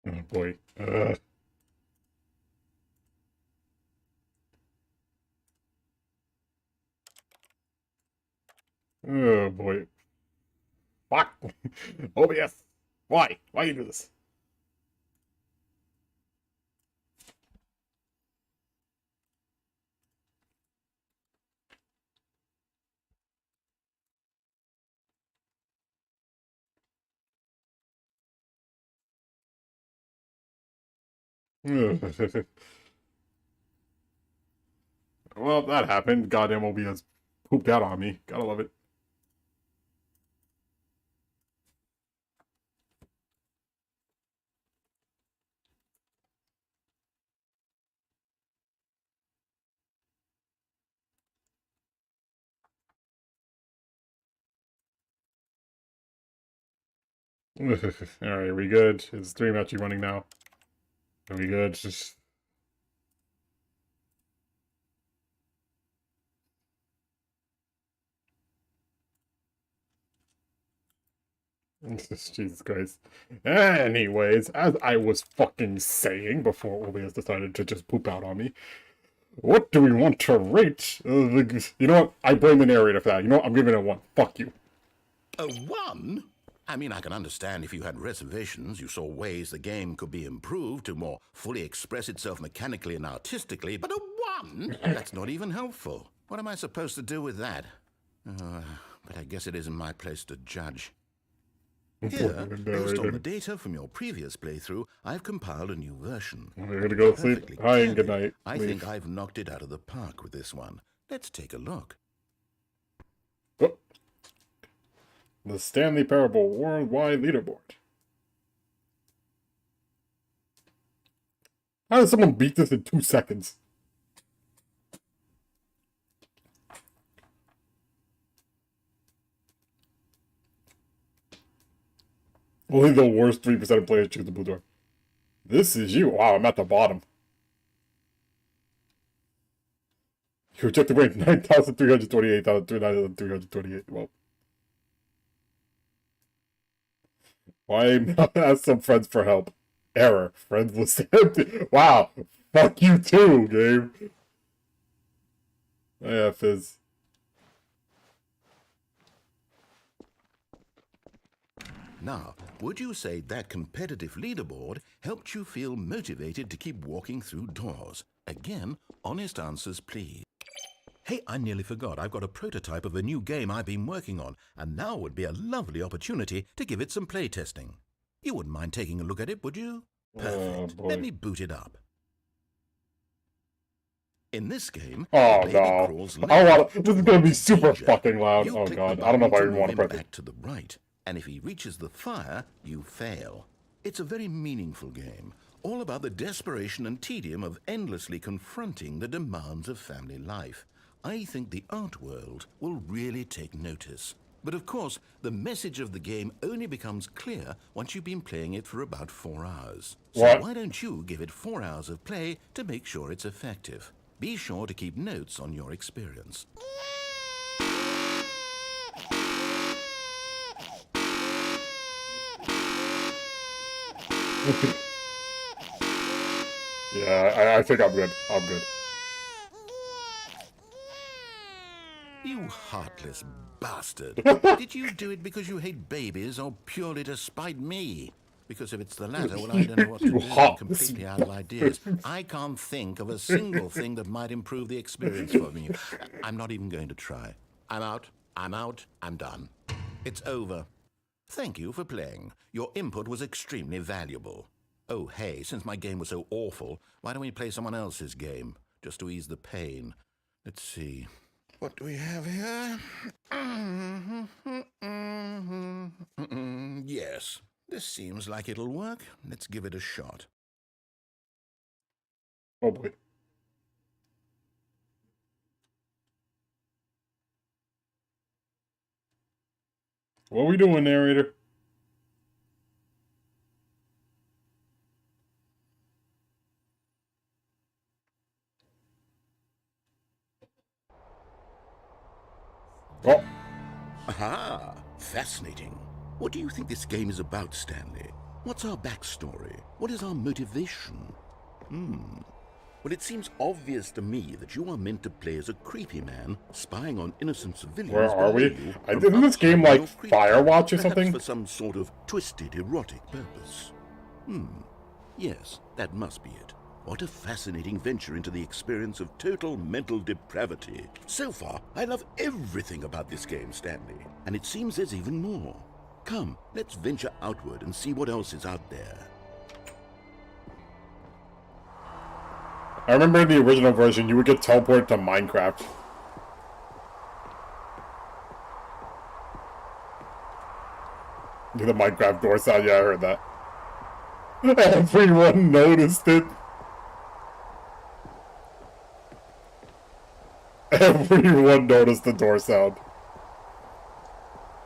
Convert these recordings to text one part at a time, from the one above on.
Oh boy. Oh boy. Fuck. OBS. Why? Why you do this? Well, that happened. Goddamn OBS pooped out on me. Gotta love it. Alright, are we good? Is stream actually running now? Are we good? Just... Jesus Christ. Anyways, as I was fucking saying before OBS decided to just poop out on me, what do we want to rate? You know what? I blame the narrator for that. You know what? I'm giving it a 1. Fuck you. A 1? I mean, I can understand if you had reservations, you saw ways the game could be improved to more fully express itself mechanically and artistically, but a 1? That's not even helpful. What am I supposed to do with that? But I guess it isn't my place to judge. Here, based on the data from your previous playthrough, I've compiled a new version. We're gonna go to sleep. Hi and good night. I think I've knocked it out of the park with this one. Let's take a look. Oh. The Stanley Parable Worldwide Leaderboard. How did someone beat this in 2 seconds? Only the worst 3% of players choose the blue door. This is you. Wow, I'm at the bottom. You rejected rate 9,328 out of 9,328. Well. Why not ask some friends for help? Error. Friends list empty. Wow. Fuck you too, game. Yeah, Fizz. Now, would you say that competitive leaderboard helped you feel motivated to keep walking through doors? Again, honest answers, please. Hey, I nearly forgot. I've got a prototype of a new game I've been working on, and now would be a lovely opportunity to give it some playtesting. You wouldn't mind taking a look at it, would you? Perfect. Let me boot it up. In this game, oh no! This is gonna be super fucking loud. Oh god, I don't know if I even want to press it. Back to the right, and if he reaches the fire, you fail. It's a very meaningful game, all about the desperation and tedium of endlessly confronting the demands of family life. I think the art world will really take notice. But of course, the message of the game only becomes clear once you've been playing it for about 4 hours. So why don't you give it 4 hours of play to make sure it's effective? Be sure to keep notes on your experience. Yeah, I think I'm good. I'm good. You heartless bastard. Did you do it because you hate babies or purely to spite me? Because if it's the latter, well, I don't know what to do. I'm completely out of ideas. I can't think of a single thing that might improve the experience for me. I'm not even going to try. I'm out. I'm done. It's over. Thank you for playing. Your input was extremely valuable. Oh, hey, since my game was so awful, why don't we play someone else's game? Just to ease the pain. Let's see. What do we have here? Yes, this seems like it'll work. Let's give it a shot. Oh boy. What are we doing, narrator? Oh. Aha! Fascinating. What do you think this game is about, Stanley? What's our backstory? What is our motivation? Well, it seems obvious to me that you are meant to play as a creepy man spying on innocent civilians. Where are we? You Isn't this game like Firewatch or something? For some sort of twisted erotic purpose. Yes, that must be it. What a fascinating venture into the experience of total mental depravity. So far, I love everything about this game, Stanley. And it seems there's even more. Come, let's venture outward and see what else is out there. I remember in the original version, you would get teleported to Minecraft. The Minecraft door sound, yeah, I heard that. Everyone noticed it. Everyone noticed the door sound.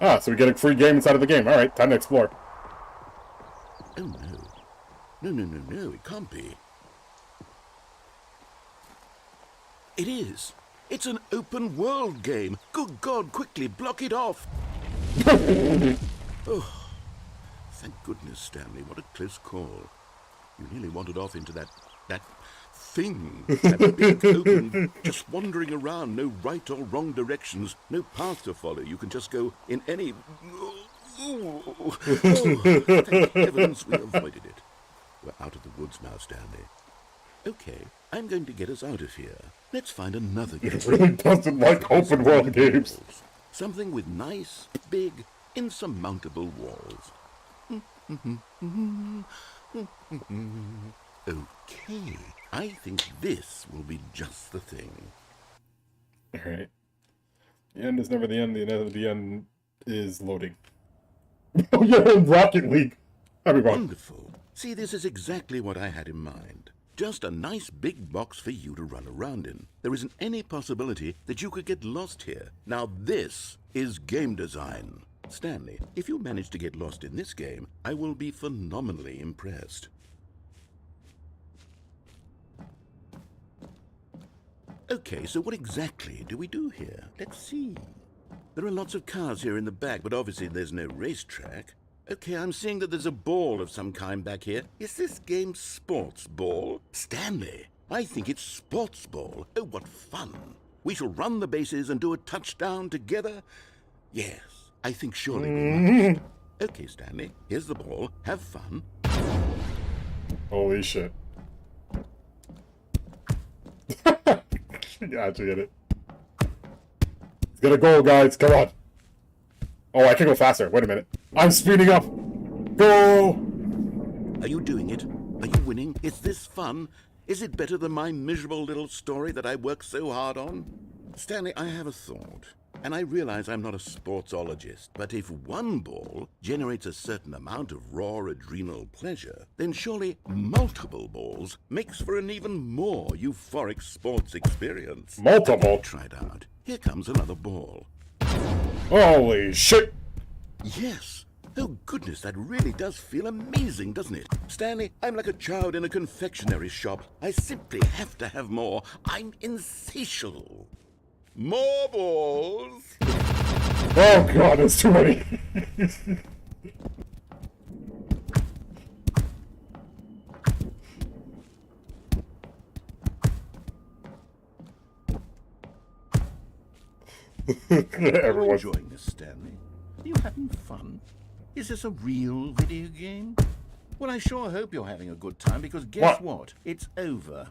Ah, so we get a free game inside of the game. Alright, time to explore. Oh no. No, it can't be. It is. It's an open world game. Good God, quickly block it off. Oh, thank goodness, Stanley. What a close call. You nearly wandered off into that thing. That big open, just wandering around. No right or wrong directions. No path to follow. You can just go in any... Oh, thank heavens we avoided it. We're out of the woods now, Stanley. Okay, I'm going to get us out of here. Let's find another game. It really doesn't like open world games. Something with nice, big, insurmountable walls. Okay, I think this will be just the thing. Alright. The end is never the end. The end is loading. Oh yeah, Rocket League. Everyone. Wonderful. See, this is exactly what I had in mind. Just a nice big box for you to run around in. There isn't any possibility that you could get lost here. Now this is game design. Stanley, if you manage to get lost in this game, I will be phenomenally impressed. Okay, so what exactly do we do here? Let's see. There are lots of cars here in the back, but obviously there's no racetrack. Okay, I'm seeing that there's a ball of some kind back here. Is this game sports ball? Stanley, I think it's sports ball. Oh, what fun. We shall run the bases and do a touchdown together. Yes, I think surely we must. Okay, Stanley, here's the ball. Have fun. Holy shit. Yeah, I actually get it. It's gonna go, guys. Come on. Oh, I can go faster. Wait a minute. I'm speeding up. Go! Are you doing it? Are you winning? Is this fun? Is it better than my miserable little story that I worked so hard on? Stanley, I have a thought. And I realize I'm not a sportsologist, but if one ball generates a certain amount of raw adrenal pleasure, then surely multiple balls makes for an even more euphoric sports experience. Multiple? Try it out. Here comes another ball. Holy shit! Yes. Oh, goodness, that really does feel amazing, doesn't it? Stanley, I'm like a child in a confectionery shop. I simply have to have more. I'm insatiable. More balls! Oh god, there's too many! Everyone's enjoying this, Stanley. Are you having fun? Is this a real video game? Well, I sure hope you're having a good time, because guess what? It's over.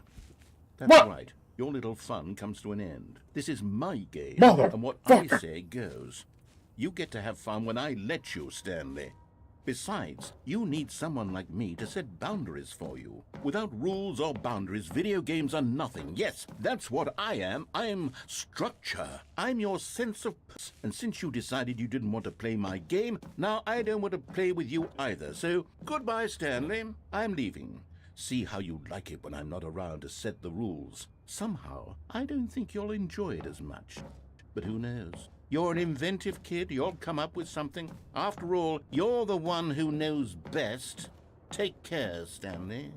That's right. Your little fun comes to an end. This is my game, and what I say goes. You get to have fun when I let you, Stanley. Besides, you need someone like me to set boundaries for you. Without rules or boundaries, video games are nothing. Yes, that's what I am. I'm structure. I'm your sense of purpose. And since you decided you didn't want to play my game, now I don't want to play with you either. So, goodbye, Stanley. I'm leaving. See how you like it when I'm not around to set the rules. Somehow, I don't think you'll enjoy it as much. But who knows? You're an inventive kid. You'll come up with something. After all, you're the one who knows best. Take care, Stanley.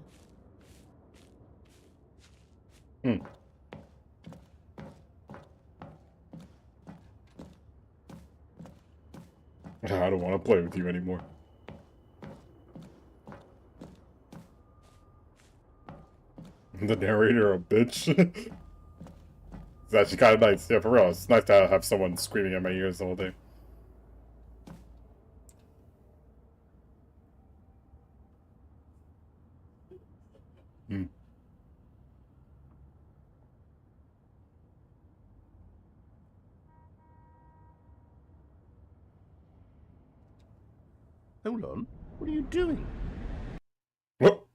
I don't want to play with you anymore. The narrator a bitch. It's actually kind of nice. Yeah, for real. It's nice to have someone screaming at my ears the whole day. Hmm. Hold on. What are you doing? Whoop.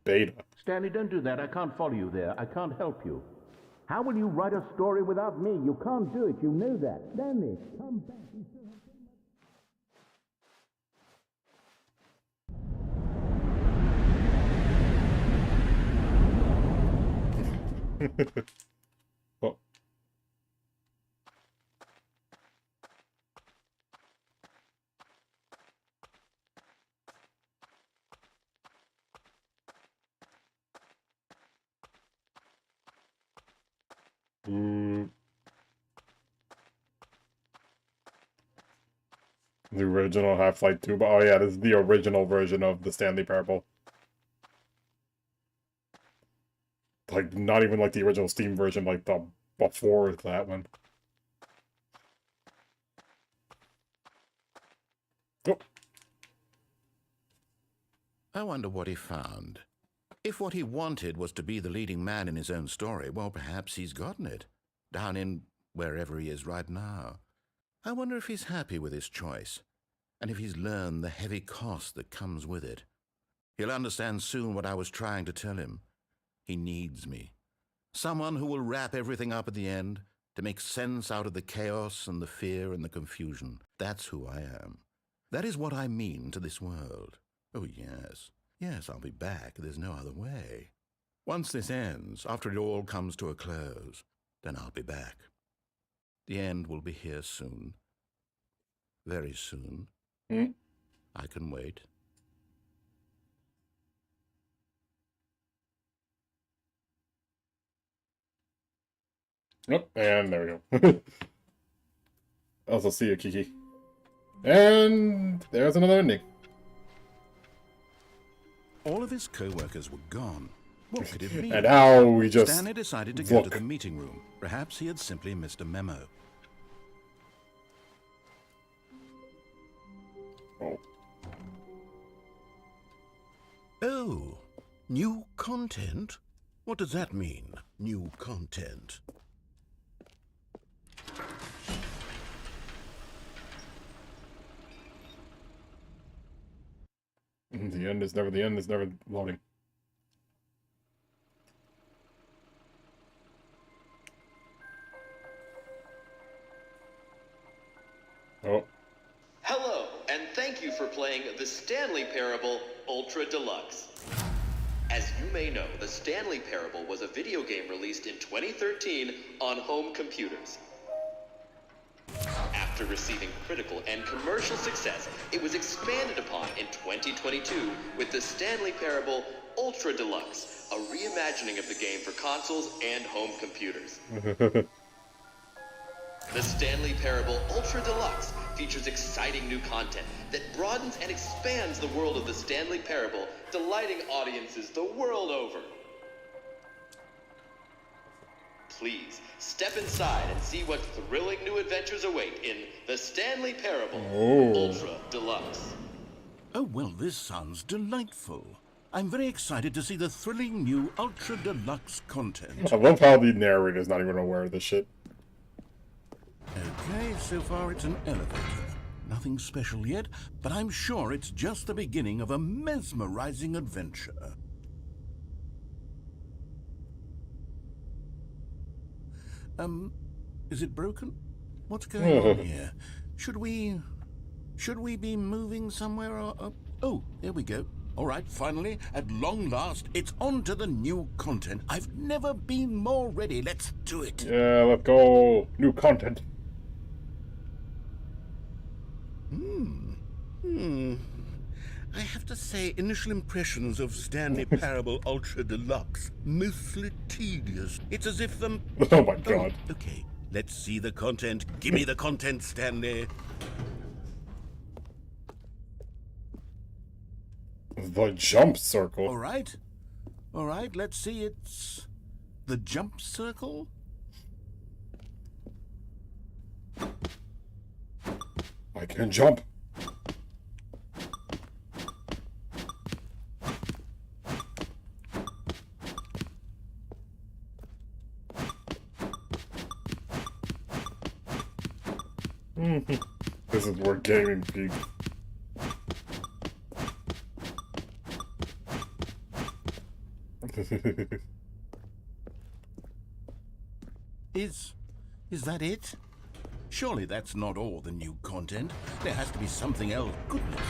Beta. Stanley, don't do that. I can't follow you there. I can't help you. How will you write a story without me? You can't do it. You know that. Stanley, come back. Oh. The original Half-Life 2, but oh yeah, this is the original version of the Stanley Parable. Like, not even like the original Steam version, like the before that one. Oh. I wonder what he found. If what he wanted was to be the leading man in his own story, well, perhaps he's gotten it. Down in wherever he is right now. I wonder if he's happy with his choice, and if he's learned the heavy cost that comes with it. He'll understand soon what I was trying to tell him. He needs me. Someone who will wrap everything up at the end, to make sense out of the chaos and the fear and the confusion. That's who I am. That is what I mean to this world. Oh, yes. Yes, I'll be back. There's no other way. Once this ends, after it all comes to a close, then I'll be back. The end will be here soon. Very soon. I can wait. Yep, and there we go. Also, see you, Kiki. And there's another ending. All of his co-workers were gone. What could it mean? And now we just Stanley decided to go to the meeting room. Perhaps he had simply missed a memo. Oh. Oh, new content? What does that mean, new content? The end is never loading. Oh. Hello, and thank you for playing The Stanley Parable Ultra Deluxe. As you may know, The Stanley Parable was a video game released in 2013 on home computers. After receiving critical and commercial success, it was expanded upon in 2022 with The Stanley Parable Ultra Deluxe, a reimagining of the game for consoles and home computers. The Stanley Parable Ultra Deluxe features exciting new content that broadens and expands the world of the Stanley Parable, delighting audiences the world over. Please, step inside and see what thrilling new adventures await in The Stanley Parable Ultra Deluxe. Oh, well, this sounds delightful. I'm very excited to see the thrilling new Ultra Deluxe content. I love how the narrator's not even aware of this shit. Okay, so far it's an elevator. Nothing special yet, but I'm sure it's just the beginning of a mesmerizing adventure. Is it broken? What's going on here? Should we be moving somewhere or... Oh, there we go. All right, finally, at long last, it's on to the new content. I've never been more ready. Let's do it. Yeah, let's go. New content. I have to say, initial impressions of Stanley Parable Ultra Deluxe, mostly tedious. It's as if the... Oh my god. Oh, okay, let's see the content. Give me the content, Stanley. The jump circle. All right. All right, let's see. It's the jump circle. I can jump. This is where gaming peaks. Is that it? Surely that's not all the new content. There has to be something else. Goodness.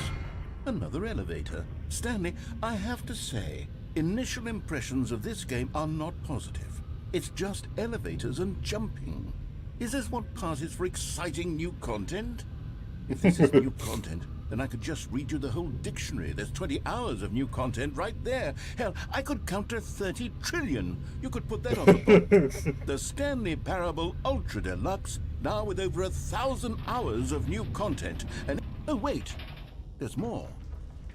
Another elevator. Stanley, I have to say, initial impressions of this game are not positive. It's just elevators and jumping. Is this what passes for exciting new content? If this is new content, then I could just read you the whole dictionary. There's 20 hours of new content right there. Hell, I could count to 30 trillion. You could put that on the book. The Stanley Parable Ultra Deluxe, now with over 1,000 hours of new content. And oh wait, there's more.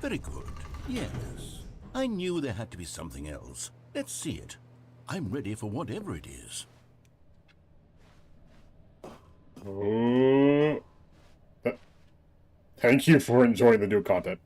Very good. Yes. I knew there had to be something else. Let's see it. I'm ready for whatever it is. Thank you for enjoying the new content.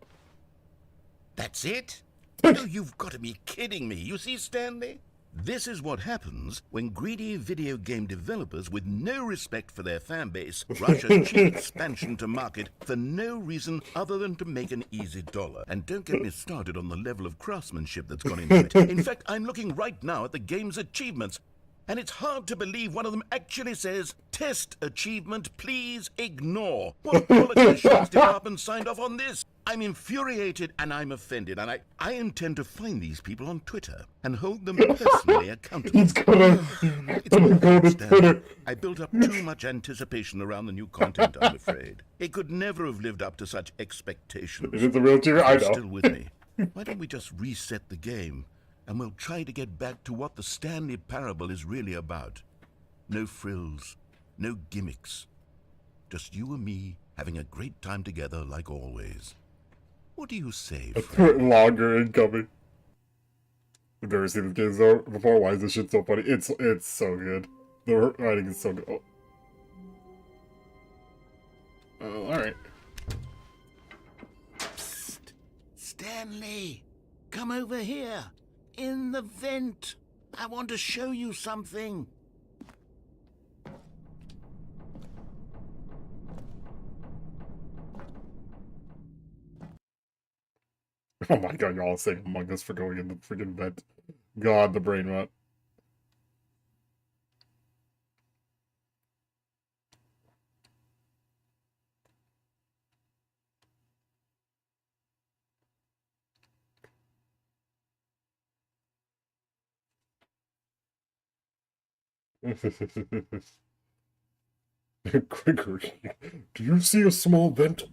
That's it? No, you've got to be kidding me. You see, Stanley? This is what happens when greedy video game developers with no respect for their fan base rush a cheap expansion to market for no reason other than to make an easy dollar. And don't get me started on the level of craftsmanship that's gone into it. In fact, I'm looking right now at the game's achievements, and it's hard to believe one of them actually says, "Test achievement, please ignore." What quality assurance department signed off on this? I'm infuriated and I'm offended, and I intend to find these people on Twitter and hold them personally accountable. He's gonna go to Twitter. I built up too much anticipation around the new content, I'm afraid. It could never have lived up to such expectations. Is it the real Twitter? I know. Still with me. Why don't we just reset the game, and we'll try to get back to what the Stanley Parable is really about. No frills, no gimmicks. Just you and me having a great time together like always. What do you say, friend? Longer incoming. I've never seen this game before. Why is this shit so funny? It's so good. The writing is so good. Oh, alright. Psst. Stanley, come over here. In the vent. I want to show you something. Oh my god, y'all saying Among Us for going in the freaking vent. God, the brain rot. Gregory, do you see a small vent?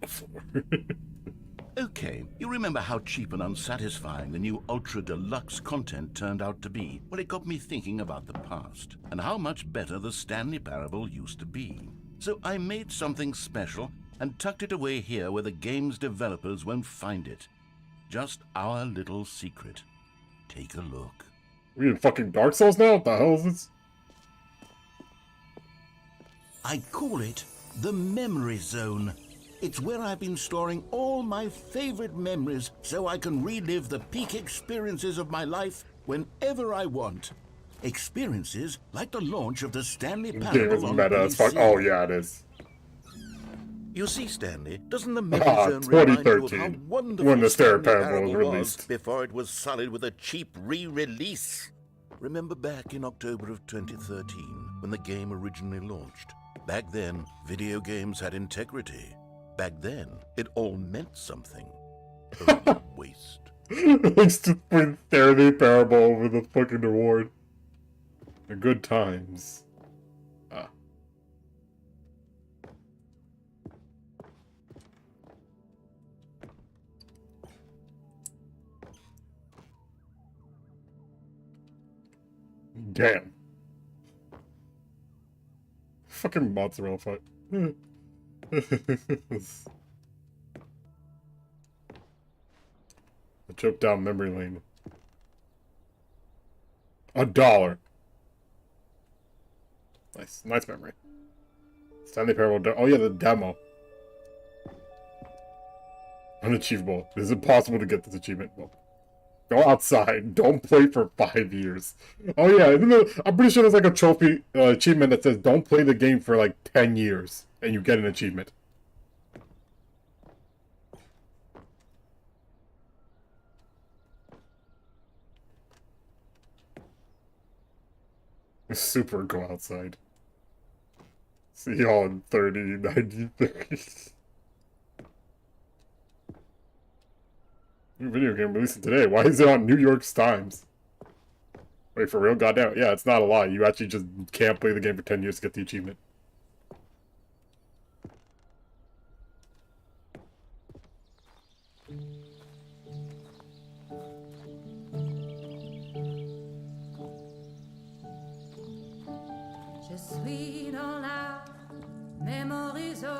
Okay, you remember how cheap and unsatisfying the new Ultra Deluxe content turned out to be? Well, it got me thinking about the past, and how much better the Stanley Parable used to be. So I made something special and tucked it away here where the game's developers won't find it. Just our little secret. Take a look. We in fucking Dark Souls now? What the hell is this? I call it the Memory Zone. It's where I've been storing all my favorite memories so I can relive the peak experiences of my life whenever I want. Experiences like the launch of the Stanley Game is Parable on meta as fuck. PC. Oh yeah, it is. You see, Stanley, doesn't the Memory Zone remind you of how 2013, wonderful when the Stanley Stanley Parable Parable was was released. before it was solid with a cheap re-release? Remember back in October of 2013 when the game originally launched? Back then, video games had integrity. Back then, it all meant something. Oh, waste. Thanks to put Stanley Parable over the fucking reward. The good times. Ah. Damn. Fucking mozzarella fight. Trip down memory lane. $1. Nice memory. Stanley Parable. Oh yeah, the demo. Unachievable. Is it possible to get this achievement? Well, go outside. Don't play for 5 years. Oh yeah, I'm pretty sure there's like a trophy achievement that says don't play the game for like 10 years and you get an achievement. Super go outside. See y'all in 30, 90, 30. New video game releasing today. Why is it on New York Times? Wait, for real? Goddamn. Yeah, it's not a lie. You actually just can't play the game for 10 years to get the achievement.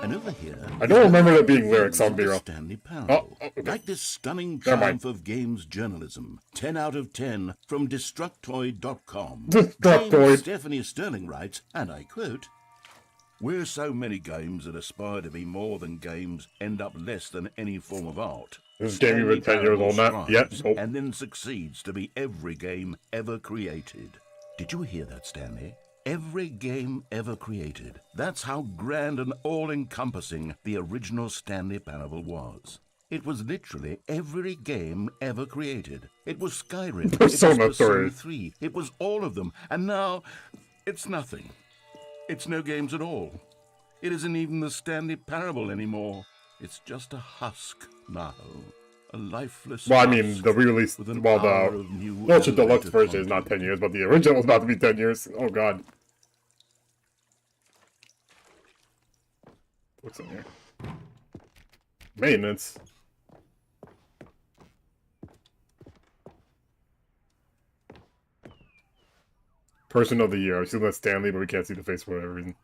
And over here, I don't remember there being lyrics on Vero. Stanley Parable. Okay. Like this stunning Never mind. triumph of games journalism. 10 out of 10 from Destructoid.com. Destructoid. James Stephanie Sterling writes, and I quote, "Where so many games that aspire to be more than games end up less than any form of art. This game even 10 years old now. Yep. Strives Nope. And then succeeds to be every game ever created." Did you hear that, Stanley? Every game ever created. That's how grand and all-encompassing the original Stanley Parable was. It was literally every game ever created. It was Skyrim. Persona it was Persona 3. 3. It was all of them. And now, it's nothing. It's no games at all. It isn't even the Stanley Parable anymore. It's just a husk now. A lifeless Well, I mean, husk the re-release, with an well, hour the of new Ultra Deluxe elevated version is not content. 10 years, but the original was about to be 10 years. Oh, God. What's in here? Maintenance. Person of the Year. I've seen that Stanley, but we can't see the face for whatever reason.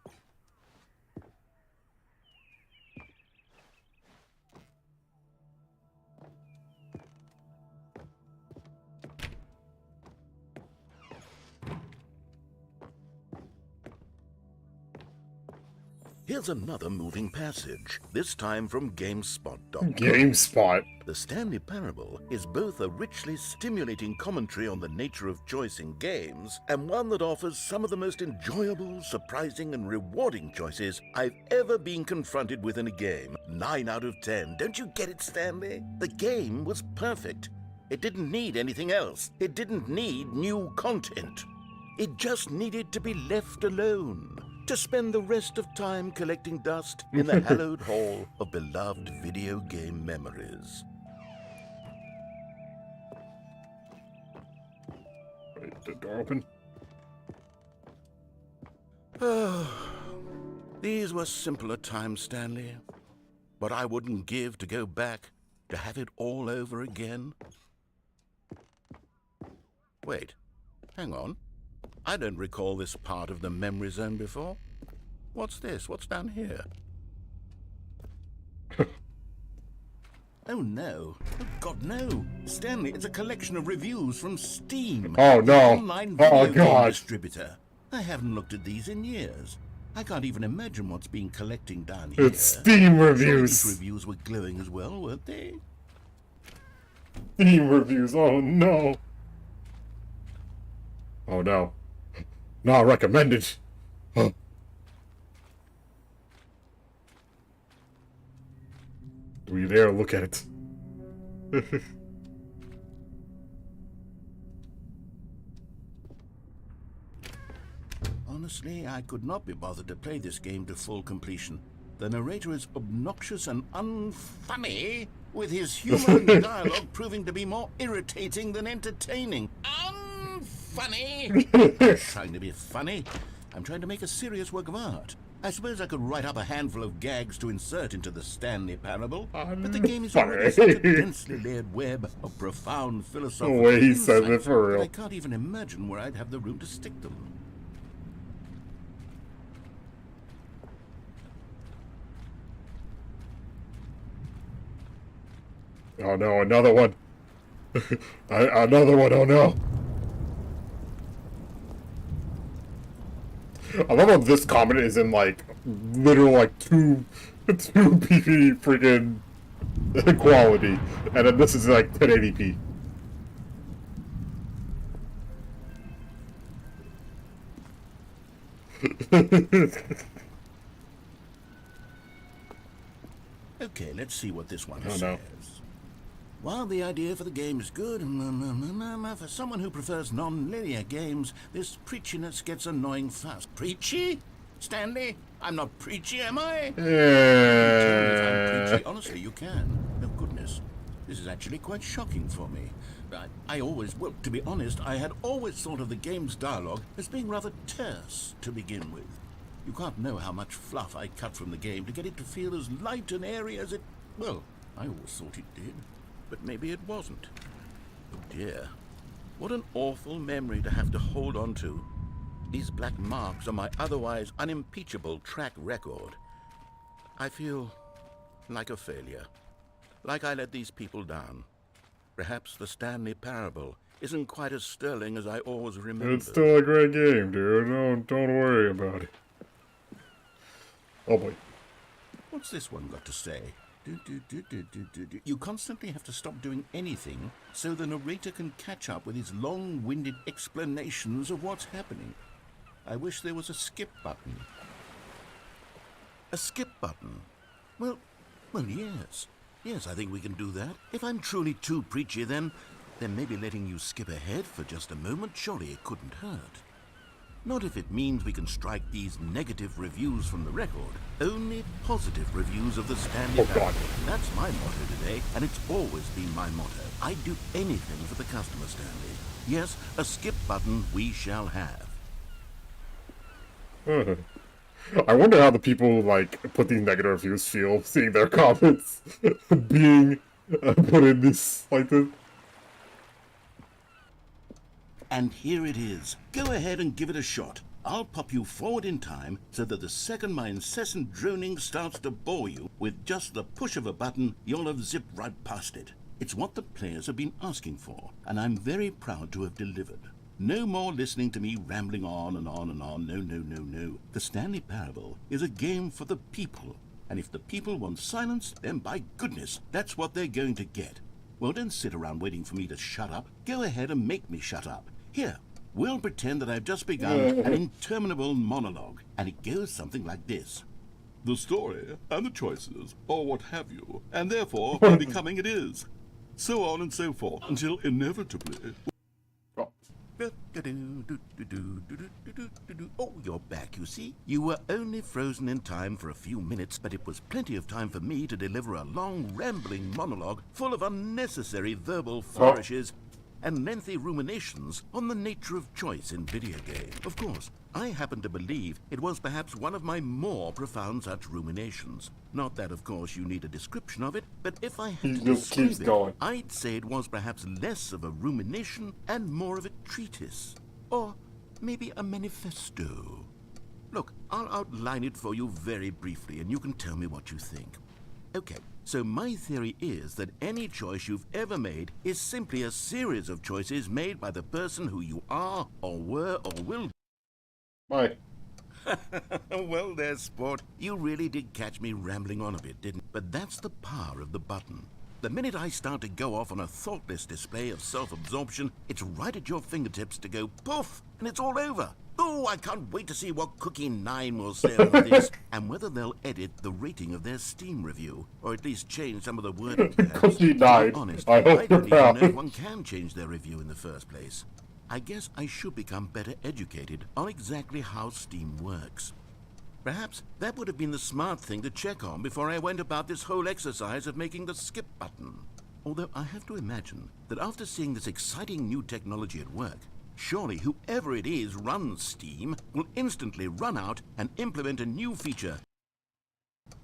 Here's another moving passage, this time from GameSpot.com. GameSpot. The Stanley Parable is both a richly stimulating commentary on the nature of choice in games, and one that offers some of the most enjoyable, surprising, and rewarding choices I've ever been confronted with in a game. 9 out of 10. Don't you get it, Stanley? The game was perfect. It didn't need anything else. It didn't need new content. It just needed to be left alone, to spend the rest of time collecting dust in the hallowed hall of beloved video game memories. Wait, the door open? These were simpler times, Stanley. But I wouldn't give to go back to have it all over again. Wait, hang on. I don't recall this part of the memory zone before. What's this? What's down here? Oh no. Oh God, no. Stanley, it's a collection of reviews from Steam. Oh, no. The online video Oh, game God. distributor. I haven't looked at these in years. I can't even imagine what's been collecting down here. It's Steam Surely reviews. these reviews were glowing as well, weren't they? Steam reviews. Oh, no. Oh, no. Not recommended. Huh. We dare look at it. Honestly, I could not be bothered to play this game to full completion. The narrator is obnoxious and unfunny, with his humor and dialogue proving to be more irritating than entertaining. Unfunny! I'm not trying to be funny. I'm trying to make a serious work of art. I suppose I could write up a handful of gags to insert into the Stanley Parable, but the game is already such a densely layered web of profound philosophical The way he says it insights for that real. I can't even imagine where I'd have the room to stick them. Oh no, another one. Another one, oh no. I love how this comment is in like literal like two PP freaking quality, and then this is like 1080p. Okay, let's see what this one Oh, says. no. While the idea for the game is good, for someone who prefers non-linear games, this preachiness gets annoying fast. Preachy? Stanley? I'm not preachy, am I? Tell me if I'm preachy. Honestly, you can. Oh, goodness. This is actually quite shocking for me. I always, well, to be honest, I had always thought of the game's dialogue as being rather terse to begin with. You can't know how much fluff I cut from the game to get it to feel as light and airy as it... Well, I always thought it did. But maybe it wasn't. Oh dear. What an awful memory to have to hold on to. These black marks on my otherwise unimpeachable track record. I feel like a failure. Like I let these people down. Perhaps the Stanley Parable isn't quite as sterling as I always remembered. It's still a great game, dude. Don't worry about it. Oh boy. What's this one got to say? You constantly have to stop doing anything so the narrator can catch up with his long-winded explanations of what's happening. I wish there was a skip button. A skip button? Well, yes. Yes, I think we can do that. If I'm truly too preachy, then maybe letting you skip ahead for just a moment, surely it couldn't hurt. Not if it means we can strike these negative reviews from the record. Only positive reviews of the Stanley Parable. That's my motto today, and it's always been my motto. I'd do anything for the customer, Stanley. Yes, a skip button we shall have. I wonder how the people like put these negative reviews feel seeing their comments being put in this like this. And here it is. Go ahead and give it a shot. I'll pop you forward in time so that the second my incessant droning starts to bore you, with just the push of a button, you'll have zipped right past it. It's what the players have been asking for, and I'm very proud to have delivered. No more listening to me rambling on and on and on. No. The Stanley Parable is a game for the people, and if the people want silence, then by goodness, that's what they're going to get. Well, don't sit around waiting for me to shut up. Go ahead and make me shut up. Here, we'll pretend that I've just begun an interminable monologue, and it goes something like this. The story, and the choices, or what have you, and therefore are becoming it is. So on and so forth, until inevitably... Oh, you're back, you see. You were only frozen in time for a few minutes, but it was plenty of time for me to deliver a long, rambling monologue full of unnecessary verbal flourishes and lengthy ruminations on the nature of choice in video games. Of course, I happen to believe it was perhaps one of my more profound such ruminations. Not that, of course, you need a description of it, but if I had to describe it, I'd say it was perhaps less of a rumination and more of a treatise. Or maybe a manifesto. Look, I'll outline it for you very briefly, and you can tell me what you think. Okay, so my theory is that any choice you've ever made is simply a series of choices made by the person who you are, or were, or will be. Bye. Well there, sport. You really did catch me rambling on a bit, didn't you? But that's the power of the button. The minute I start to go off on a thoughtless display of self-absorption, it's right at your fingertips to go poof, and it's all over. Oh, I can't wait to see what Cookie 9 will say about this, and whether they'll edit the rating of their Steam review, or at least change some of the wording. Cookie 9. Honest, I hope I don't you're even know proud. if one can change their review in the first place. I guess I should become better educated on exactly how Steam works. Perhaps that would have been the smart thing to check on before I went about this whole exercise of making the skip button. Although I have to imagine that after seeing this exciting new technology at work, surely whoever it is runs Steam will instantly run out and implement a new feature.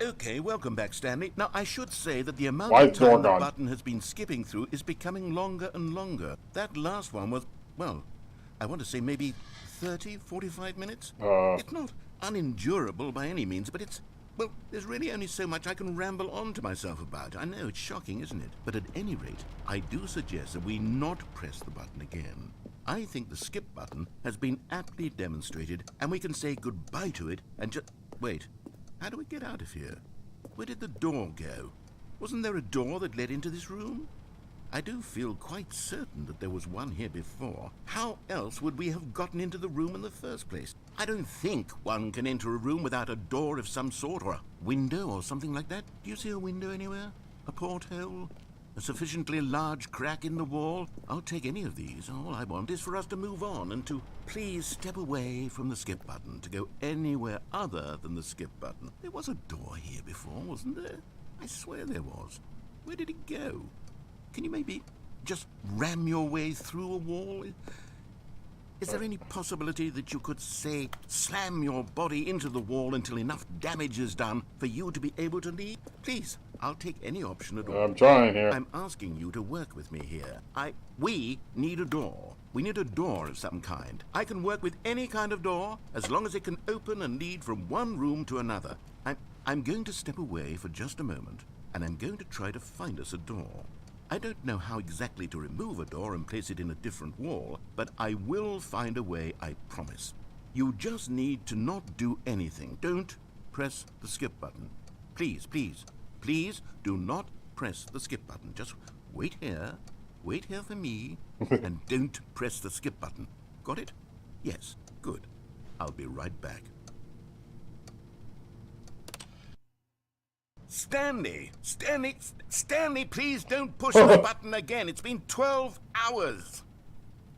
Okay, welcome back, Stanley. Now, I should say that the amount of time the button has been skipping through is becoming longer and longer. That last one was, well, I want to say maybe 30, 45 minutes? It's not unendurable by any means, but it's Well, there's really only so much I can ramble on to myself about. I know, it's shocking, isn't it? But at any rate, I do suggest that we not press the button again. I think the skip button has been aptly demonstrated, and we can say goodbye to it and just... Wait, how do we get out of here? Where did the door go? Wasn't there a door that led into this room? I do feel quite certain that there was one here before. How else would we have gotten into the room in the first place? I don't think one can enter a room without a door of some sort, or a window or something like that. Do you see a window anywhere? A porthole? A sufficiently large crack in the wall? I'll take any of these. All I want is for us to move on and to please step away from the skip button, to go anywhere other than the skip button. There was a door here before, wasn't there? I swear there was. Where did it go? Can you maybe just ram your way through a wall? Is there any possibility that you could, say, slam your body into the wall until enough damage is done for you to be able to leave? Please, I'll take any option at all. I'm trying here. I'm asking you to work with me here. We need a door. We need a door of some kind. I can work with any kind of door as long as it can open and lead from one room to another. I'm going to step away for just a moment, and I'm going to try to find us a door. I don't know how exactly to remove a door and place it in a different wall, but I will find a way, I promise. You just need to not do anything. Don't press the skip button. Please, please, please do not press the skip button. Just wait here for me, and don't press the skip button. Got it? Yes, good. I'll be right back. Stanley, please don't push the button again. It's been 12 hours.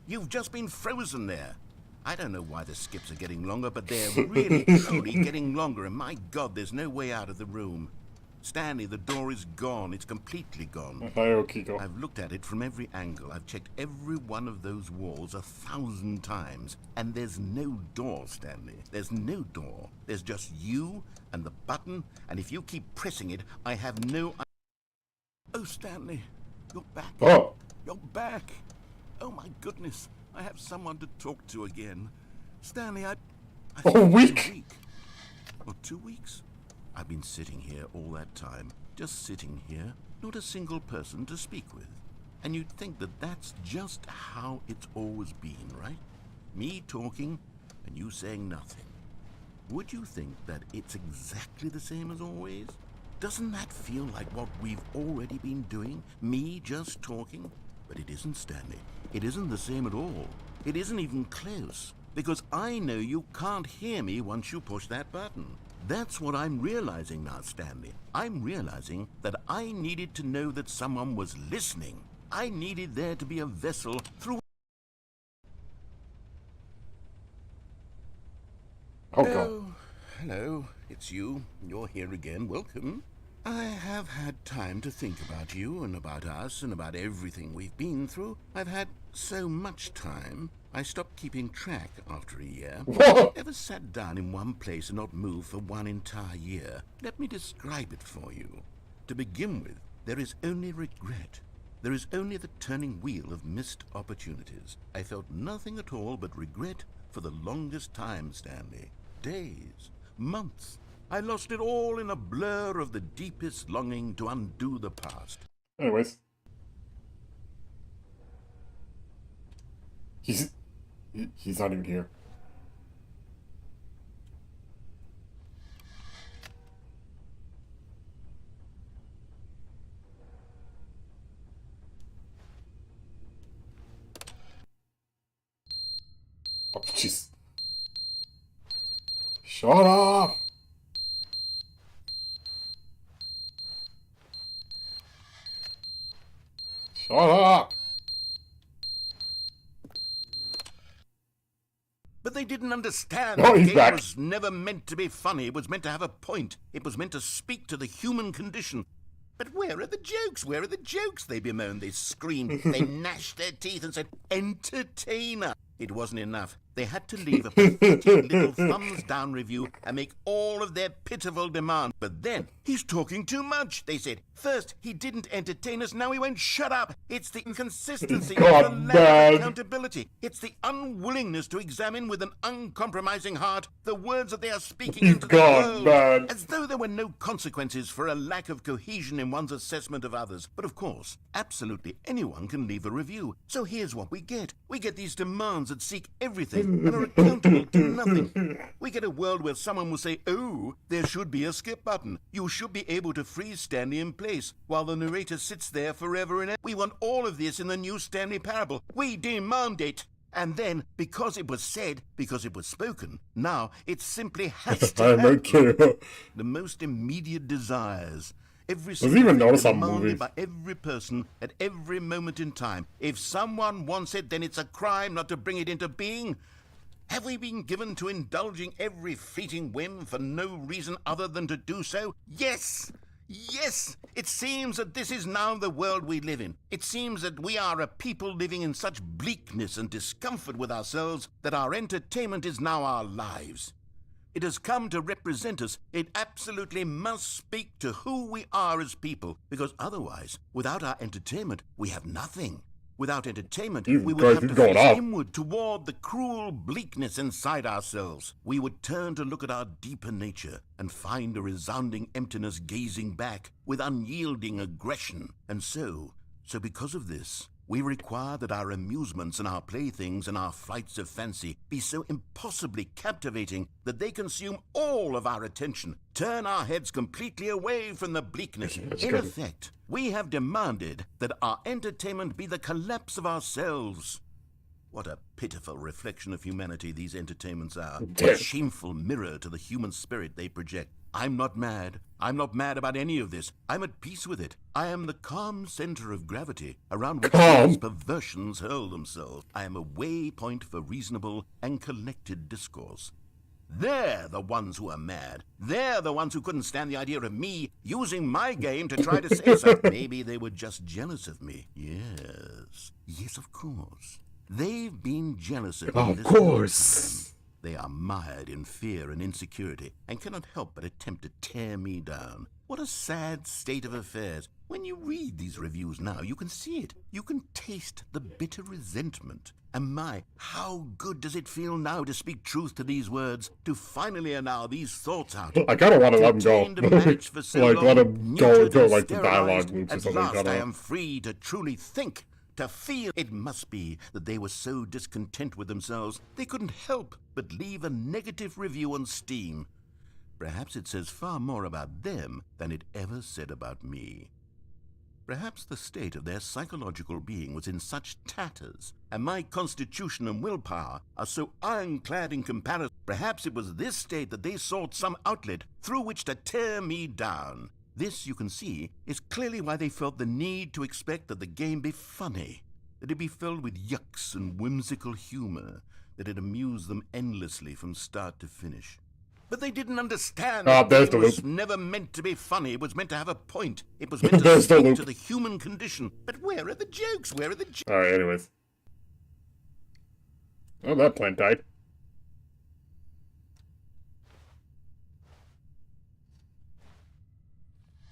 You've just been frozen there. I don't know why the skips are getting longer, but they're really, truly getting longer, and my God, there's no way out of the room. Stanley, the door is gone. It's completely gone. I've looked at it from every angle. I've checked every one of those walls 1,000 times, and there's no door, Stanley. There's no door. There's just you and the button, and if you keep pressing it, I have no... Oh, Stanley, you're back. Oh. You're back. Oh, my goodness. I have someone to talk to again. Stanley, I A week? Or 2 weeks? I've been sitting here all that time, just sitting here, not a single person to speak with. And you'd think that that's just how it's always been, right? Me talking and you saying nothing. Would you think that it's exactly the same as always? Doesn't that feel like what we've already been doing? Me just talking? But it isn't, Stanley. It isn't the same at all. It isn't even close. Because I know you can't hear me once you push that button. That's what I'm realizing now, Stanley. I'm realizing that I needed to know that someone was listening. I needed there to be a vessel through... Oh, God. Hello, it's you. You're here again. Welcome. I have had time to think about you and about us and about everything we've been through. I've had so much time, I stopped keeping track after a year. What? Ever sat down in one place and not moved for one entire year? Let me describe it for you. To begin with, there is only regret. There is only the turning wheel of missed opportunities. I felt nothing at all but regret for the longest time, Stanley. Days, months. I lost it all in a blur of the deepest longing to undo the past. Anyways. He's not even here. Oh, jeez. Shut up! Shut up! But they didn't understand. Oh, the he's game back. was never meant to be funny. It was meant to have a point. It was meant to speak to the human condition. But where are the jokes? Where are the jokes? They bemoaned, they screamed, they gnashed their teeth and said, entertainer. It wasn't enough. They had to leave a pathetic little thumbs-down review and make all of their pitiful demands. But then, he's talking too much, they said. First, he didn't entertain us, now he won't shut up. It's the inconsistency, the lack of accountability. It's the unwillingness to examine with an uncompromising heart the words that they are speaking into the world. As though there were no consequences for a lack of cohesion in one's assessment of others. But of course, absolutely anyone can leave a review. So here's what we get. We get these demands that seek everything and are accountable to nothing. We get a world where someone will say, oh, there should be a skip button. You should be able to freeze Stanley in place while the narrator sits there forever and ever. We want all of this in the new Stanley Parable. We demand it. And then, because it was said, because it was spoken, now it simply has to happen. The most immediate desires. Every single thing demanded by every person at every moment in time. If someone wants it, then it's a crime not to bring it into being. Have we been given to indulging every fleeting whim for no reason other than to do so? Yes! Yes! It seems that this is now the world we live in. It seems that we are a people living in such bleakness and discomfort with ourselves that our entertainment is now our lives. It has come to represent us. It absolutely must speak to who we are as people, because otherwise, without our entertainment, we have nothing. Without entertainment, we would have to face inward toward the cruel bleakness inside ourselves. We would turn to look at our deeper nature and find a resounding emptiness gazing back with unyielding aggression. And so because of this, we require that our amusements and our playthings and our flights of fancy be so impossibly captivating that they consume all of our attention, turn our heads completely away from the bleakness. In effect, we have demanded that our entertainment be the collapse of ourselves. What a pitiful reflection of humanity these entertainments are. What a shameful mirror to the human spirit they project. I'm not mad. I'm not mad about any of this. I'm at peace with it. I am the calm center of gravity around which these perversions hurl themselves. I am a waypoint for reasonable and collected discourse. They're the ones who are mad. They're the ones who couldn't stand the idea of me using my game to try to say something. Maybe they were just jealous of me. Yes. Yes, of course. They've been jealous of me. Of course. They are mired in fear and insecurity and cannot help but attempt to tear me down. What a sad state of affairs. When you read these reviews now, you can see it. You can taste the bitter resentment. And my, how good does it feel now to speak truth to these words, to finally allow these thoughts out. I kind of want to let them go. Like, let them go until, like, the dialogue loops or something. At last I am free to truly think, to feel. It must be that they were so discontent with themselves, they couldn't help but leave a negative review on Steam. Perhaps it says far more about them than it ever said about me. Perhaps the state of their psychological being was in such tatters, and my constitution and willpower are so ironclad in comparison. Perhaps it was this state that they sought some outlet through which to tear me down. This, you can see, is clearly why they felt the need to expect that the game be funny, that it be filled with yucks and whimsical humor, that it amuse them endlessly from start to finish. But they didn't understand that it was never meant to be funny. It was meant to have a point. It was meant to speak to the human condition. But where are the jokes? Where are the jokes? Alright, anyways. Oh, that plant died.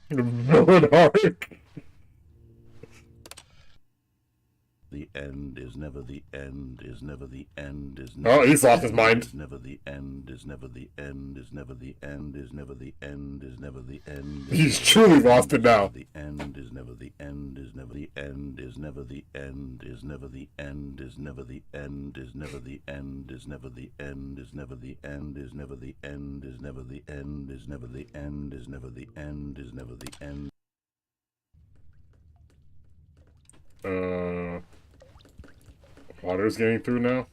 Villain arc. The end is never the end, is never the end, is never. Oh, he's lost his mind. Is never the end, is never the end, is never the end, is never the end, is never the end. He's truly lost it now. The end is never the end, is never the end, is never the end, is never the end, is never the end, is never the end, is never the end, is never the end, is never the end, is never the end, is never the end, is never the end, is never the end. Water's getting through now.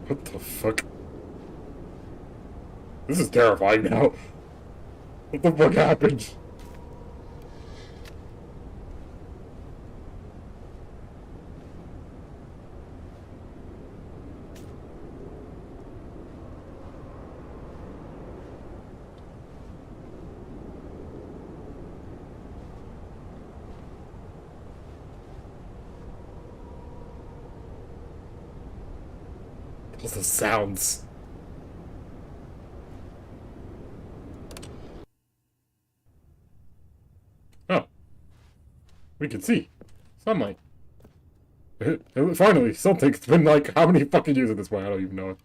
What the fuck? This is terrifying now. What the fuck happened? All the sounds. Oh. We can see. Sunlight. Finally, something. It's been like, how many fucking years at this point? I don't even know.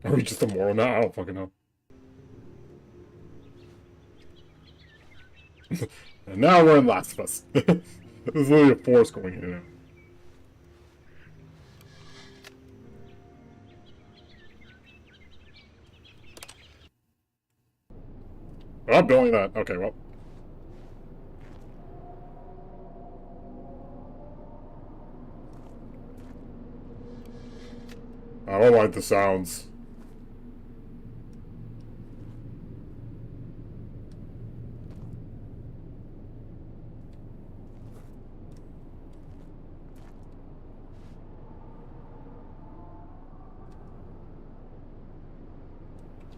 Are we just immoral now? I don't fucking know. And now we're in Last of Us. There's literally a force going in and out. Oh, building that. Okay, well. I don't like the sounds.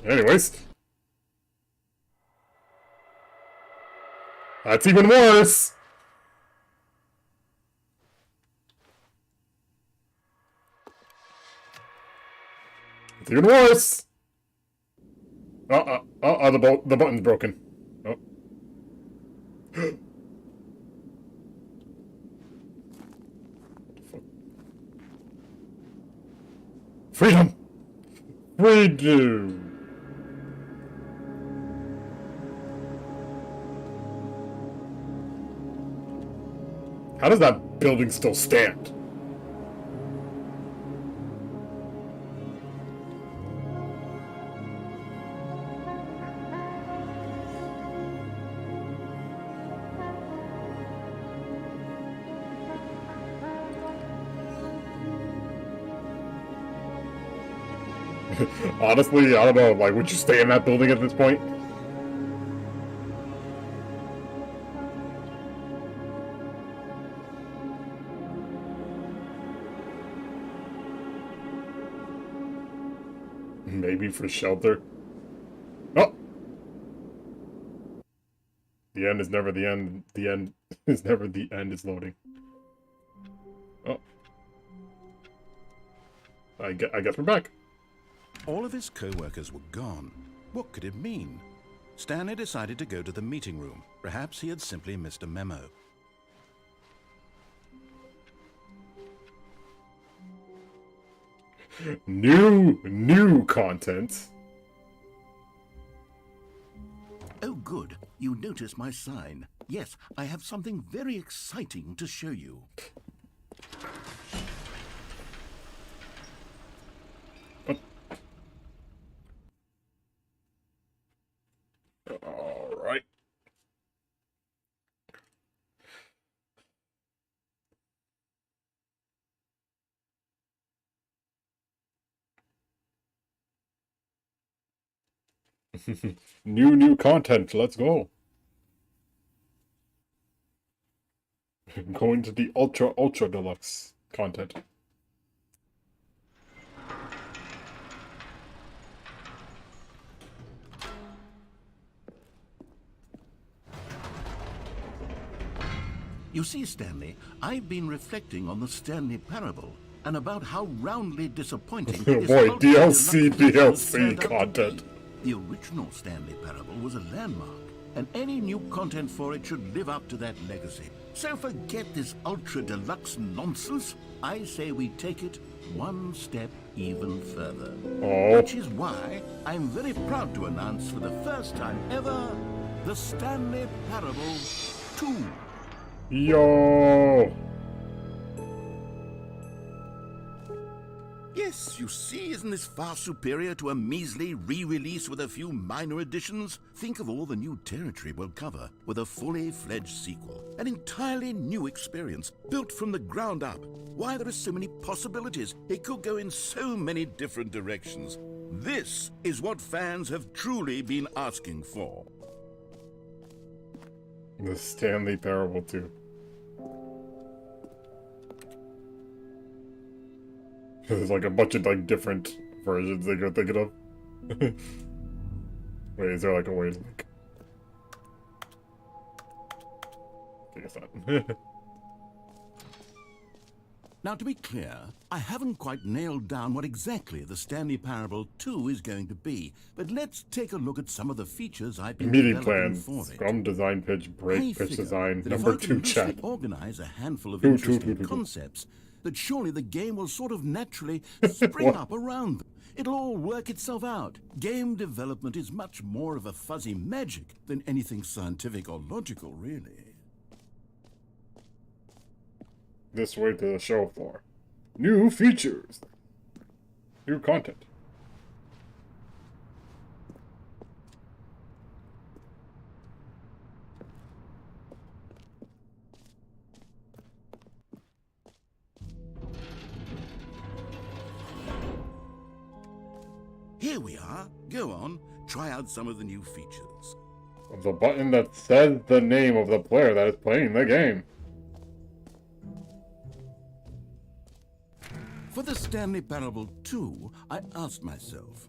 Anyways. That's even worse! It's even worse! The button's broken. Oh. Freedom! Freedom! How does that building still stand? Honestly, I don't know, like, would you stay in that building at this point? Maybe for shelter. Oh! The end is never the end. The end is never the end. It's loading. Oh. I guess we're back. All of his co-workers were gone. What could it mean? Stanley decided to go to the meeting room. Perhaps he had simply missed a memo. New content. Oh, good. You notice my sign. Yes, I have something very exciting to show you. All right. New content. Let's go. Going to the ultra deluxe content. You see, Stanley, I've been reflecting on the Stanley Parable and about how roundly disappointing Oh boy, DLC content. The original Stanley Parable was a landmark, and any new content for it should live up to that legacy. So forget this ultra deluxe nonsense. I say we take it one step even further. Oh. Which is why I'm very proud to announce for the first time ever, the Stanley Parable 2. Yo! Yes, you see, isn't this far superior to a measly re-release with a few minor additions? Think of all the new territory we'll cover with a fully fledged sequel. An entirely new experience, built from the ground up. Why, there are so many possibilities. It could go in so many different directions. This is what fans have truly been asking for. The Stanley Parable 2. There's like a bunch of like different versions they go thinking of. Wait, is there like a way to like... I guess not. Now, to be clear, I haven't quite nailed down what exactly the Stanley Parable 2 is going to be, but let's take a look at some of the features I've been Meeting developing plans. for it. Scrum design pitch, break, I pitch figure design, that number if I 2 can loosely chat. organize a handful of Two, interesting two. concepts, that surely the game will sort of naturally spring up around them. It'll all work itself out. Game development is much more of a fuzzy magic than anything scientific or logical, really. This way to the show floor. New features. New content. Here we are. Go on, try out some of the new features. There's a button that says the name of the player that is playing the game. For the Stanley Parable 2, I asked myself,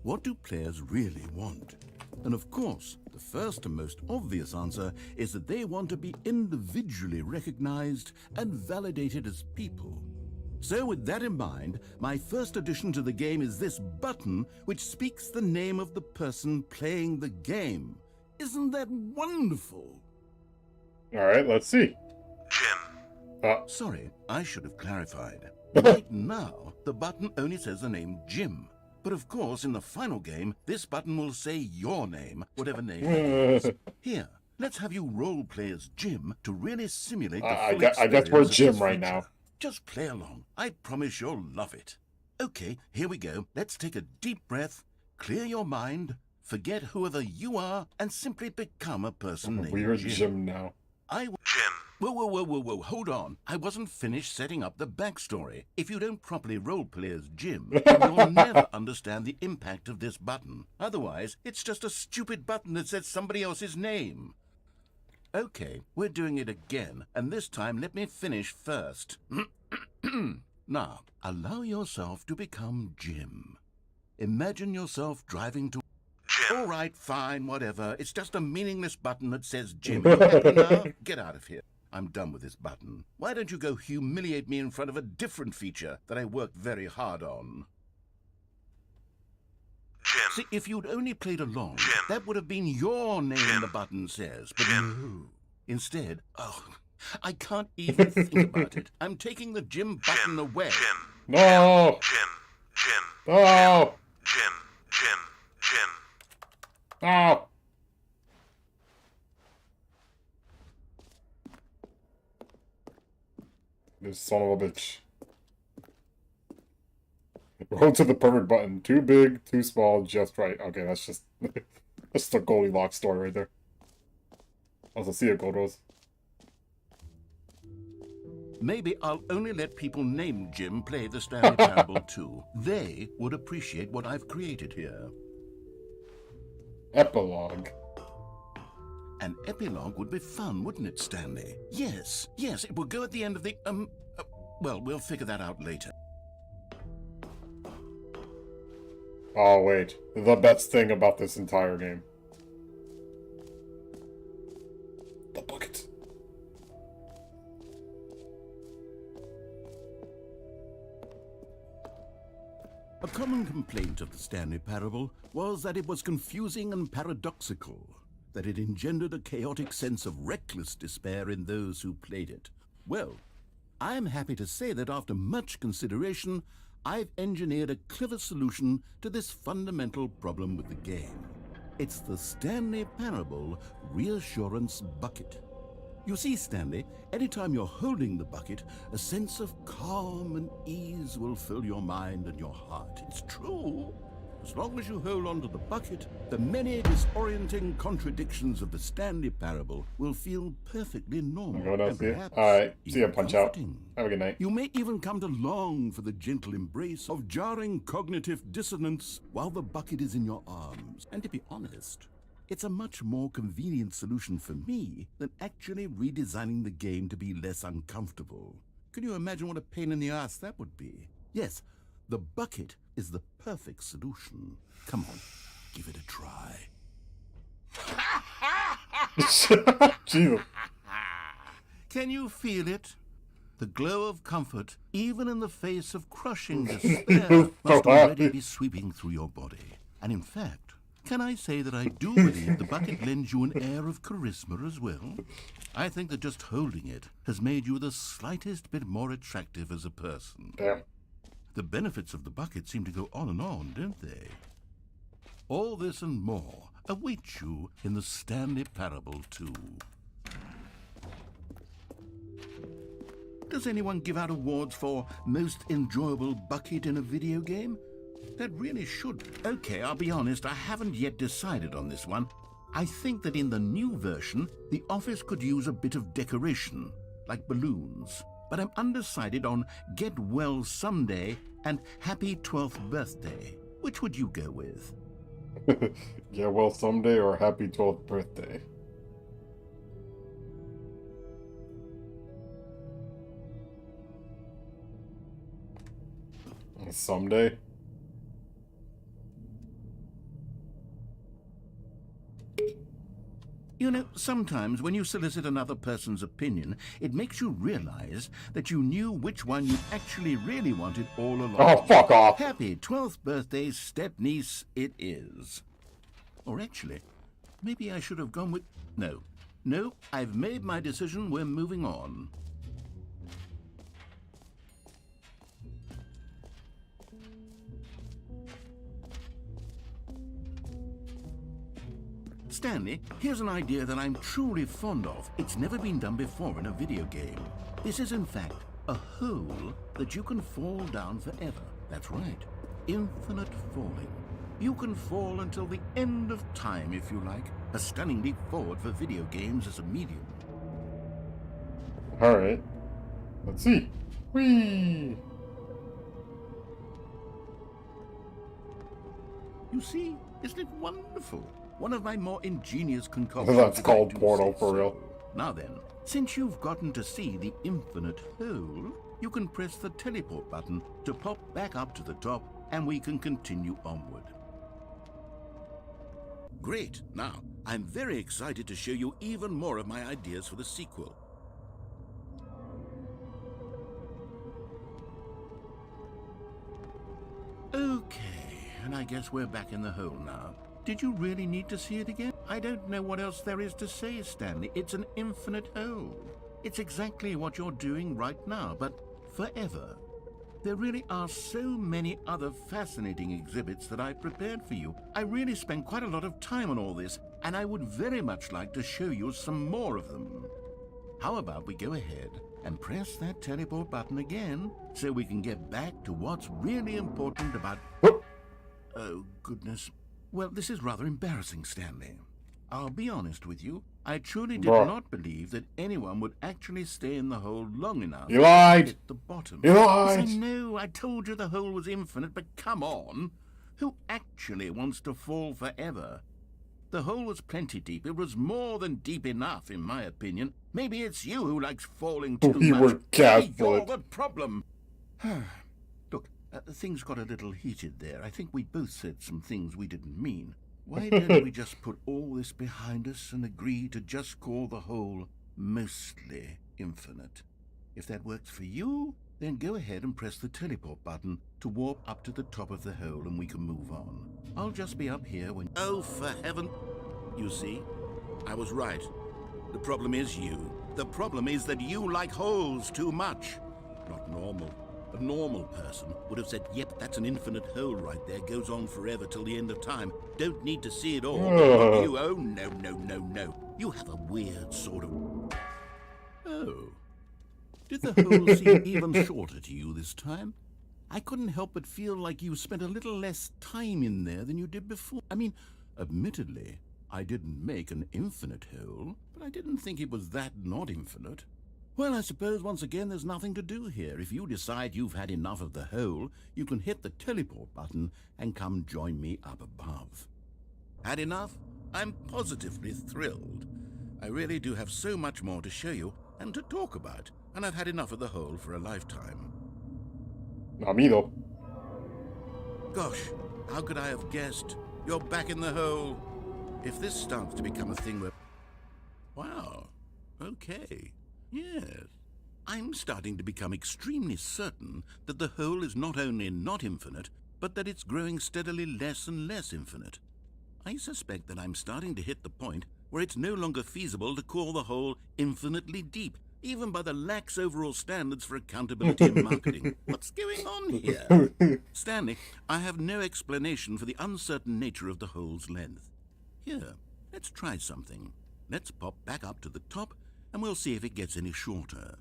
what do players really want? And of course, the first and most obvious answer is that they want to be individually recognized and validated as people. So with that in mind, my first addition to the game is this button which speaks the name of the person playing the game. Isn't that wonderful? Alright, let's see. Jim. Sorry, I should have clarified. Right now, the button only says the name Jim. But of course, in the final game, this button will say your name, whatever name it is. Here, let's have you role play as Jim to really simulate the full I guess we're experience of Jim this right feature. now. Just play along. I promise you'll love it. Okay, here we go. Let's take a deep breath, clear your mind, forget whoever you are, and simply become a person named We're Jim. Jim now. Jim. Whoa, hold on. I wasn't finished setting up the backstory. If you don't properly roleplay as Jim, then you'll never understand the impact of this button. Otherwise, it's just a stupid button that says somebody else's name. Okay, we're doing it again, and this time let me finish first. Now, allow yourself to become Jim. Imagine yourself driving to... Jim. All right, fine, whatever. It's just a meaningless button that says Jim. You happy now? Get out of here. I'm done with this button. Why don't you go humiliate me in front of a different feature that I worked very hard on? Jim. See, if you'd only played along, Jim. that would have been your name Jim. the button says. But Jim. no. Instead, I can't even think about it. I'm taking the Jim button away. Jim. No! Jim. No! Jim. No! This son of a bitch. Roll to the perfect button. Too big, too small, just right. Okay, that's just... that's the Goldilocks story right there. Also, see it, Goldos. Maybe I'll only let people named Jim play the Stanley Parable 2. They would appreciate what I've created here. Epilogue. An epilogue would be fun, wouldn't it, Stanley? Yes, it will go at the end of the, well, we'll figure that out later. Oh, wait. The best thing about this entire game. The bucket. A common complaint of the Stanley Parable was that it was confusing and paradoxical, that it engendered a chaotic sense of reckless despair in those who played it. Well, I am happy to say that after much consideration, I've engineered a clever solution to this fundamental problem with the game. It's the Stanley Parable Reassurance Bucket. You see, Stanley, anytime you're holding the bucket, a sense of calm and ease will fill your mind and your heart. It's true. As long as you hold on to the bucket, the many disorienting contradictions of the Stanley Parable will feel perfectly normal. Go down, and see it? perhaps Alright, see ya, even punch out. comforting. Have a good night. You may even come to long for the gentle embrace of jarring cognitive dissonance while the bucket is in your arms. And to be honest, it's a much more convenient solution for me than actually redesigning the game to be less uncomfortable. Can you imagine what a pain in the ass that would be? Yes, the bucket is the perfect solution. Come on, give it a try. Jesus. Can you feel it? The glow of comfort, even in the face of crushing despair, must already be sweeping through your body. And in fact, can I say that I do believe the bucket lends you an air of charisma as well? I think that just holding it has made you the slightest bit more attractive as a person. Damn. The benefits of the bucket seem to go on, don't they? All this and more await you in the Stanley Parable 2. Does anyone give out awards for most enjoyable bucket in a video game? That really should. Okay, I'll be honest, I haven't yet decided on this one. I think that in the new version, the office could use a bit of decoration, like balloons. But I'm undecided on Get Well Someday and Happy 12th Birthday. Which would you go with? Yeah, well, someday or happy 12th birthday. Someday? You know, sometimes when you solicit another person's opinion, it makes you realize that you knew which one you actually really wanted all along. Oh, fuck off! Happy 12th birthday, step-niece, it is. Or actually, maybe I should have gone with... No, I've made my decision, we're moving on. Stanley, here's an idea that I'm truly fond of. It's never been done before in a video game. This is, in fact, a hole that you can fall down forever. That's right. Infinite falling. You can fall until the end of time, if you like. A stunning leap forward for video games as a medium. Alright. Let's see. Whee! You see? Isn't it wonderful? One of my more ingenious concoctions. That's called Portal, for real. Now then, since you've gotten to see the infinite hole, you can press the teleport button to pop back up to the top, and we can continue onward. Great. Now, I'm very excited to show you even more of my ideas for the sequel. Okay, and I guess we're back in the hole now. Did you really need to see it again? I don't know what else there is to say, Stanley. It's an infinite hole. It's exactly what you're doing right now, but forever. There really are so many other fascinating exhibits that I prepared for you. I really spent quite a lot of time on all this, and I would very much like to show you some more of them. How about we go ahead and press that teleport button again so we can get back to what's really important about... Oh, goodness. Well, this is rather embarrassing, Stanley. I'll be honest with you. I truly did not believe that anyone would actually stay in the hole long enough You lied! to hit the bottom. You lied! Yes, I know, I told you the hole was infinite, but come on. Who actually wants to fall forever? The hole was plenty deep. It was more than deep enough, in my opinion. Maybe it's you who likes falling too We much. were Maybe careful. you're the problem. Look, things got a little heated there. I think we both said some things we didn't mean. Why don't we just put all this behind us and agree to just call the hole mostly infinite? If that works for you, then go ahead and press the teleport button to warp up to the top of the hole and we can move on. I'll just be up here when... Oh, for heaven... You see, I was right. The problem is you. The problem is that you like holes too much. Not normal. A normal person would have said, yep, that's an infinite hole right there, goes on forever till the end of time. Don't need to see it all. But you, oh, no. You have a weird sort of... Oh. Did the hole seem even shorter to you this time? I couldn't help but feel like you spent a little less time in there than you did before. I mean, admittedly, I didn't make an infinite hole, but I didn't think it was that not infinite. Well, I suppose once again there's nothing to do here. If you decide you've had enough of the hole, you can hit the teleport button and come join me up above. Had enough? I'm positively thrilled. I really do have so much more to show you and to talk about, and I've had enough of the hole for a lifetime. Not me, though. Gosh, how could I have guessed? You're back in the hole. If this starts to become a thing where... Wow, okay. Yes. I'm starting to become extremely certain that the hole is not only not infinite, but that it's growing steadily less and less infinite. I suspect that I'm starting to hit the point where it's no longer feasible to call the hole infinitely deep, even by the lax overall standards for accountability and marketing. What's going on here? Stanley, I have no explanation for the uncertain nature of the hole's length. Here, let's try something. Let's pop back up to the top, and we'll see if it gets any shorter.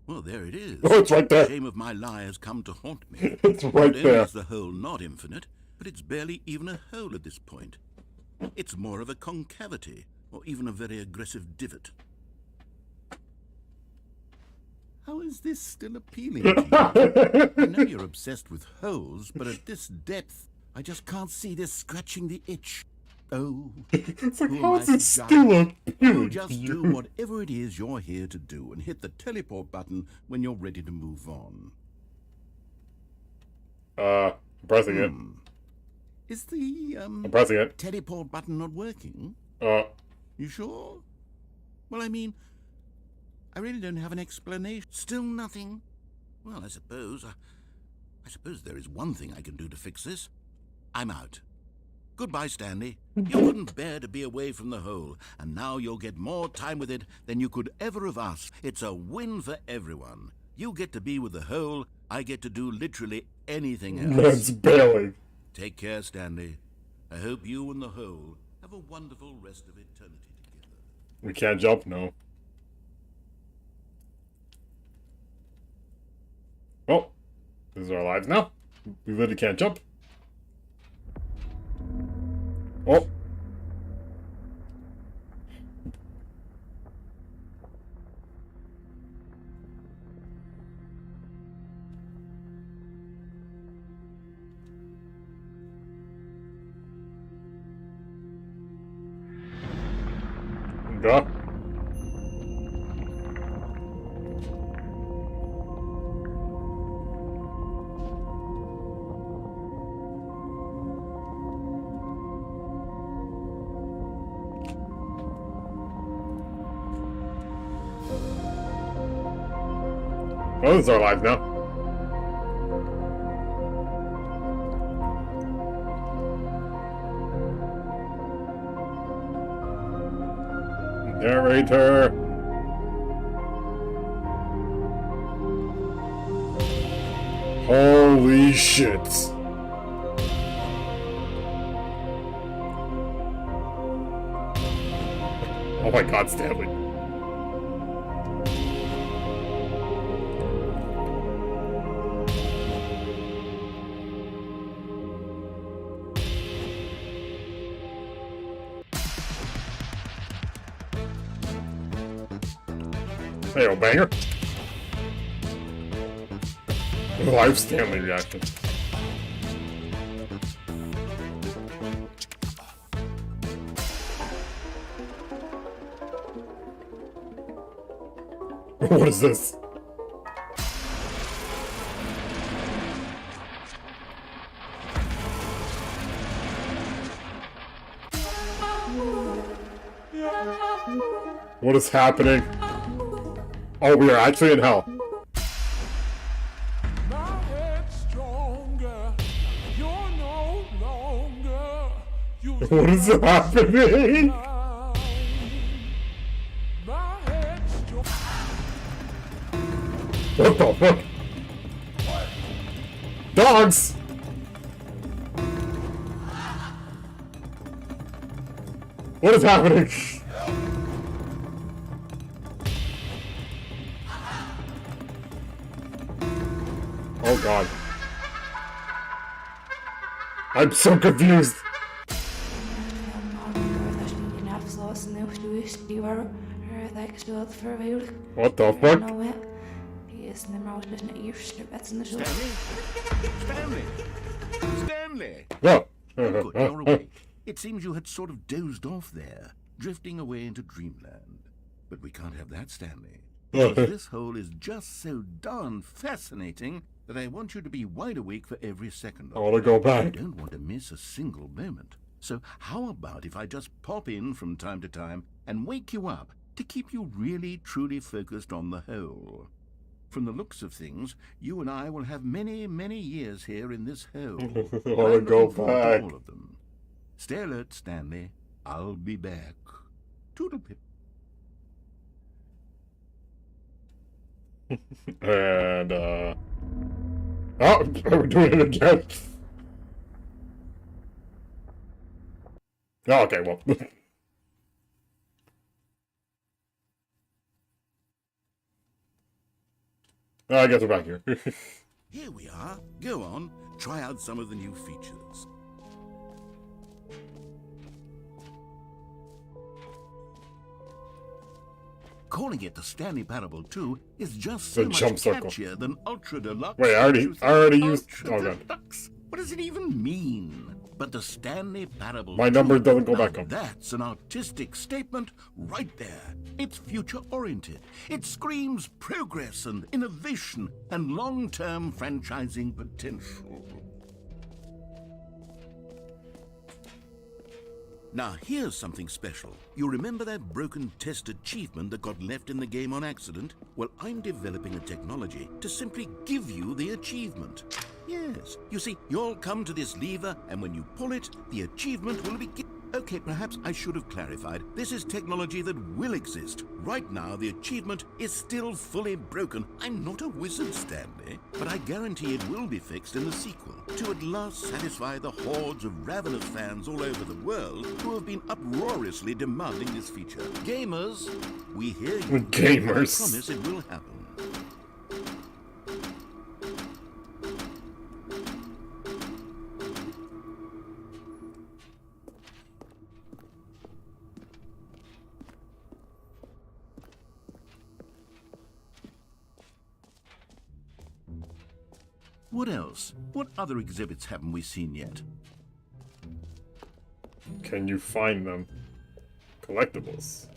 Well, there it is. Oh, it's right there. The shame of my lie has come to haunt me. It's right Not only there. is the hole not infinite, but it's barely even a hole at this point. It's more of a concavity, or even a very aggressive divot. How is this still appealing to you? I know you're obsessed with holes, but at this depth, I just can't see this scratching the itch. Oh, It's like, who am how's I it to still judge? You appealing? just do whatever it is you're here to do and hit the teleport button when you're ready to move on. I'm pressing it. Is the, I'm pressing it. teleport button not working? You sure? Well, I mean, I really don't have an explanation. Still nothing? Well, I suppose there is one thing I can do to fix this. I'm out. Goodbye, Stanley. You couldn't bear to be away from the hole, and now you'll get more time with it than you could ever have asked. It's a win for everyone. You get to be with the hole, I get to do literally anything else. Man's bailing. Take care, Stanley. I hope you and the hole have a wonderful rest of eternity together. We can't jump, no. Well, this is our lives now. We literally can't jump. Oh. Go. Oh, this is our lives now. Narrator. Holy shit. Oh my god, Stanley. Hey, old banger. Live Stanley reaction. What is this? What is happening? Oh, we are actually in hell. My head's stronger. You're no longer. What is happening? My head's strong. What the fuck? Dogs! What is happening? Oh god. I'm so confused. What the fuck? Stanley! Stanley! What? Good, you're awake. It seems you had sort of dozed off there, drifting away into dreamland. But we can't have that, Stanley. Because this hole is just so darn fascinating that I want you to be wide awake for every second I of want to go I back. don't want to miss a single moment. So how about if I just pop in from time to time and wake you up to keep you really, truly focused on the whole. From the looks of things, you and I will have many, many years here in this hole. I wanna I'm go looking forward to back. all of them. Stay alert, Stanley. I'll be back. Toodlepip. And, oh, we're doing it again. Oh, okay, well. I guess we're back here. Here we are. Go on. Try out some of the new features. Calling it the Stanley Parable 2 is just so The much jump circle. catchier than Ultra Deluxe. Wait, I already used. Oh god. Deluxe. What does it even mean? But the Stanley Parable My number 2, doesn't go now back up. That's an artistic statement right there. It's future-oriented. It screams progress and innovation and long-term franchising potential. Now, here's something special. You remember that broken test achievement that got left in the game on accident? Well, I'm developing a technology to simply give you the achievement. Yes, you see, you'll come to this lever, and when you pull it, the achievement will be... Okay, perhaps I should have clarified. This is technology that will exist. Right now, the achievement is still fully broken. I'm not a wizard, Stanley, but I guarantee it will be fixed in the sequel to at last satisfy the hordes of ravenous fans all over the world who have been uproariously demanding this feature. Gamers, we hear you. Gamers. I promise it will happen. What else? What other exhibits haven't we seen yet? Can you find them? Collectibles.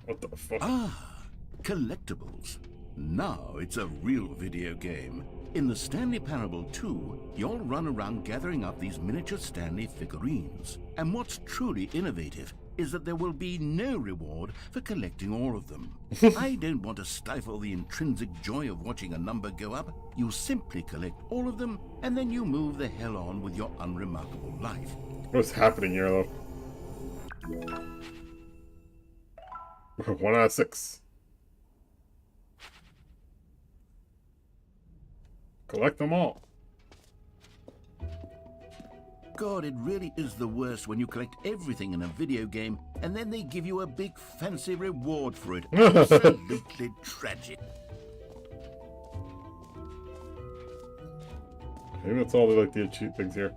What the fuck? Ah, collectibles. Now it's a real video game. In the Stanley Parable 2, you'll run around gathering up these miniature Stanley figurines. And what's truly innovative is that there will be no reward for collecting all of them. I don't want to stifle the intrinsic joy of watching a number go up. You simply collect all of them, and then you move the hell on with your unremarkable life. What's happening here, though? 1 out of 6. Collect them all. God, it really is the worst when you collect everything in a video game and then they give you a big fancy reward for it. Absolutely tragic. Maybe that's all they like the cheap things here.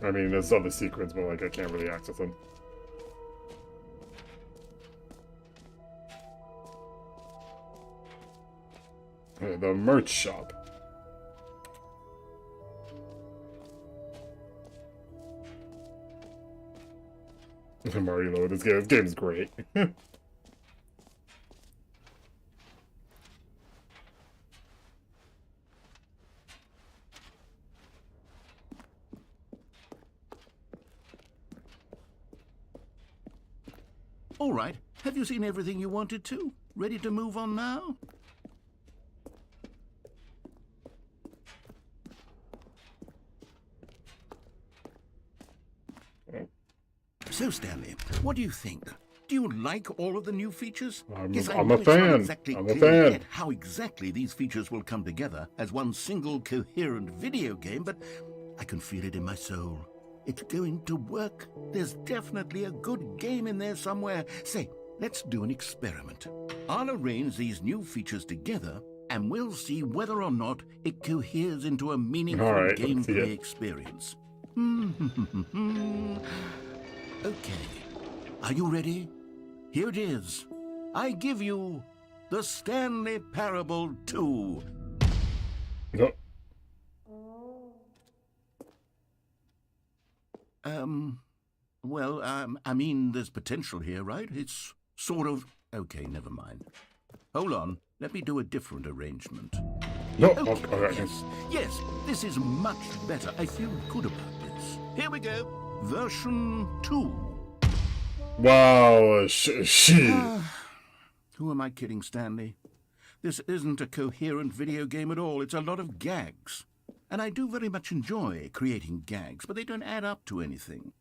I mean, there's other secrets, but like I can't really access them. The merch shop. I'm already low. This game's great. All right, have you seen everything you wanted to? Ready to move on now? So, Stanley, what do you think? Do you like all of the new features? I'm Yes, I a know it's fan. not exactly I'm a clear fan. yet how exactly these features will come together as one single coherent video game, but I can feel it in my soul. It's going to work. There's definitely a good game in there somewhere. Say, let's do an experiment. I'll arrange these new features together, and we'll see whether or not it coheres into a meaningful All right, let's see gameplay it. experience. Okay, are you ready? Here it is. I give you the Stanley Parable 2. Nope. Well, I mean, there's potential here, right? It's sort of... Okay, never mind. Hold on, let me do a different arrangement. No. Okay, Okay, all right. yes, this is much better. I feel good about this. Here we go. version 2. Wow, she. Who am I kidding, Stanley? This isn't a coherent video game at all. It's a lot of gags. And I do very much enjoy creating gags, but they don't add up to anything.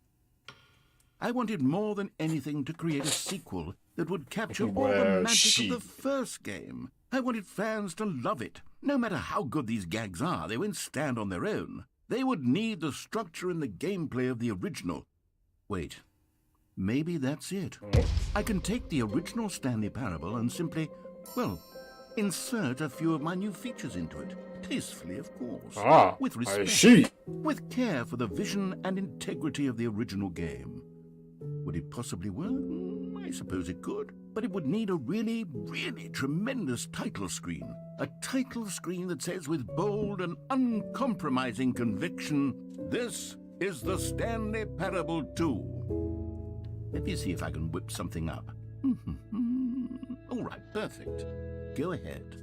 I wanted more than anything to create a sequel that would capture all the magic of the first game. I wanted fans to love it. No matter how good these gags are, they won't stand on their own. They would need the structure and the gameplay of the original. Wait, maybe that's it. I can take the original Stanley Parable and simply, well, insert a few of my new features into it. Tastefully, of course. With respect. With care for the vision and integrity of the original game. Would it possibly work? I suppose it could. But it would need a really, really tremendous title screen. A title screen that says with bold and uncompromising conviction, "This is the Stanley Parable 2." Let me see if I can whip something up. All right, perfect. Go ahead.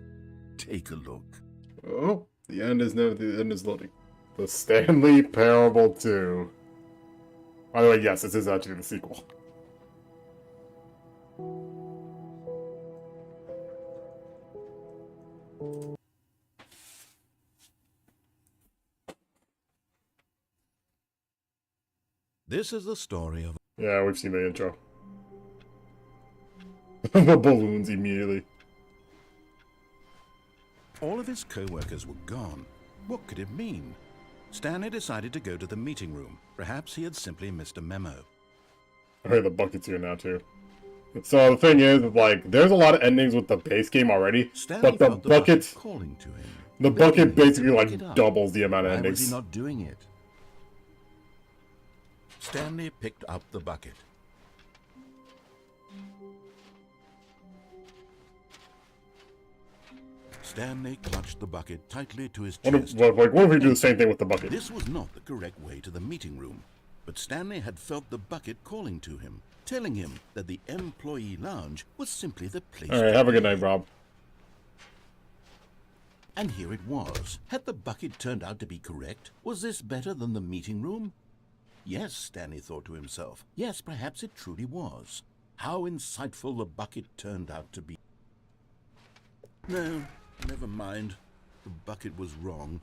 Take a look. Oh, the end is loading. The Stanley Parable 2. By the way, yes, this is actually the sequel. This is the story of... Yeah, we've seen the intro. The balloons immediately. All of his co-workers were gone. What could it mean? Stanley decided to go to the meeting room. Perhaps he had simply missed a memo. Okay, the bucket's here now, too. So the thing is, like, there's a lot of endings with the base game already, Stanley but the felt bucket calling to him. the bucket basically, like, doubles the amount of Why was endings. he not doing it? Stanley picked up the bucket. Stanley clutched the bucket tightly to his chest. What if we do the same thing with the bucket? This was not the correct way to the meeting room, but Stanley had felt the bucket calling to him, telling him that the employee lounge was simply the place. Alright, have a good night, Rob. And here it was. Had the bucket turned out to be correct? Was this better than the meeting room? Yes, Stanley thought to himself. Yes, perhaps it truly was. How insightful the bucket turned out to be. No, never mind. The bucket was wrong.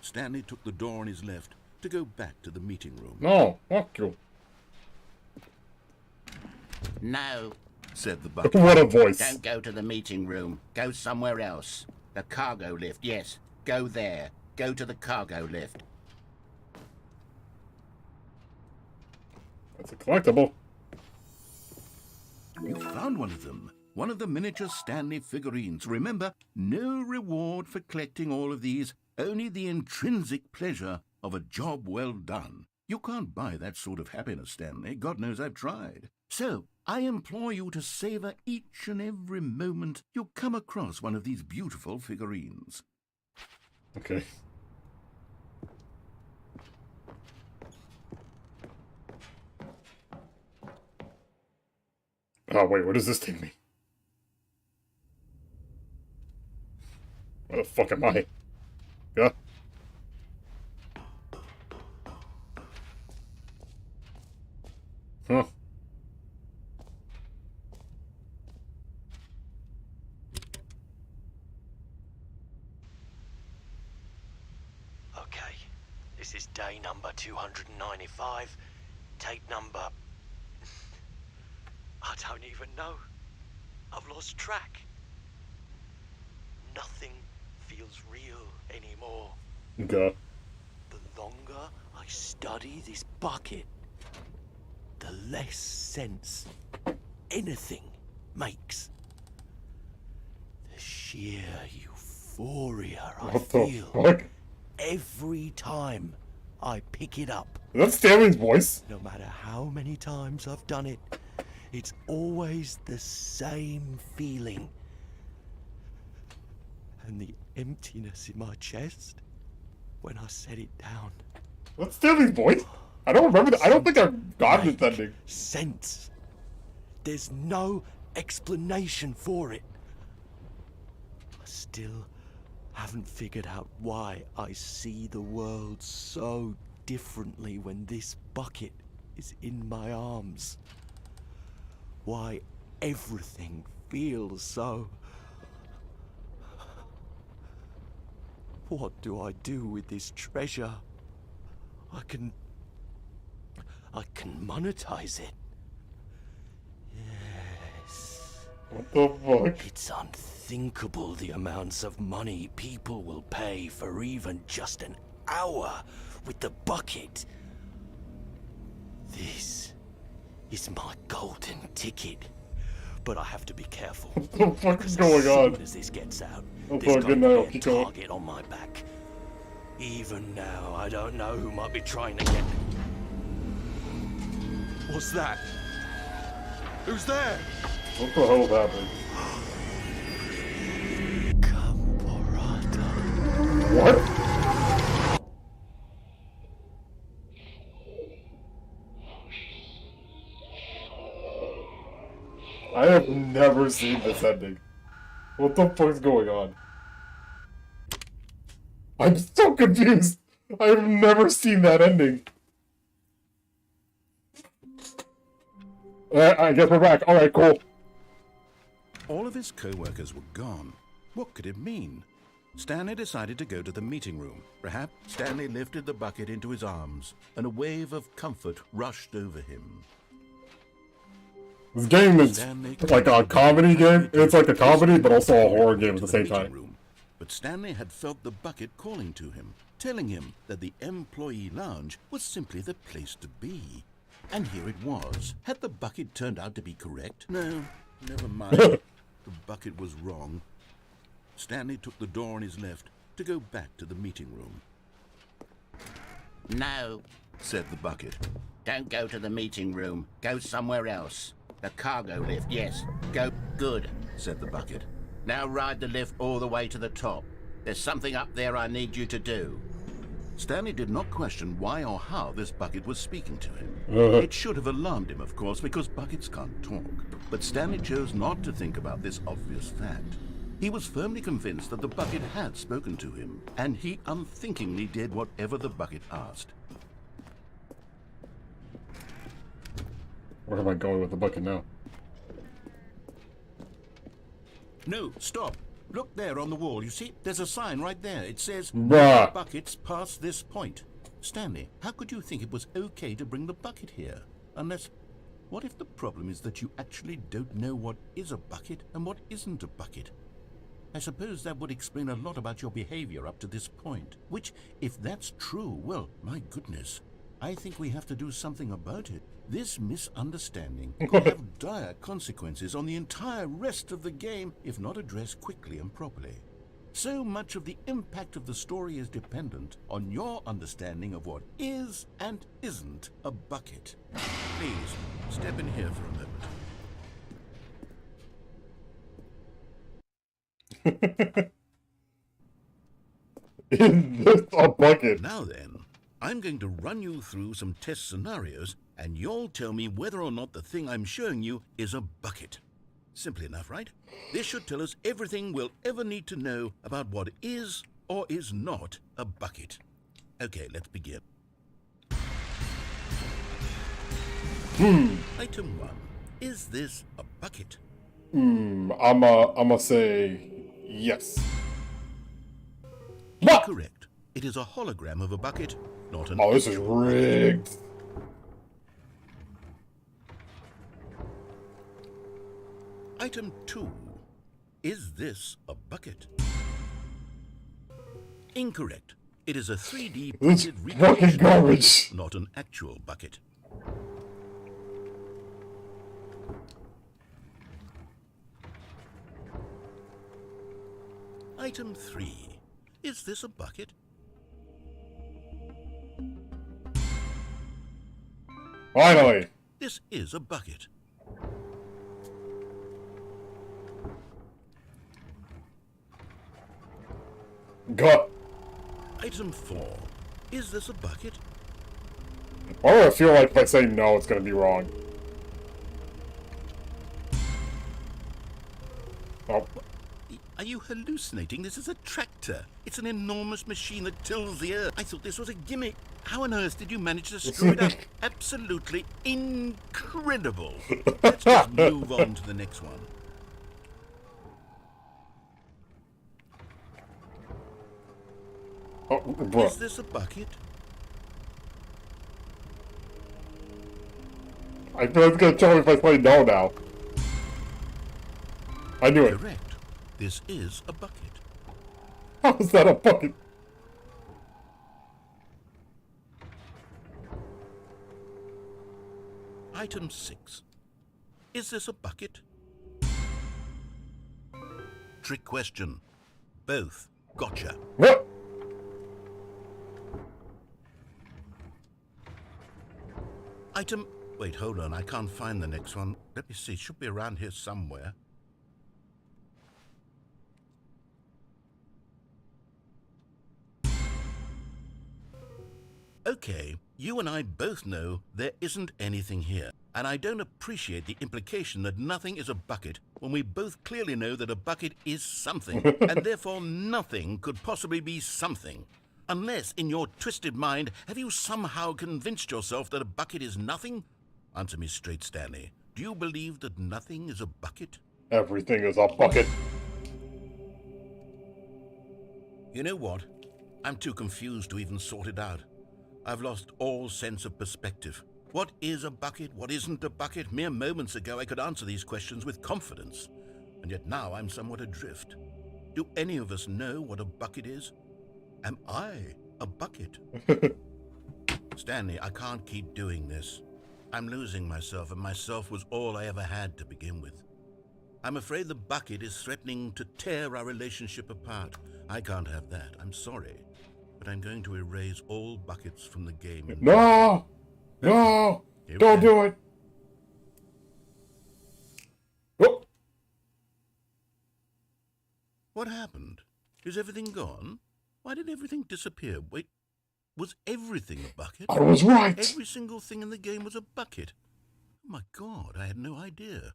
Stanley took the door on his left to go back to the meeting room. No, fuck you. No, said the bucket. What a voice. Don't go to the meeting room. Go somewhere else. The cargo lift, yes. Go there. Go to the cargo lift. That's a collectible. You found one of them. One of the miniature Stanley figurines. Remember, no reward for collecting all of these, only the intrinsic pleasure of a job well done. You can't buy that sort of happiness, Stanley. God knows I've tried. So, I implore you to savor each and every moment you come across one of these beautiful figurines. Okay. Oh, wait, what does this take me? Where the fuck am I? Yeah. Huh. Okay, this is day number 295. Tape number... I don't even know. I've lost track. Nothing feels real anymore. Okay. The longer I study this bucket, the less sense anything makes. The sheer euphoria I What the feel fuck? every time I pick it up. Is that Stanley's voice? No matter how many times I've done it, it's always the same feeling. And the emptiness in my chest when I set it down. That's Stanley's voice? I don't remember that. I don't think I've gotten this ending. Sense. There's no explanation for it. I still haven't figured out why I see the world so differently when this bucket is in my arms? Why everything feels so... What do I do with this treasure? I can monetize it. Yes. What the fuck? It's unthinkable the amounts of money people will pay for even just an hour with the bucket. This is my golden ticket. But I have to be careful. What the fuck is As going on? soon as this gets out, Oh, there's fuck, going good night, to I'll be a keep going. target on my back. Even now, I don't know who might be trying to get... What's that? Who's there? What the hell is happening? Camporata. What? I have never seen this ending. What the fuck is going on? I'm so confused. I've never seen that ending. I guess we're back. Alright, cool. All of his co-workers were gone. What could it mean? Stanley decided to go to the meeting room. Perhaps Stanley lifted the bucket into his arms, and a wave of comfort rushed over him. This game is like a comedy game. It's like a comedy, but also a horror game at the same time. Room. But Stanley had felt the bucket calling to him, telling him that the employee lounge was simply the place to be. And here it was. Had the bucket turned out to be correct? No, never mind. The bucket was wrong. Stanley took the door on his left to go back to the meeting room. No, Said the bucket. don't go to the meeting room. Go somewhere else. The cargo lift, yes. Go. Good. Said the bucket. Now ride the lift all the way to the top. There's something up there I need you to do. Stanley did not question why or how this bucket was speaking to him. Uh-huh. It should have alarmed him, of course, because buckets can't talk. But Stanley chose not to think about this obvious fact. He was firmly convinced that the bucket had spoken to him, and he unthinkingly did whatever the bucket asked. Where am I going with the bucket now? No, stop. Look there on the wall. You see, there's a sign right there. It says, Bruh. "No buckets past this point." Stanley, how could you think it was okay to bring the bucket here? Unless, what if the problem is that you actually don't know what is a bucket and what isn't a bucket? I suppose that would explain a lot about your behavior up to this point. Which, if that's true, well, my goodness, I think we have to do something about it. This misunderstanding could have dire consequences on the entire rest of the game if not addressed quickly and properly. So much of the impact of the story is dependent on your understanding of what is and isn't a bucket. Please, step in here for a moment. Is this a bucket? Now then, I'm going to run you through some test scenarios, and you'll tell me whether or not the thing I'm showing you is a bucket. Simple enough, right? This should tell us everything we'll ever need to know about what is or is not a bucket. Okay, let's begin. Item 1. Is this a bucket? I'ma say yes. What? Correct. It is a hologram of a bucket, not an Oh, this is actual bucket. rigged. Item 2. Is this a bucket? Incorrect. It is a 3D This printed fucking recreation, garbage. not an actual bucket. Item 3. Is this a bucket? Finally. This is a bucket. God. Item 4. Is this a bucket? Why do I feel like if I say no, it's gonna be wrong? Oh. Are you hallucinating? This is a tractor. It's an enormous machine that tills the earth. I thought this was a gimmick. How on earth did you manage to screw it up? Absolutely incredible. Let's just move on to the next one. Oh, bro. Is this a bucket? I feel it's gonna tell me if I play no now. I knew it. Correct. This is a bucket. How is that a bucket? Item 6. Is this a bucket? Trick question. Both. Gotcha. What? Item... Wait, hold on. I can't find the next one. Let me see. It should be around here somewhere. Okay, you and I both know there isn't anything here. And I don't appreciate the implication that nothing is a bucket when we both clearly know that a bucket is something. And therefore nothing could possibly be something. Unless, in your twisted mind, have you somehow convinced yourself that a bucket is nothing? Answer me straight, Stanley. Do you believe that nothing is a bucket? Everything is a bucket. You know what? I'm too confused to even sort it out. I've lost all sense of perspective. What is a bucket? What isn't a bucket? Mere moments ago I could answer these questions with confidence. And yet now I'm somewhat adrift. Do any of us know what a bucket is? Am I a bucket? Stanley, I can't keep doing this. I'm losing myself, and myself was all I ever had to begin with. I'm afraid the bucket is threatening to tear our relationship apart. I can't have that. I'm sorry. But I'm going to erase all buckets from the game. No! No! Don't do it! Oh. What happened? Is everything gone? Why did everything disappear? Wait, was everything a bucket? I was right! Every single thing in the game was a bucket. Oh my God, I had no idea.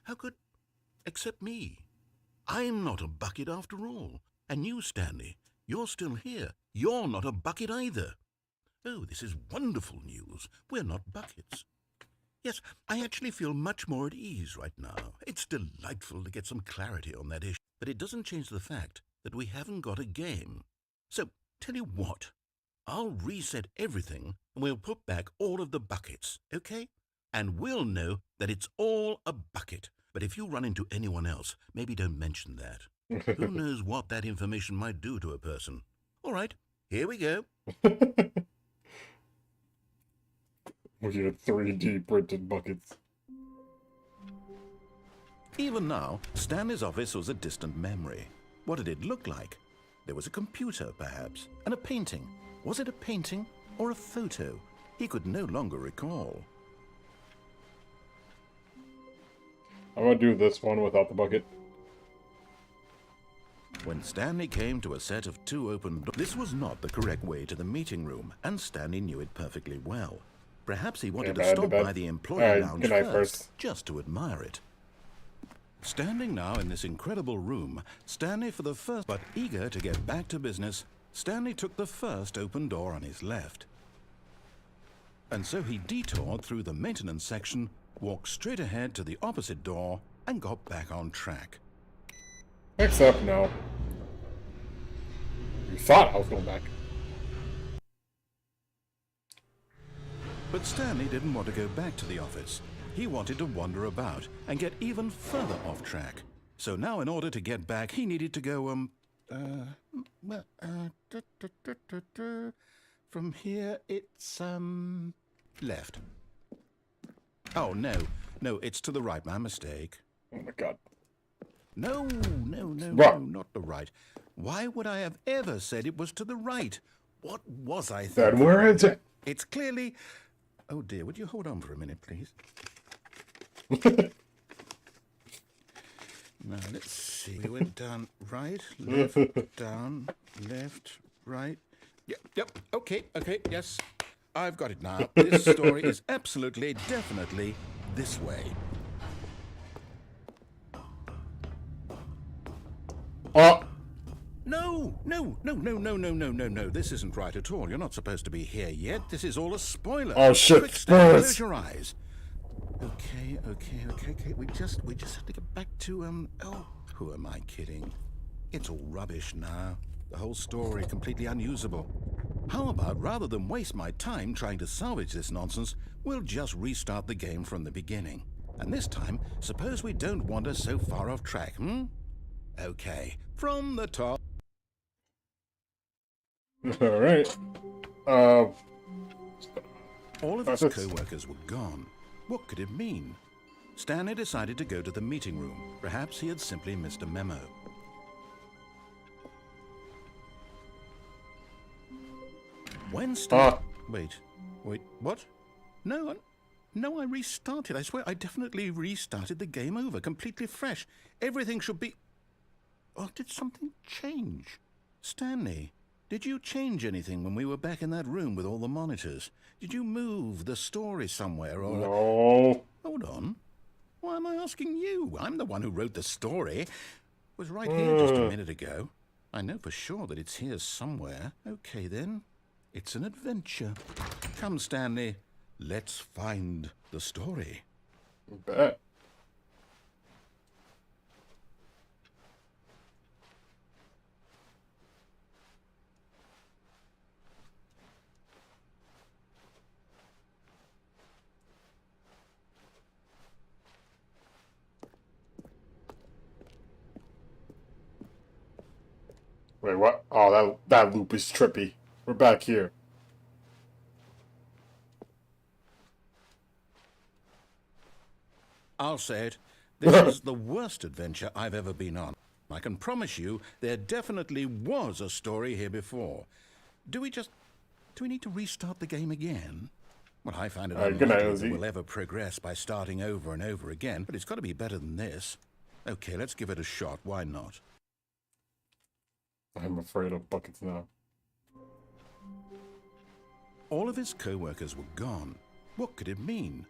How could... Except me. I'm not a bucket after all. And you, Stanley, you're still here. You're not a bucket either. Oh, this is wonderful news. We're not buckets. Yes, I actually feel much more at ease right now. It's delightful to get some clarity on that issue. But it doesn't change the fact that we haven't got a game. So, tell you what. I'll reset everything and we'll put back all of the buckets, okay? And we'll know that it's all a bucket. But if you run into anyone else, maybe don't mention that. Who knows what that information might do to a person. All right, here we go. We get 3D printed buckets. Even now, Stanley's office was a distant memory. What did it look like? There was a computer, perhaps, and a painting. Was it a painting or a photo? He could no longer recall. I'm gonna do this one without the bucket. When Stanley came to a set of 2 open doors, this was not the correct way to the meeting room, and Stanley knew it perfectly well. Perhaps he wanted to stop by the employee lounge first, just to admire it. Standing now in this incredible room, Stanley for the first, but eager to get back to business, Stanley took the first open door on his left. And so he detoured through the maintenance section, walked straight ahead to the opposite door, and got back on track. Except no. You thought I was going back. But Stanley didn't want to go back to the office. He wanted to wander about and get even further off track. So now in order to get back, he needed to go, from here it's, left. Oh, no, it's to the right, my mistake. Oh my God. No, not the right. Why would I have ever said it was to the right? What was I thinking? Then where is it? It's clearly... Oh dear, would you hold on for a minute, please? Now, let's see. We went down right, left, down, left, right. Yep, okay, yes. I've got it now. This story is absolutely, definitely this way. Oh, No, no, no, no, no, no, no, no, no. This isn't right at all. You're not supposed to be here yet. This is all a spoiler. oh shit! Quick, Stanley, Spoilers. close your eyes. Okay. We just have to get back to oh, who am I kidding? It's all rubbish now. The whole story completely unusable. How about, rather than waste my time trying to salvage this nonsense, we'll just restart the game from the beginning. And this time, suppose we don't wander so far off track, hmm? Okay, from the top. All right. All of his That's- co-workers were gone. What could it mean? Stanley decided to go to the meeting room. Perhaps he had simply missed a memo. When Stanley... Wait, what? No, I restarted. I swear, I definitely restarted the game over, completely fresh. Everything should be... Oh, did something change? Stanley, did you change anything when we were back in that room with all the monitors? Did you move the story somewhere or... No. Hold on. Why am I asking you? I'm the one who wrote the story. It was right here just a minute ago. I know for sure that it's here somewhere. Okay, then. It's an adventure. Come, Stanley. Let's find the story. Bet. Wait, what? Oh, that loop is trippy. We're back here. I'll say it. This is the worst adventure I've ever been on. I can promise you there definitely was a story here before. Do we need to restart the game again? Well, I find it good night, unlikely that Ozzy. we'll ever progress by starting over and over again, but it's got to be better than this. Okay, let's give it a shot. Why not? I'm afraid of buckets now. All of his co-workers were gone. What could it mean?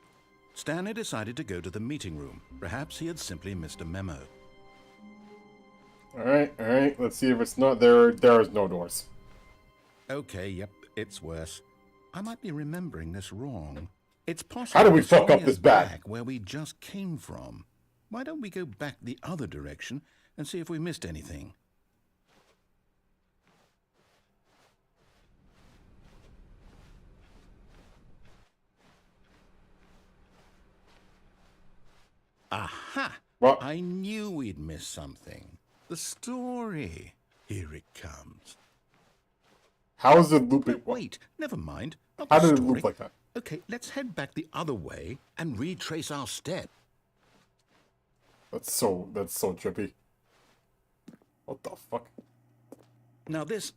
Stanley decided to go to the meeting room. Perhaps he had simply missed a memo. All right. Let's see if it's not there. There is no doors. Okay, yep, it's worse. I might be remembering this wrong. It's possible. How did we the fuck story up this is bad? back where we just came from. Why don't we go back the other direction and see if we missed anything? Aha! What? I knew we'd miss something. The story. Here it comes. How is it looping? No, wait, never mind. Not How the did it story. loop like that? Okay, let's head back the other way and retrace our steps. That's so trippy. What the fuck? Now this...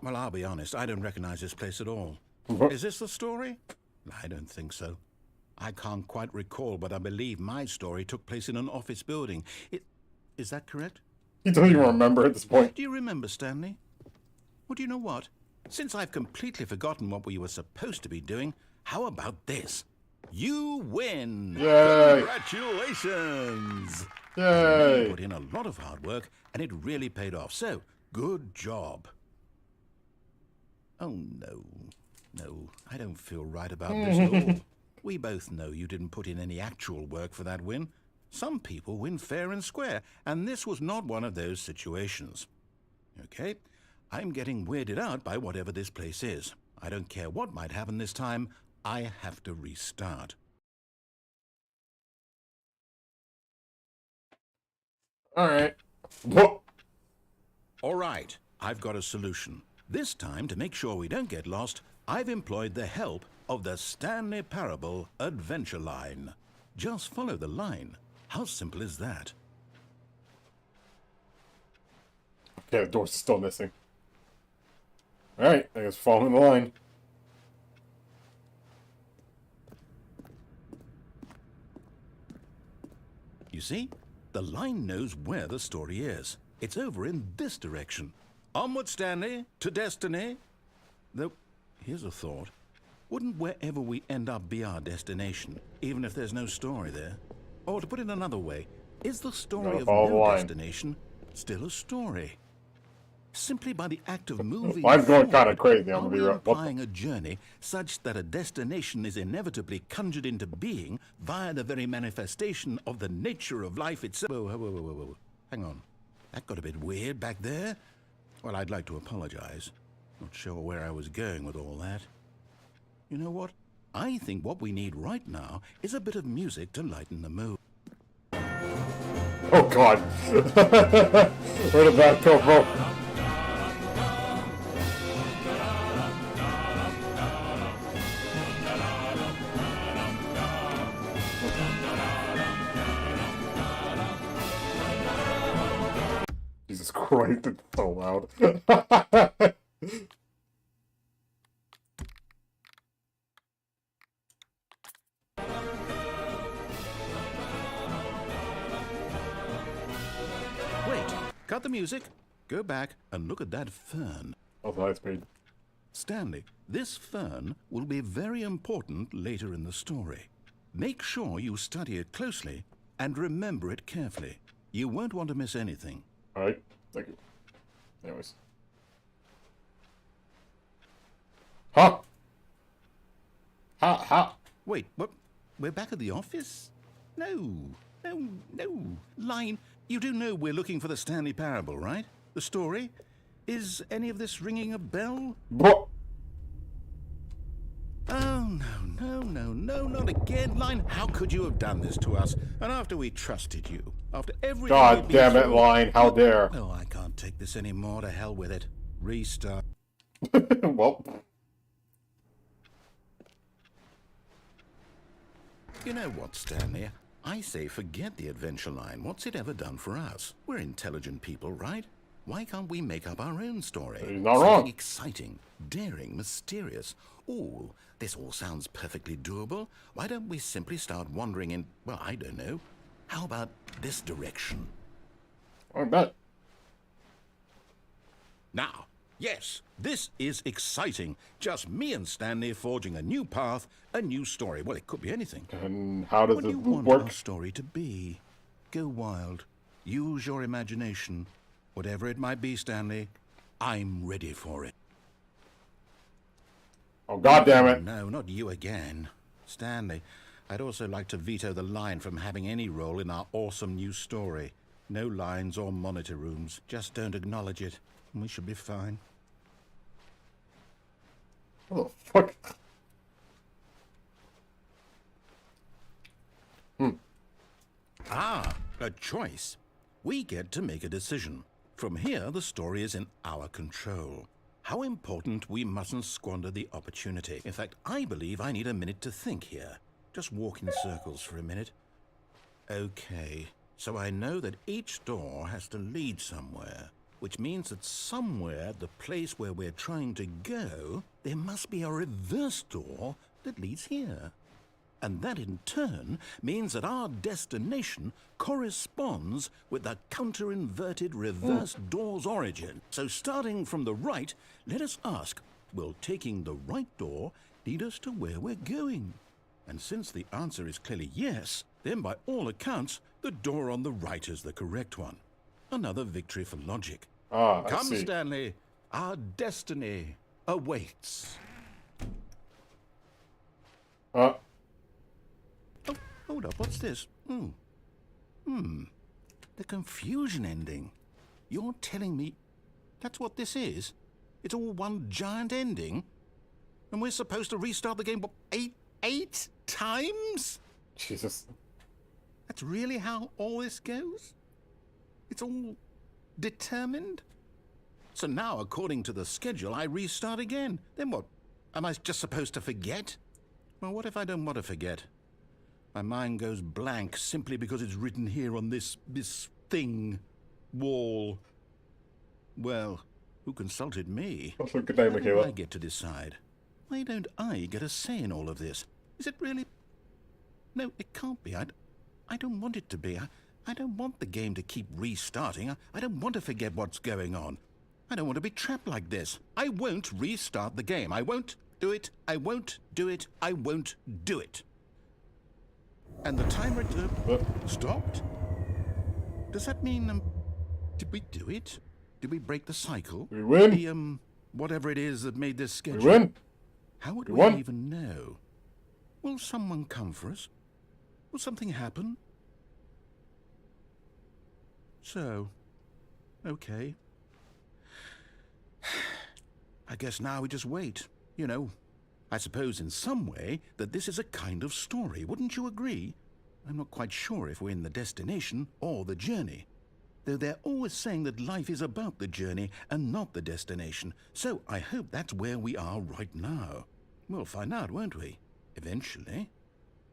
Well, I'll be honest, I don't recognize this place at all. What? Is this the story? I don't think so. I can't quite recall, but I believe my story took place in an office building. Is that correct? He doesn't even remember at this point. Do you remember, Stanley? Well, do you know what? Since I've completely forgotten what we were supposed to be doing, how about this? You win! Yay! Congratulations! Yay! You put in a lot of hard work, and it really paid off. So, good job. Oh, no, I don't feel right about this at all. We both know you didn't put in any actual work for that win. Some people win fair and square, and this was not one of those situations. Okay, I'm getting weirded out by whatever this place is. I don't care what might happen this time. I have to restart. All right. What? All right, I've got a solution. This time, to make sure we don't get lost, I've employed the help of the Stanley Parable Adventure Line. Just follow the line. How simple is that? Okay, the door's still missing. All right, I guess following the line. You see, the line knows where the story is. It's over in this direction. Onward, Stanley, to destiny. Though, here's a thought. Wouldn't wherever we end up be our destination, even if there's no story there? Or to put it another way, is the story Gotta of follow the no line. destination still a story. Simply by the act of moving I'm going forward, kinda crazy, I'm are gonna be we real. What the- implying a journey such that a destination is inevitably conjured into being via the very manifestation of the nature of life itself? Whoa. Hang on. That got a bit weird back there. Well, I'd like to apologize. Not sure where I was going with all that. You know what? I think what we need right now is a bit of music to lighten the mood. Oh god. Where did that come from? Jesus Christ, it's so loud. Wait, cut the music. Go back and look at that fern. That's nice, mate. Stanley, this fern will be very important later in the story. Make sure you study it closely and remember it carefully. You won't want to miss anything. Alright, thank you. Anyways. Huh? Ha! Wait, what? We're back at the office? No. Line, you do know we're looking for the Stanley Parable, right? The story? Is any of this ringing a bell? Bro. Oh, no, not again. Line, how could you have done this to us? And after we trusted you, after everything God we've been damn it, through- Line, how dare. Oh, I can't take this anymore. To hell with it. Restart. Well. You know what, Stanley? I say forget the adventure line. What's it ever done for us? We're intelligent people, right? Why can't we make up our own story? He's not Something wrong. exciting, daring, mysterious. Ooh, this all sounds perfectly doable. Why don't we simply start wandering in, well, I don't know. How about this direction? I bet. Now, yes, this is exciting. Just me and Stanley forging a new path, a new story. Well, it could be anything. And how does What do this you want work? our story to be? Go wild. Use your imagination. Whatever it might be, Stanley, I'm ready for it. Oh, god damn it. No, not you again. Stanley, I'd also like to veto the line from having any role in our awesome new story. No lines or monitor rooms. Just don't acknowledge it, and we should be fine. What the fuck? Ah, a choice. We get to make a decision. From here, the story is in our control. How important we mustn't squander the opportunity. In fact, I believe I need a minute to think here. Just walk in circles for a minute. Okay, so I know that each door has to lead somewhere, which means that somewhere at the place where we're trying to go, there must be a reverse door that leads here. And that in turn means that our destination corresponds with the counter-inverted reverse door's origin. So starting from the right, let us ask, will taking the right door lead us to where we're going? And since the answer is clearly yes, then by all accounts, the door on the right is the correct one. Another victory for logic. Ah, I Come, see. Stanley, our destiny awaits. Oh, hold up, what's this? The confusion ending. You're telling me that's what this is? It's all one giant ending? And we're supposed to restart the game, what, eight times? Jesus. That's really how all this goes? It's all determined? So now, according to the schedule, I restart again. Then what? Am I just supposed to forget? Well, what if I don't want to forget? My mind goes blank simply because it's written here on this thing, wall. Well, who consulted me? That's a good name, How do Michaela. I get to decide? Why don't I get a say in all of this? Is it really? No, it can't be. I don't want it to be. I don't want the game to keep restarting. I don't want to forget what's going on. I don't want to be trapped like this. I won't restart the game. I won't do it. I won't do it. I won't do it. And the timer stopped? Does that mean Did we do it? Did we break the cycle? We win. The, whatever it is that made this schedule. We win. How would We we won. even know? Will someone come for us? Will something happen? So, okay. I guess now we just wait. You know, I suppose in some way that this is a kind of story. Wouldn't you agree? I'm not quite sure if we're in the destination or the journey. Though they're always saying that life is about the journey and not the destination. So I hope that's where we are right now. We'll find out, won't we? Eventually.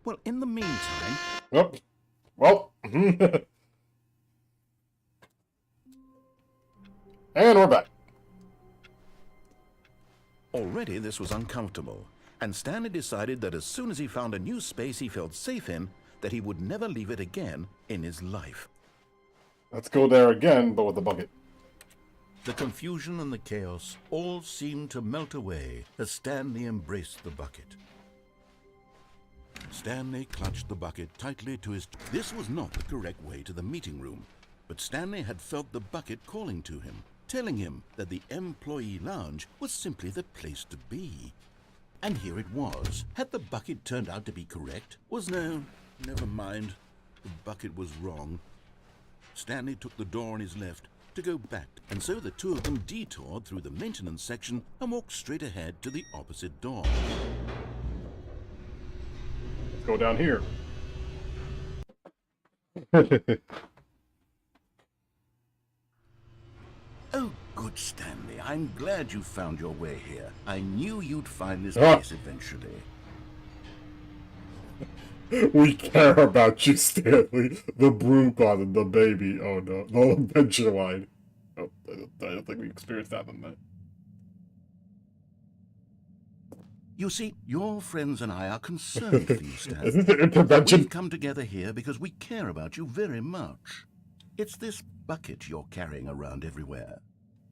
Well, in the meantime... Oh. Well. And we're back. Already this was uncomfortable, and Stanley decided that as soon as he found a new space he felt safe in, that he would never leave it again in his life. Let's go there again, but with the bucket. The confusion and the chaos all seemed to melt away as Stanley embraced the bucket. Stanley clutched the bucket tightly to his... This was not the correct way to the meeting room, but Stanley had felt the bucket calling to him, telling him that the employee lounge was simply the place to be. And here it was. Had the bucket turned out to be correct? No, never mind. The bucket was wrong. Stanley took the door on his left to go back, and so the two of them detoured through the maintenance section and walked straight ahead to the opposite door. Let's go down here. Oh, good Stanley. I'm glad you found your way here. I knew you'd find this Ah. place eventually. We care about you, Stanley. The broom closet, the baby. Oh no, the adventure line. Oh, I don't think we experienced that one. You see, your friends and I are concerned for you, Stanley. Isn't it intervention? We've come together here because we care about you very much. It's this bucket you're carrying around everywhere.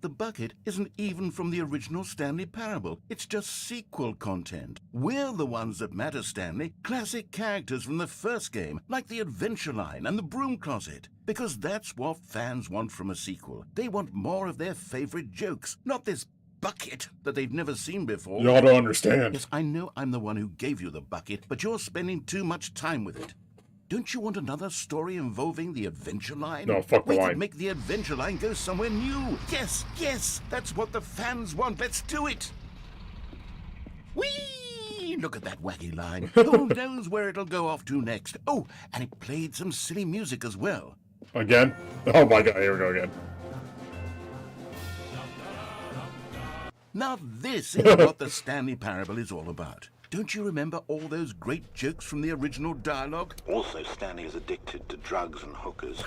The bucket isn't even from the original Stanley Parable. It's just sequel content. We're the ones that matter, Stanley. Classic characters from the first game, like the Adventure Line and the Broom Closet. Because that's what fans want from a sequel. They want more of their favorite jokes, not this bucket that they've never seen before. Y'all don't understand. Yes, I know I'm the one who gave you the bucket, but you're spending too much time with it. Don't you want another story involving the Adventure Line? No, fuck the We line. could make the Adventure Line go somewhere new. Yes, yes, that's what the fans want. Let's do it. Whee! Look at that wacky line. Who knows where it'll go off to next? Oh, and it played some silly music as well. Again? Oh my god, here we go again. Now this is what the Stanley Parable is all about. Don't you remember all those great jokes from the original dialogue? Also, Stanley is addicted to drugs and hookers.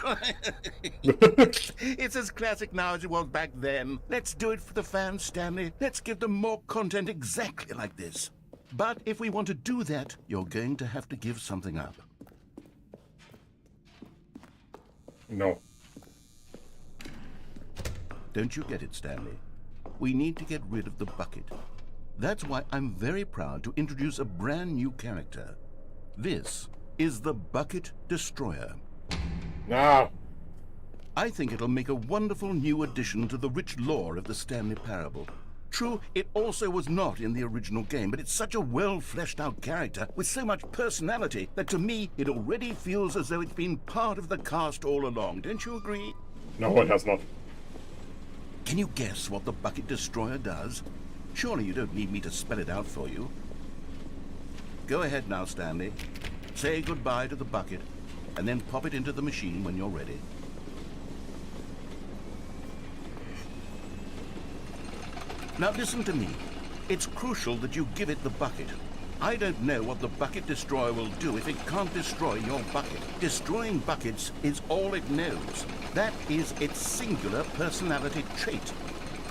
It's as classic now as it was back then. Let's do it for the fans, Stanley. Let's give them more content exactly like this. But if we want to do that, you're going to have to give something up. No. Don't you get it, Stanley? We need to get rid of the bucket. That's why I'm very proud to introduce a brand new character. This is the Bucket Destroyer. No. I think it'll make a wonderful new addition to the rich lore of the Stanley Parable. True, it also was not in the original game, but it's such a well-fleshed-out character with so much personality that to me it already feels as though it's been part of the cast all along. Don't you agree? No, it has not. Can you guess what the Bucket Destroyer does? Surely you don't need me to spell it out for you. Go ahead now, Stanley. Say goodbye to the bucket, and then pop it into the machine when you're ready. Now listen to me. It's crucial that you give it the bucket. I don't know what the Bucket Destroyer will do if it can't destroy your bucket. Destroying buckets is all it knows. That is its singular personality trait.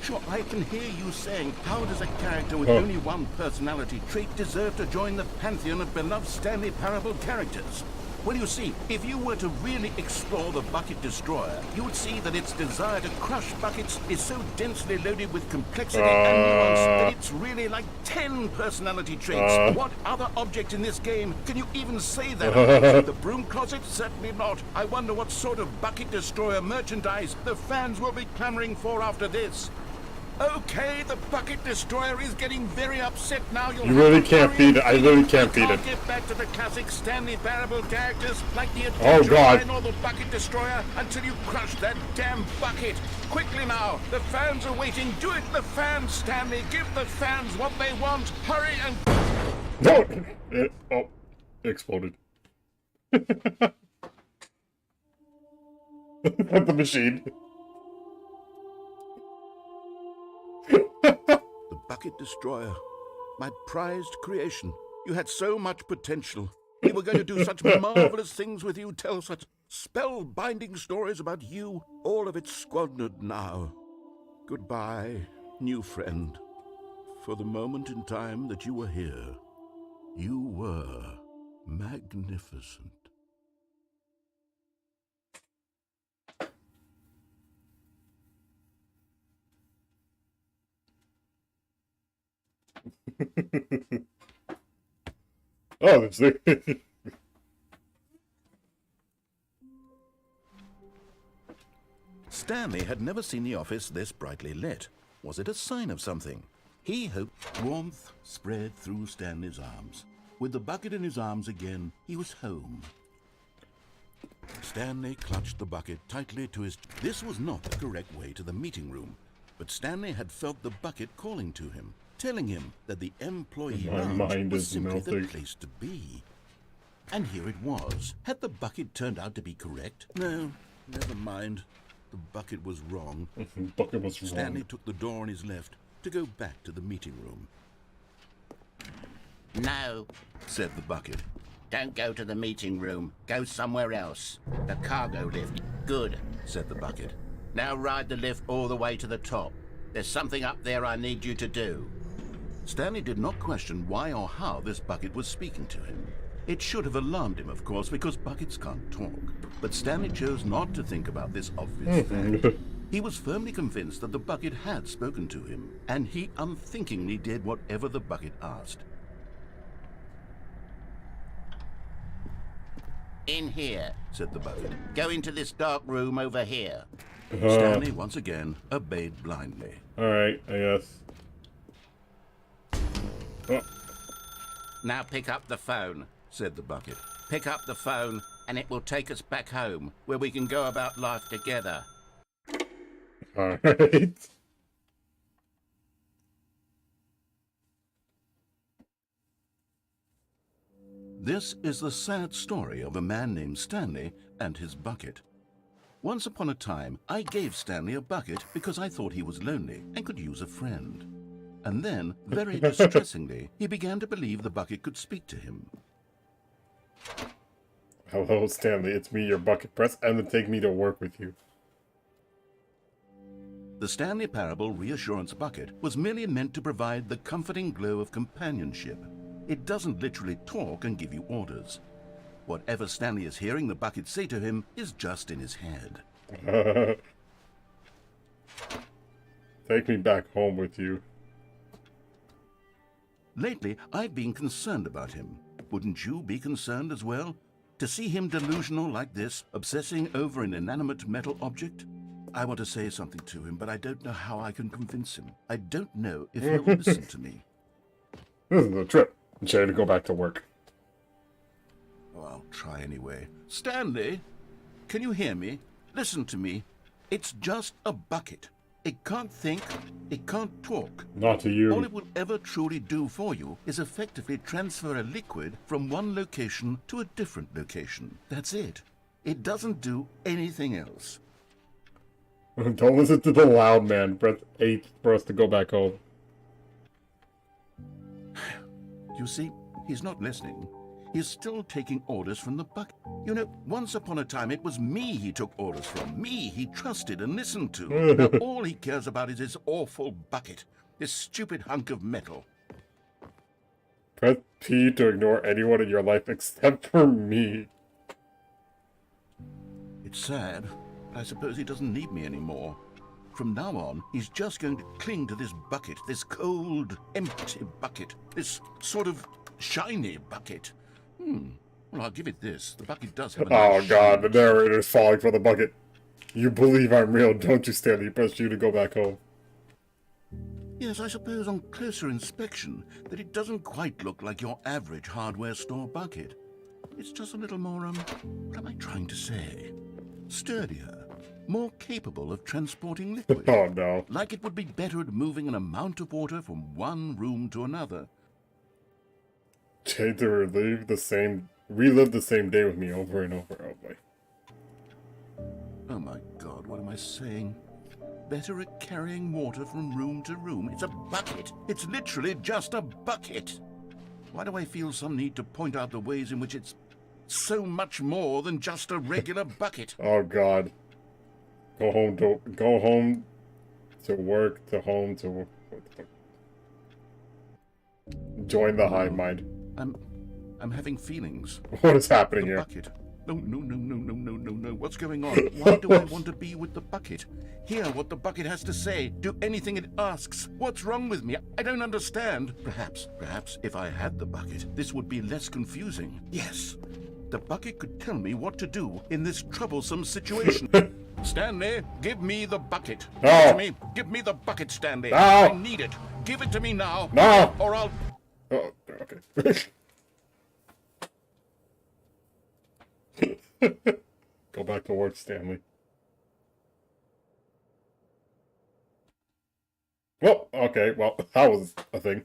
Sure, I can hear you saying, how does a character with only one personality trait deserve to join the pantheon of beloved Stanley Parable characters? Well, you see, if you were to really explore the Bucket Destroyer, you would see that its desire to crush buckets is so densely loaded with complexity and nuance that it's really like 10 personality traits. What other object in this game can you even say that about? The broom closet? Certainly not. I wonder what sort of Bucket Destroyer merchandise the fans will be clamoring for after this. Okay, the Bucket Destroyer is getting very upset now. You really can't feed it. I really can't feed it. Get back to the classic Stanley Parable characters like the Oh God! Adventure or the Bucket Destroyer until you crush that damn bucket. Quickly now, the fans are waiting. Do it, the fans, Stanley. Give the fans what they want. Hurry and. No! It exploded. At the machine. The Bucket Destroyer, my prized creation. You had so much potential. We were going to do such marvelous things with you, tell such spell-binding stories about you. All of it squandered now. Goodbye, new friend. For the moment in time that you were here, you were magnificent. Oh, that's it. Stanley had never seen the office this brightly lit. Was it a sign of something? He hoped. Warmth spread through Stanley's arms. With the bucket in his arms again, he was home. Stanley clutched the bucket tightly to his... This was not the correct way to the meeting room, but Stanley had felt the bucket calling to him, telling him that the employee lounge was simply the place to be. And here it was. Had the bucket turned out to be correct? No, never mind. The bucket was wrong. The bucket was wrong. Stanley took the door on his left to go back to the meeting room. No, said the bucket. don't go to the meeting room. Go somewhere else. The cargo lift. Good, said the bucket. Now ride the lift all the way to the top. There's something up there I need you to do. Stanley did not question why or how this bucket was speaking to him. It should have alarmed him, of course, because buckets can't talk. But Stanley chose not to think about this obvious fact. He was firmly convinced that the bucket had spoken to him, and he unthinkingly did whatever the bucket asked. In here, said the bucket. Go into this dark room over here. Stanley once again obeyed blindly. Alright, I guess. Oh. Now pick up the phone, said the bucket. Pick up the phone, and it will take us back home, where we can go about life together. Alright. This is the sad story of a man named Stanley and his bucket. Once upon a time, I gave Stanley a bucket because I thought he was lonely and could use a friend. And then, very distressingly, he began to believe the bucket could speak to him. Hello, Stanley. It's me, your bucket. Press M to take me to work with you. The Stanley Parable Reassurance Bucket was merely meant to provide the comforting glow of companionship. It doesn't literally talk and give you orders. Whatever Stanley is hearing the bucket say to him is just in his head. Take me back home with you. Lately, I've been concerned about him. Wouldn't you be concerned as well? To see him delusional like this, obsessing over an inanimate metal object? I want to say something to him, but I don't know how I can convince him. I don't know if he'll listen to me. This is a trip. I'm trying to go back to work. Oh, I'll try anyway. Stanley, can you hear me? Listen to me. It's just a bucket. It can't think, it can't talk. Not to you. All it will ever truly do for you is effectively transfer a liquid from one location to a different location. That's it. It doesn't do anything else. Don't listen to the loud man. Press 8 for us to go back home. You see, he's not listening. He's still taking orders from the bucket. You know, once upon a time it was me he took orders from. Me he trusted and listened to. Now all he cares about is his awful bucket. This stupid hunk of metal. Press P to ignore anyone in your life except for me. It's sad, but I suppose he doesn't need me anymore. From now on, he's just going to cling to this bucket, this cold, empty bucket, this sort of shiny bucket. Well, I'll give it this. The bucket does have a Oh nice god, shine. the narrator's falling for the bucket. You believe I'm real, don't you, Stanley? Press you to go back home. Yes, I suppose on closer inspection that it doesn't quite look like your average hardware store bucket. It's just a little more, what am I trying to say? Sturdier, more capable of transporting liquid. Oh no. Like it would be better at moving an amount of water from one room to another. Jade to relive the same day with me over and over. Oh boy. Oh my god, what am I saying? Better at carrying water from room to room. It's a bucket. It's literally just a bucket. Why do I feel some need to point out the ways in which it's so much more than just a regular bucket? Oh god. Go home to work, to home to work. Join the hive mind. I'm having feelings. What is happening The here? bucket. No. What's going on? Why do I want to be with the bucket? Hear what the bucket has to say. Do anything it asks. What's wrong with me? I don't understand. Perhaps if I had the bucket, this would be less confusing. Yes. The bucket could tell me what to do in this troublesome situation. Stanley, give me the bucket. No. Give it to me. Give me the bucket, Stanley. No. I need it. Give it to me now. No. Or I'll... Oh, okay. Go back to work, Stanley. Well, okay, well, that was a thing.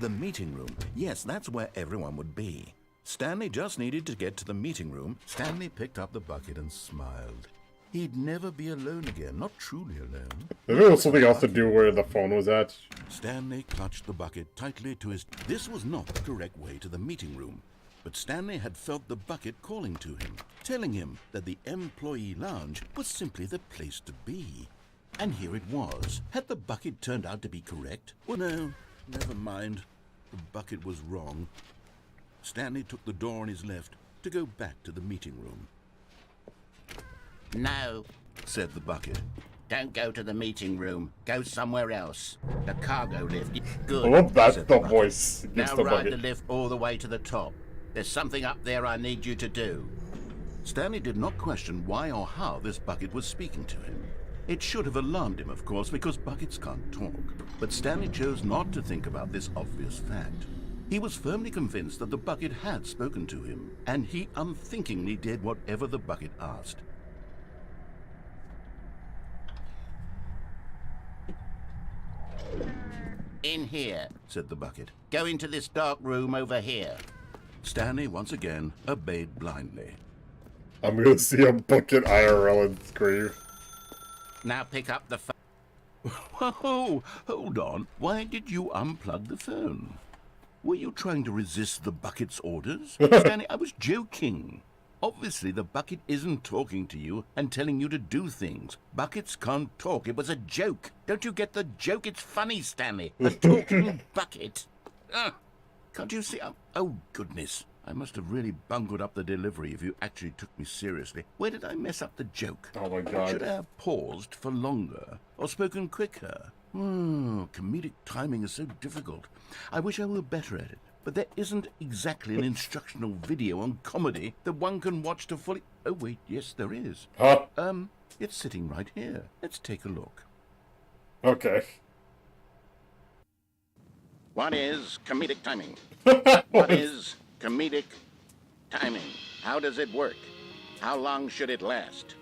The meeting room. Yes, that's where everyone would be. Stanley just needed to get to the meeting room. Stanley picked up the bucket and smiled. He'd never be alone again, not truly alone. There was something else to do where the phone was at. Stanley clutched the bucket tightly to his... This was not the correct way to the meeting room. But Stanley had felt the bucket calling to him, telling him that the employee lounge was simply the place to be. And here it was. Had the bucket turned out to be correct? Well, no, never mind. The bucket was wrong. Stanley took the door on his left to go back to the meeting room. No, Said the bucket. don't go to the meeting room. Go somewhere else. The cargo lift. Good. Oh, that's Said the the bucket. voice. It's Now the ride the bucket. lift all the way to the top. There's something up there I need you to do. Stanley did not question why or how this bucket was speaking to him. It should have alarmed him, of course, because buckets can't talk. But Stanley chose not to think about this obvious fact. He was firmly convinced that the bucket had spoken to him, and he unthinkingly did whatever the bucket asked. In here. Said the bucket. Go into this dark room over here. Stanley once again obeyed blindly. I'm gonna see a bucket IRL and scream. Now pick up the phone. Whoa, hold on. Why did you unplug the phone? Were you trying to resist the bucket's orders? Stanley, I was joking. Obviously, the bucket isn't talking to you and telling you to do things. Buckets can't talk. It was a joke. Don't you get the joke? It's funny, Stanley. A talking bucket. Can't you see? Oh, goodness. I must have really bungled up the delivery if you actually took me seriously. Where did I mess up the joke? Oh my god. Should I have paused for longer or spoken quicker? Comedic timing is so difficult. I wish I were better at it. But there isn't exactly an instructional video on comedy that one can watch to fully... Oh, wait, yes, there is. Huh? It's sitting right here. Let's take a look. Okay. What is comedic timing? What is comedic timing? How does it work? How long should it last?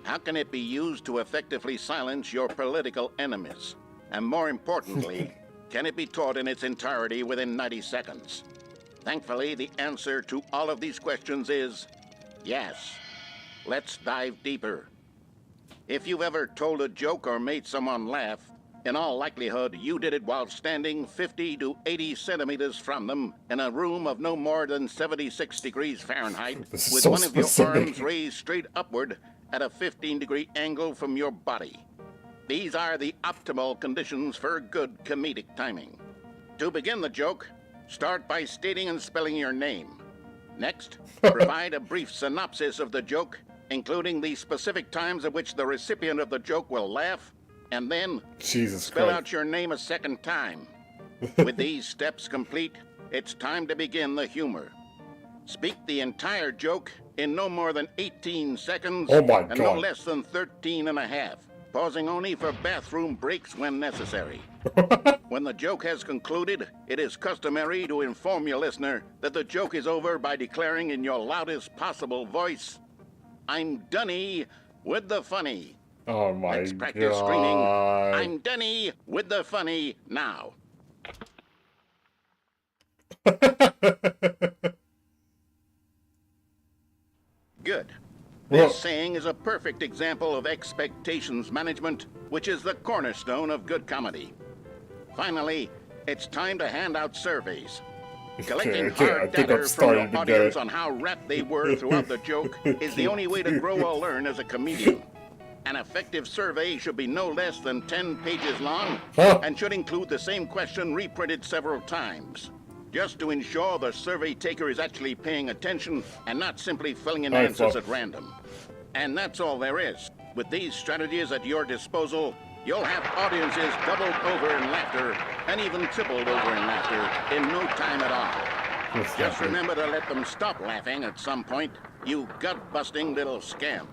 How can it be used to effectively silence your political enemies? And more importantly, can it be taught in its entirety within 90 seconds? Thankfully, the answer to all of these questions is yes. Let's dive deeper. If you've ever told a joke or made someone laugh, in all likelihood, you did it while standing 50 to 80 centimeters from them in a room of no more than 76 degrees Fahrenheit, This is with so one of your specific. arms raised straight upward at a 15-degree angle from your body. These are the optimal conditions for good comedic timing. To begin the joke, start by stating and spelling your name. Next, provide a brief synopsis of the joke, including the specific times at which the recipient of the joke will laugh, and then Jesus spell Christ. out your name a second time. With these steps complete, it's time to begin the humor. Speak the entire joke in no more than 18 seconds Oh my and no God. less than 13 and a half, pausing only for bathroom breaks when necessary. When the joke has concluded, it is customary to inform your listener that the joke is over by declaring in your loudest possible voice, "I'm Dunny with the funny." Oh my Let's practice screaming, God. "I'm Dunny with the funny" now. Good. This saying is a perfect example of expectations management, which is the cornerstone of good comedy. Finally, it's time to hand out surveys. Collecting Okay, I hard think data I'm from starting your to get audience it. on how rapt they were throughout the joke is the only way to grow or learn as a comedian. An effective survey should be no less than 10 pages long and should include the same question reprinted several times, just to ensure the survey taker is actually paying attention and not simply filling in answers at random. And that's all there is. With these strategies at your disposal, you'll have audiences doubled over in laughter and even tripled over in laughter in no time at all. Just remember to let them stop laughing at some point, you gut-busting little scamp.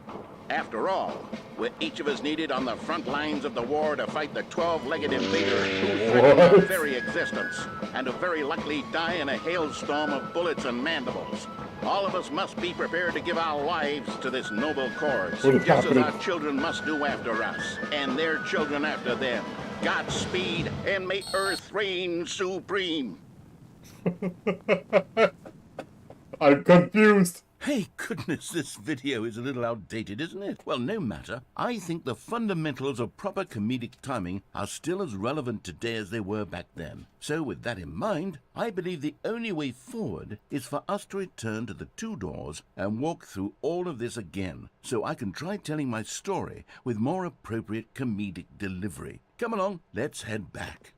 After all, we're each of us needed on the front lines of the war to fight the 12-legged invader who threatened our very existence, and to very likely die in a hailstorm of bullets and mandibles. All of us must be prepared to give our lives to this noble cause, just as our children must do after us, and their children after them. Godspeed, and may Earth reign supreme. I'm confused. Hey, goodness, this video is a little outdated, isn't it? Well, no matter. I think the fundamentals of proper comedic timing are still as relevant today as they were back then. So with that in mind, I believe the only way forward is for us to return to the two doors and walk through all of this again, so I can try telling my story with more appropriate comedic delivery. Come along, let's head back.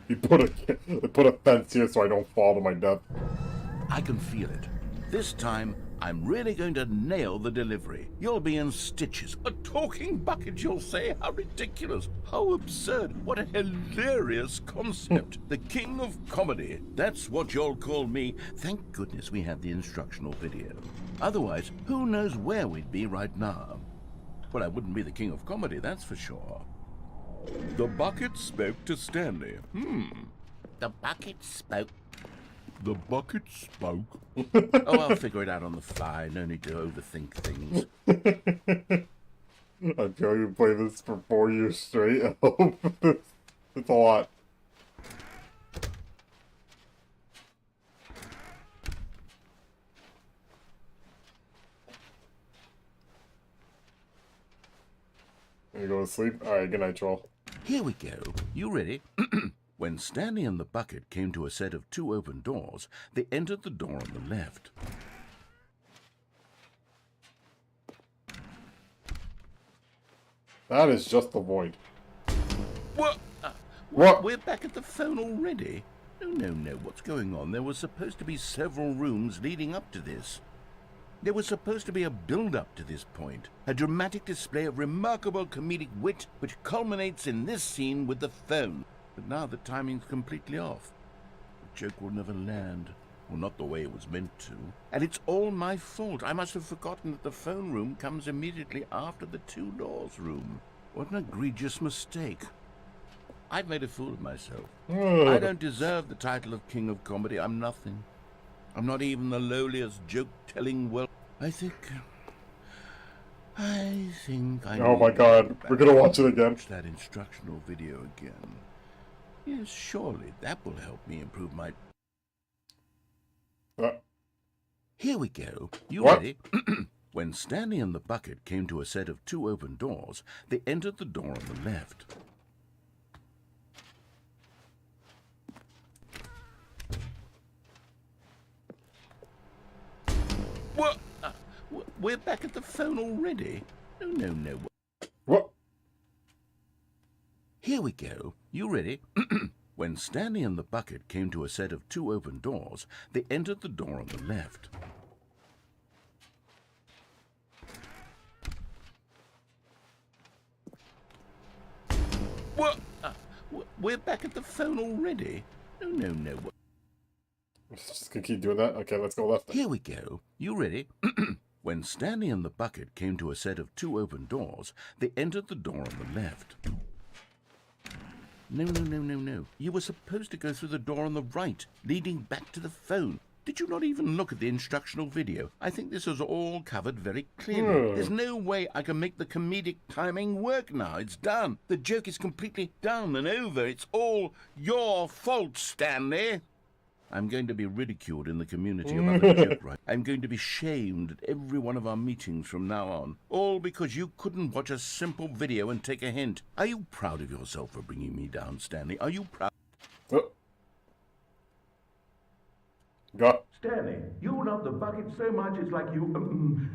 He put a fence here so I don't fall to my death. I can feel it. This time, I'm really going to nail the delivery. You'll be in stitches. A talking bucket, you'll say? How ridiculous. How absurd. What a hilarious concept. The king of comedy. That's what you'll call me. Thank goodness we have the instructional video. Otherwise, who knows where we'd be right now. Well, I wouldn't be the king of comedy, that's for sure. The bucket spoke to Stanley. The bucket spoke. The bucket spoke. Oh, I'll figure it out on the fly. No need to overthink things. I feel you play this for 4 years straight. I hope it's a lot. You go to sleep? Alright, good night, troll. Here we go. You ready? When Stanley and the bucket came to a set of 2 open doors, they entered the door on the left. That is just the void. What? What? We're back at the phone already? No. What's going on? There were supposed to be several rooms leading up to this. There was supposed to be a build-up to this point, a dramatic display of remarkable comedic wit which culminates in this scene with the phone. But now the timing's completely off. The joke will never land, or not the way it was meant to. And it's all my fault. I must have forgotten that the phone room comes immediately after the 2 doors room. What an egregious mistake. I've made a fool of myself. I don't deserve the title of King of Comedy. I'm nothing. I'm not even the lowliest joke-telling I think I Oh my god, we're gonna watch it again. Watch that instructional video again. Yes, surely that will help me improve my... Here we go. You ready? When Stanley and the bucket came to a set of 2 open doors, they entered the door on the left. What? We're back at the phone already? No. What? Here we go. You ready? When Stanley and the bucket came to a set of 2 open doors, they entered the door on the left. What? We're back at the phone already? No. Just gonna keep doing that? Okay, let's go left then. Here we go. You ready? When Stanley and the bucket came to a set of 2 open doors, they entered the door on the left. No. You were supposed to go through the door on the right, leading back to the phone. Did you not even look at the instructional video? I think this is all covered very clearly. There's no way I can make the comedic timing work now. It's done. The joke is completely done and over. It's all your fault, Stanley. I'm going to be ridiculed in the community about the joke, right? I'm going to be shamed at every one of our meetings from now on. All because you couldn't watch a simple video and take a hint. Are you proud of yourself for bringing me down, Stanley? Are you proud? Got. Stanley, you love the bucket so much it's like you...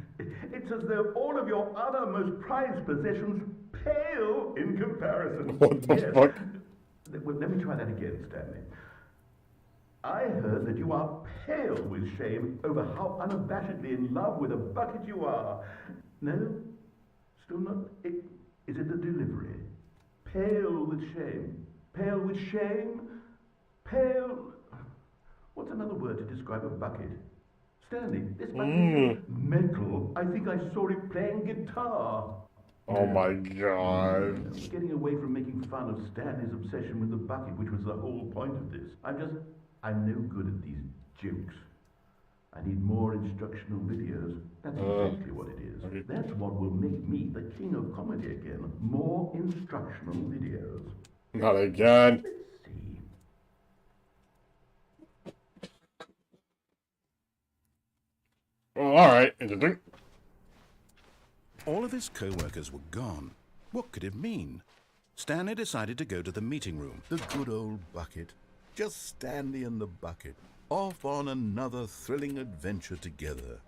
it's as though all of your other most prized possessions pale in comparison. What the fuck? Well, let me try that again, Stanley. I heard that you are pale with shame over how unabashedly in love with a bucket you are. No? Still not? Is it the delivery? Pale with shame. Pale with shame? Pale... What's another word to describe a bucket? Stanley, this bucket is metal. I think I saw it playing guitar. Oh my god. Getting away from making fun of Stanley's obsession with the bucket, which was the whole point of this. I'm no good at these jokes. I need more instructional videos. That's exactly what it is. Okay. That's what will make me the king of comedy again. More instructional videos. Not again. Let's see. Oh, alright, interesting. All of his co-workers were gone. What could it mean? Stanley decided to go to the meeting room. The good old bucket. Just Stanley and the bucket. Off on another thrilling adventure together.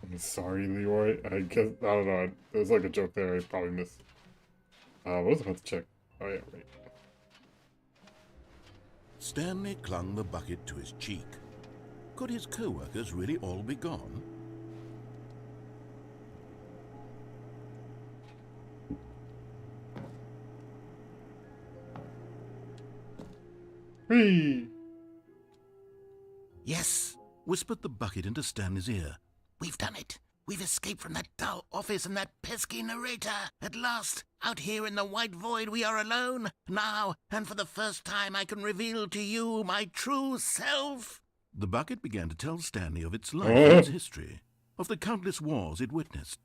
I'm sorry, Leroy. I guess, I don't know. There's like a joke there I probably missed. What was I about to check? Oh yeah, right. Stanley clung the bucket to his cheek. Could his co-workers really all be gone? Whee! Yes, whispered the bucket into Stanley's ear. We've done it. We've escaped from that dull office and that pesky narrator. At last, out here in the white void, we are alone. Now, and for the first time, I can reveal to you my true self. The bucket began to tell Stanley of its life and its history, of the countless wars it witnessed,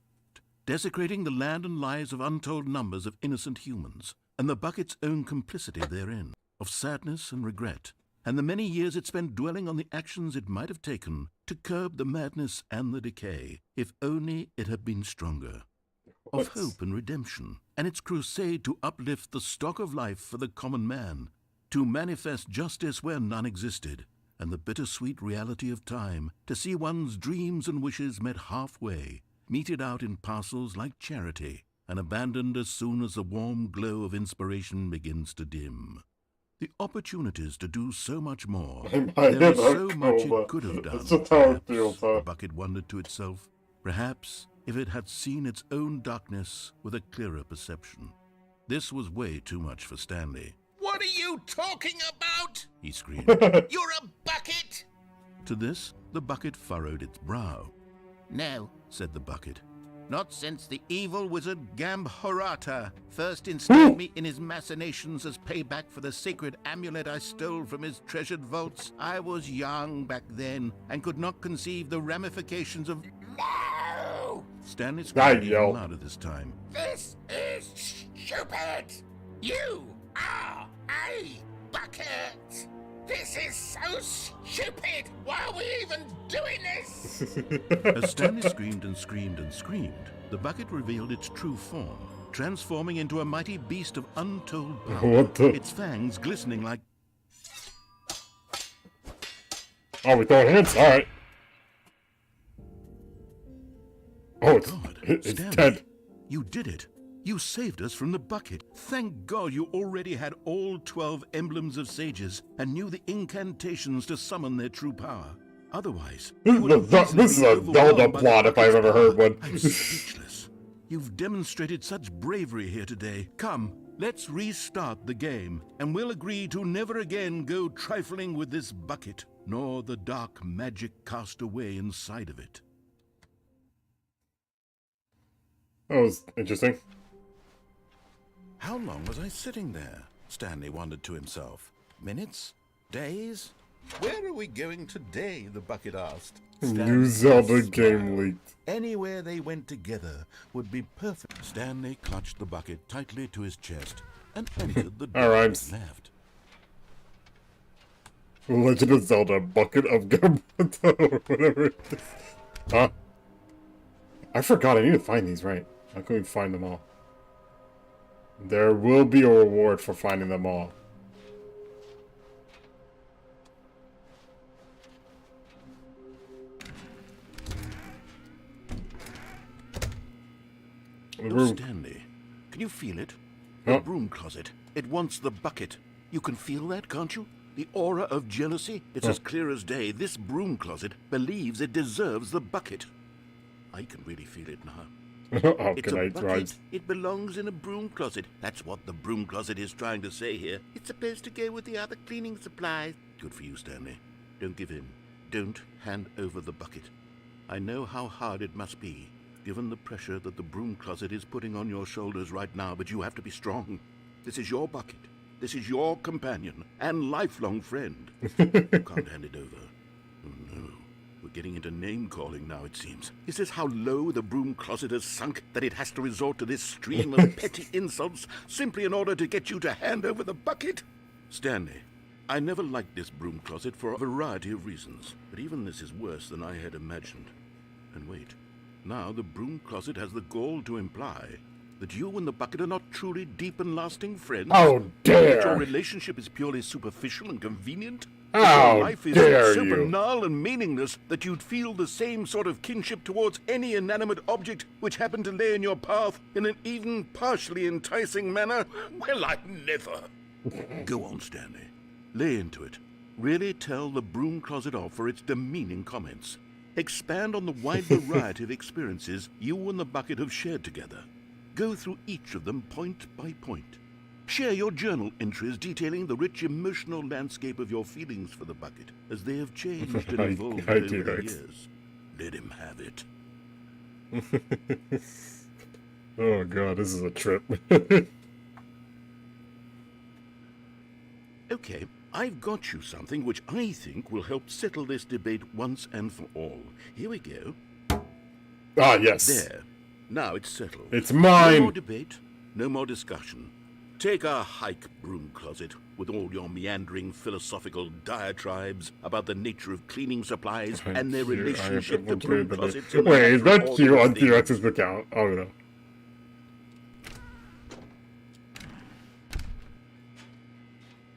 desecrating the land and lives of untold numbers of innocent humans, and the bucket's own complicity therein, of sadness and regret, and the many years it spent dwelling on the actions it might have taken to curb the madness and the decay, if only it had been stronger, of hope and redemption, and its crusade to uplift the stock of life for the common man, to manifest justice where none existed, and the bittersweet reality of time, to see one's dreams and wishes met halfway, meted out in parcels like charity, and abandoned as soon as the warm glow of inspiration begins to dim. The opportunities to do so much more. There is so much it could have done. That's just how it feels, huh? The bucket wondered to itself. Perhaps if it had seen its own darkness with a clearer perception. This was way too much for Stanley. What are you talking about? He screamed. You're a bucket! To this, the bucket furrowed its brow. No, said the bucket. Not since the evil wizard Gambhorata first ensnared me in his machinations as payback for the sacred amulet I stole from his treasured vaults. I was young back then and could not conceive the ramifications of... No! Stanley screamed even louder this time. This is stupid! You are a bucket! This is so stupid! Why are we even doing this? As Stanley screamed and screamed and screamed, the bucket revealed its true form, transforming into a mighty beast of untold power. What the? Its fangs glistening like... Oh, we throwing hands? Alright. Oh, it's God, it's Stanley, dead. you did it. You saved us from the bucket. Thank God you already had all 12 emblems of sages and knew the incantations to summon their true power. Otherwise, This is a Zelda plot if I've ever heard one. I'm speechless. You've demonstrated such bravery here today. Come, let's restart the game, and we'll agree to never again go trifling with this bucket, nor the dark magic cast away inside of it. That was interesting. How long was I sitting there? Stanley wondered to himself. Minutes? Days? Where are we going today? The bucket asked. New Zelda game leaked. Anywhere they went together would be perfect. Stanley clutched the bucket tightly to his chest and entered the door and left. Legend of Zelda, Bucket of Goddammit, or whatever it is. Huh? I forgot, I need to find these right. How can we find them all? There will be a reward for finding them all. Oh, Stanley, can you feel it? The broom closet. It wants the bucket. You can feel that, can't you? The aura of jealousy? It's as clear as day. This broom closet believes it deserves the bucket. I can really feel it now. It's a bucket. It belongs in a broom closet. That's what the broom closet is trying to say here. It's supposed to go with the other cleaning supplies. Good for you, Stanley. Don't give in. Don't hand over the bucket. I know how hard it must be, given the pressure that the broom closet is putting on your shoulders right now, but you have to be strong. This is your bucket. This is your companion and lifelong friend. You can't hand it over. Oh, no. We're getting into name-calling now, it seems. Is this how low the broom closet has sunk, that it has to resort to this stream of petty insults simply in order to get you to hand over the bucket? Stanley, I never liked this broom closet for a variety of reasons, but even this is worse than I had imagined. And wait, now the broom closet has the gall to imply that you and the bucket are not truly deep and lasting friends. How dare! That your relationship is purely superficial and convenient. How your life is dare so you! banal and meaningless that you'd feel the same sort of kinship towards any inanimate object which happened to lay in your path in an even partially enticing manner. Well, I never. Go on, Stanley. Lay into it. Really tell the broom closet off for its demeaning comments. Expand on the wide variety of experiences you and the bucket have shared together. Go through each of them point by point. Share your journal entries detailing the rich emotional landscape of your feelings for the bucket as they have changed and evolved over the years. Let him have it. Oh god, this is a trip. Okay, I've got you something which I think will help settle this debate once and for all. Here we go. Ah, yes. There. Now it's settled. It's mine! No more debate, no more discussion. Take a hike, broom closet, with all your meandering philosophical diatribes about the nature of cleaning supplies and their relationship to broom closets. Wait, is that cute on T-Rex's account? Oh no.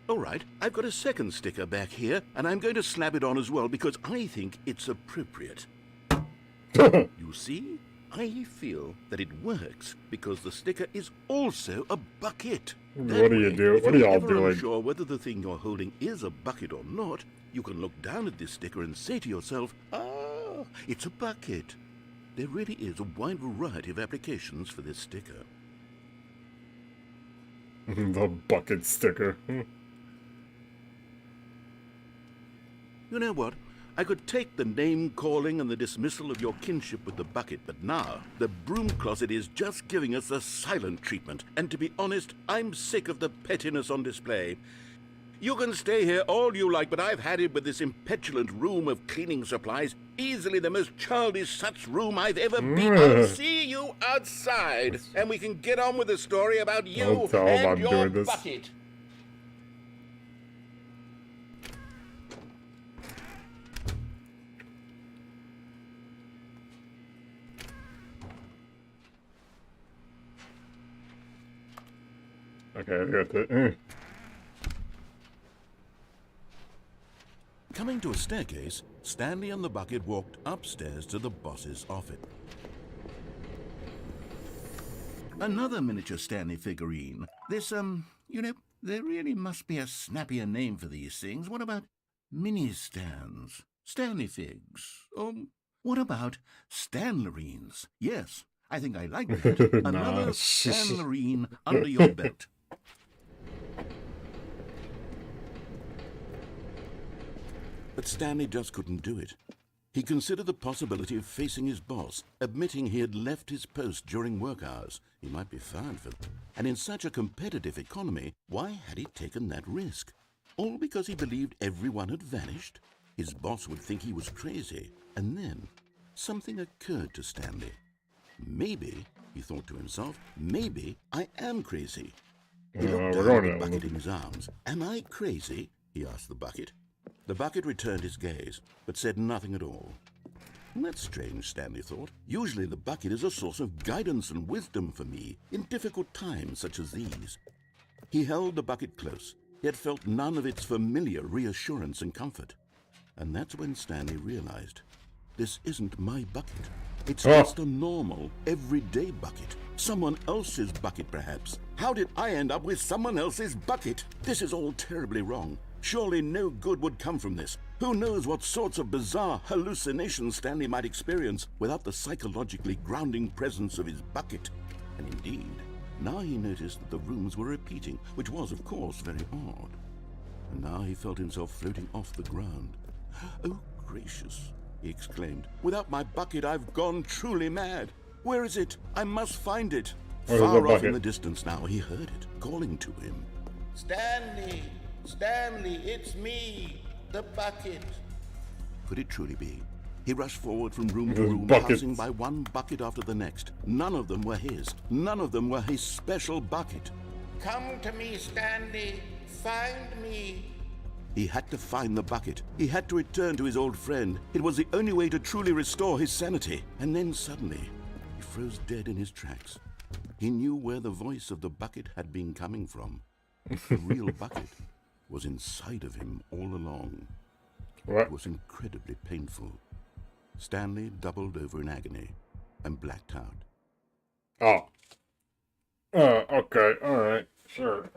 All right, I've got a second sticker back here, and I'm going to slap it on as well because I think it's appropriate. You see? I feel that it works because the sticker is also a bucket. What do you do? What are y'all doing? If you're unsure whether the thing you're holding is a bucket or not, you can look down at this sticker and say to yourself, ah, it's a bucket. There really is a wide variety of applications for this sticker. The bucket sticker. You know what? I could take the name-calling and the dismissal of your kinship with the bucket, but now the broom closet is just giving us the silent treatment. And to be honest, I'm sick of the pettiness on display. You can stay here all you like, but I've had it with this impetulant room of cleaning supplies. Easily the most childish such room I've ever been. I'll see you outside, and we can get on with the story about you and your bucket. Okay, I got that. Coming to a staircase, Stanley and the bucket walked upstairs to the boss's office. Another miniature Stanley figurine. This, you know, there really must be a snappier name for these things. What about mini-stands? Stanley figs? Or what about Stanlerines? Yes, I think I like that. Another Nah. Stanlerine under your belt. But Stanley just couldn't do it. He considered the possibility of facing his boss, admitting he had left his post during work hours. He might be fired for that. And in such a competitive economy, why had he taken that risk? All because he believed everyone had vanished? His boss would think he was crazy. And then something occurred to Stanley. Maybe, he thought to himself, maybe I am crazy. He looked down at the bucket in his arms. Am I crazy? He asked the bucket. The bucket returned his gaze, but said nothing at all. That's strange, Stanley thought. Usually the bucket is a source of guidance and wisdom for me in difficult times such as these. He held the bucket close, yet felt none of its familiar reassurance and comfort. And that's when Stanley realized, this isn't my bucket. It's just a normal, everyday bucket. Someone else's bucket, perhaps. How did I end up with someone else's bucket? This is all terribly wrong. Surely no good would come from this. Who knows what sorts of bizarre hallucinations Stanley might experience without the psychologically grounding presence of his bucket. And indeed, now he noticed that the rooms were repeating, which was, of course, very odd. And now he felt himself floating off the ground. Oh, gracious, he exclaimed. Without my bucket, I've gone truly mad. Where is it? I must find it. Far off in the distance now, he heard it, calling to him. Stanley! Stanley, it's me, the bucket. Could it truly be? He rushed forward from room to room, passing by one bucket after the next. None of them were his. None of them were his special bucket. Come to me, Stanley. Find me. He had to find the bucket. He had to return to his old friend. It was the only way to truly restore his sanity. And then suddenly, he froze dead in his tracks. He knew where the voice of the bucket had been coming from. The real bucket was inside of him all along. What? It was incredibly painful. Stanley doubled over in agony and blacked out. Okay, alright, sure.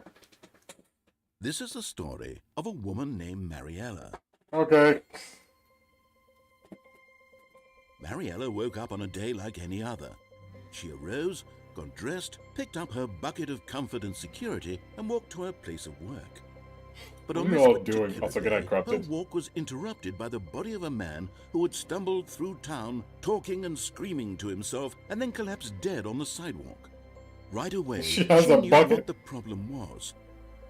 This is the story of a woman named Mariella. Okay. Mariella woke up on a day like any other. She arose, got dressed, picked up her bucket of comfort and security, and walked to her place of work. But on this particular day, her walk was interrupted by the body of a man who had stumbled through town, talking and screaming to himself, and then collapsed dead on the sidewalk. Right away, she knew what the problem was.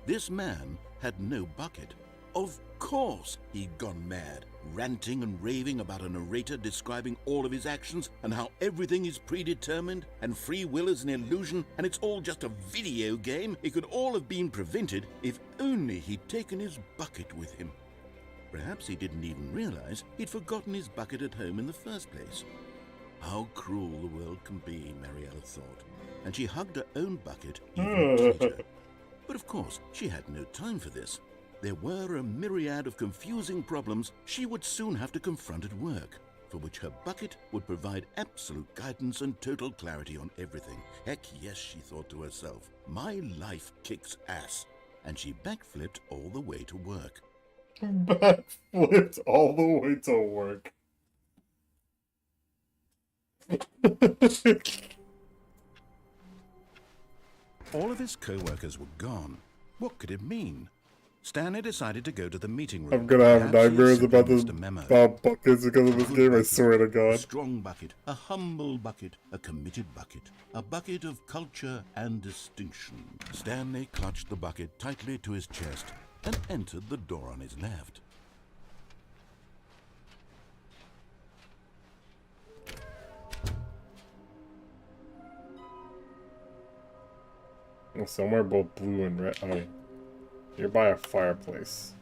This man had no bucket. Of course he'd gone mad, ranting and raving about a narrator describing all of his actions and how everything is predetermined and free will is an illusion and it's all just a video game. It could all have been prevented if only he'd taken his bucket with him. Perhaps he didn't even realize he'd forgotten his bucket at home in the first place. How cruel the world can be, Mariella thought, and she hugged her own bucket even tighter. But of course, she had no time for this. There were a myriad of confusing problems she would soon have to confront at work, for which her bucket would provide absolute guidance and total clarity on everything. Heck yes, she thought to herself, my life kicks ass. And she backflipped all the way to work. Backflipped all the way to work. All of his co-workers were gone. What could it mean? Stanley decided to go to the meeting room. I'm gonna have nightmares about this buckets because of this game, I swear to God. A strong bucket, a humble bucket, a committed bucket, a bucket of culture and distinction. Stanley clutched the bucket tightly to his chest and entered the door on his left. Somewhere both blue and red. Oh, you're by a fireplace.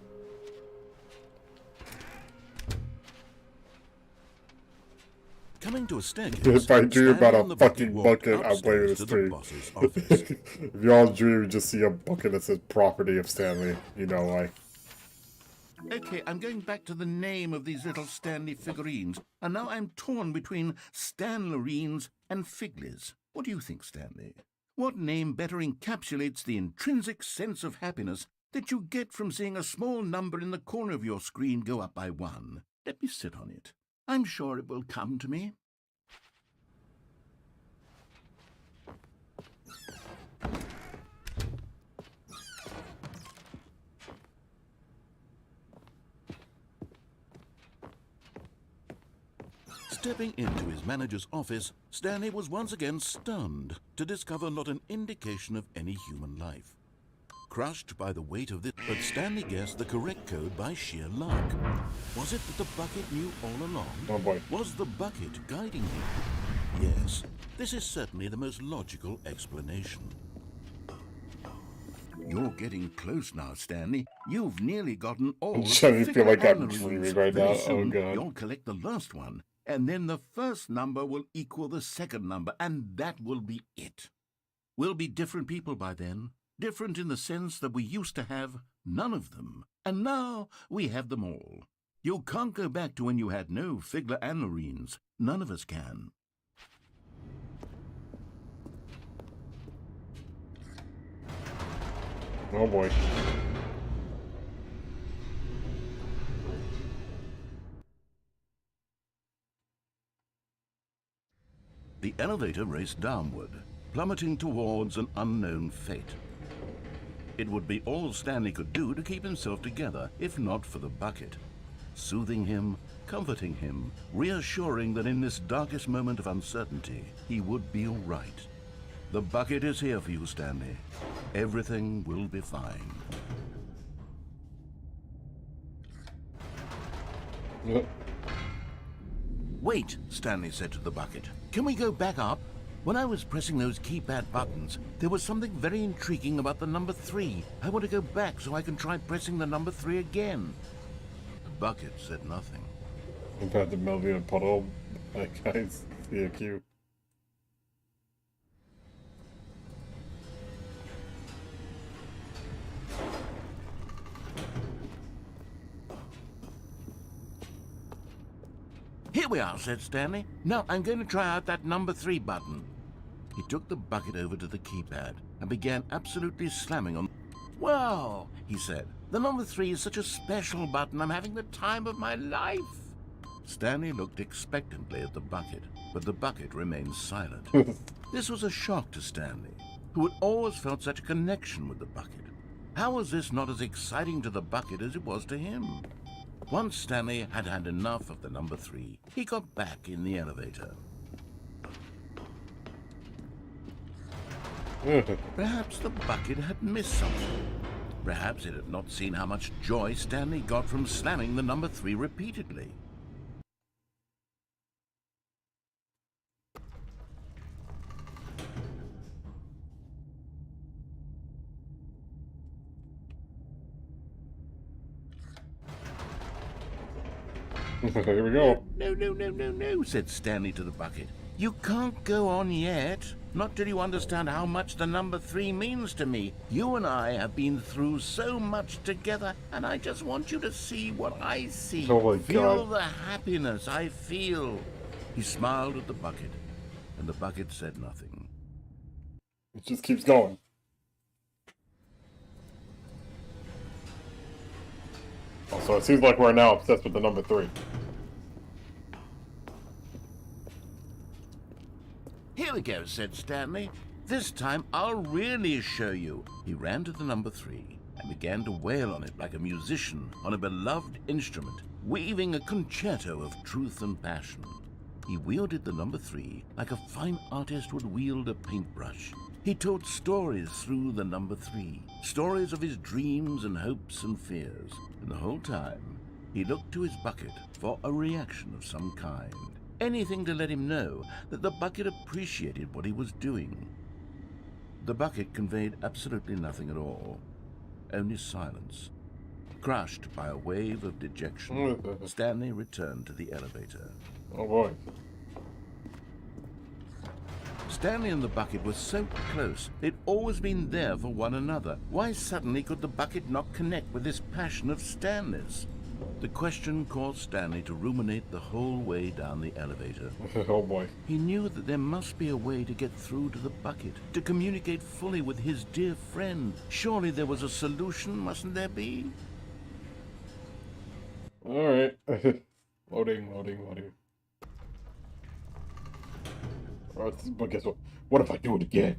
Coming to a staircase. If I dream about a fucking bucket, I'll play with this stream. If y'all dream, you just see a bucket that says property of Stanley. You know why. Okay, I'm going back to the name of these little Stanley figurines, and now I'm torn between Stanlerines and Figlies. What do you think, Stanley? What name better encapsulates the intrinsic sense of happiness that you get from seeing a small number in the corner of your screen go up by 1? Let me sit on it. I'm sure it will come to me. Stepping into his manager's office, Stanley was once again stunned to discover not an indication of any human life. Crushed by the weight of this, but Stanley guessed the correct code by sheer luck. Was it that the bucket knew all along? Oh boy. Was the bucket guiding him? Yes, this is certainly the most logical explanation. You're getting close now, Stanley. You've nearly gotten all I'm the starting to feel like I'm figure dreaming analyses. right Very now. soon, Oh god. You'll collect the last one, and then the first number will equal the second number, and that will be it. We'll be different people by then. Different in the sense that we used to have none of them, and now we have them all. You can't go back to when you had no Figler and Lorines. None of us can. Oh boy. The elevator raced downward, plummeting towards an unknown fate. It would be all Stanley could do to keep himself together, if not for the bucket. Soothing him, comforting him, reassuring that in this darkest moment of uncertainty, he would be all right. The bucket is here for you, Stanley. Everything will be fine. Wait, Stanley said to the bucket. Can we go back up? When I was pressing those keypad buttons, there was something very intriguing about the number 3. I want to go back so I can try pressing the number 3 again. The bucket said nothing. Compared to Melvin and Puddle, that guy's CQ. Here we are, said Stanley. Now I'm going to try out that number 3 button. He took the bucket over to the keypad and began absolutely slamming on. Well, he said, the number 3 is such a special button. I'm having the time of my life. Stanley looked expectantly at the bucket, but the bucket remained silent. This was a shock to Stanley, who had always felt such a connection with the bucket. How was this not as exciting to the bucket as it was to him? Once Stanley had had enough of the number 3, he got back in the elevator. Perhaps the bucket had missed something. Perhaps it had not seen how much joy Stanley got from slamming the number 3 repeatedly. Here we go. No, said Stanley to the bucket. You can't go on yet. Not till you understand how much the number 3 means to me. You and I have been through so much together, and I just want you to see what I see. Oh my Feel God. the happiness I feel. He smiled at the bucket, and the bucket said nothing. It just keeps going. Also, it seems like we're now obsessed with the number 3. Here we go, said Stanley. This time I'll really show you. He ran to the number 3 and began to wail on it like a musician on a beloved instrument, weaving a concerto of truth and passion. He wielded the number 3 like a fine artist would wield a paintbrush. He told stories through the number 3, stories of his dreams and hopes and fears, and the whole time he looked to his bucket for a reaction of some kind. Anything to let him know that the bucket appreciated what he was doing. The bucket conveyed absolutely nothing at all, only silence. Crushed by a wave of dejection, Stanley returned to the elevator. Oh boy. Stanley and the bucket were so close. They'd always been there for one another. Why suddenly could the bucket not connect with this passion of Stanley's? The question caused Stanley to ruminate the whole way down the elevator. Oh boy. He knew that there must be a way to get through to the bucket, to communicate fully with his dear friend. Surely there was a solution, mustn't there be? Alright. Loading. But guess what? What if I do it again?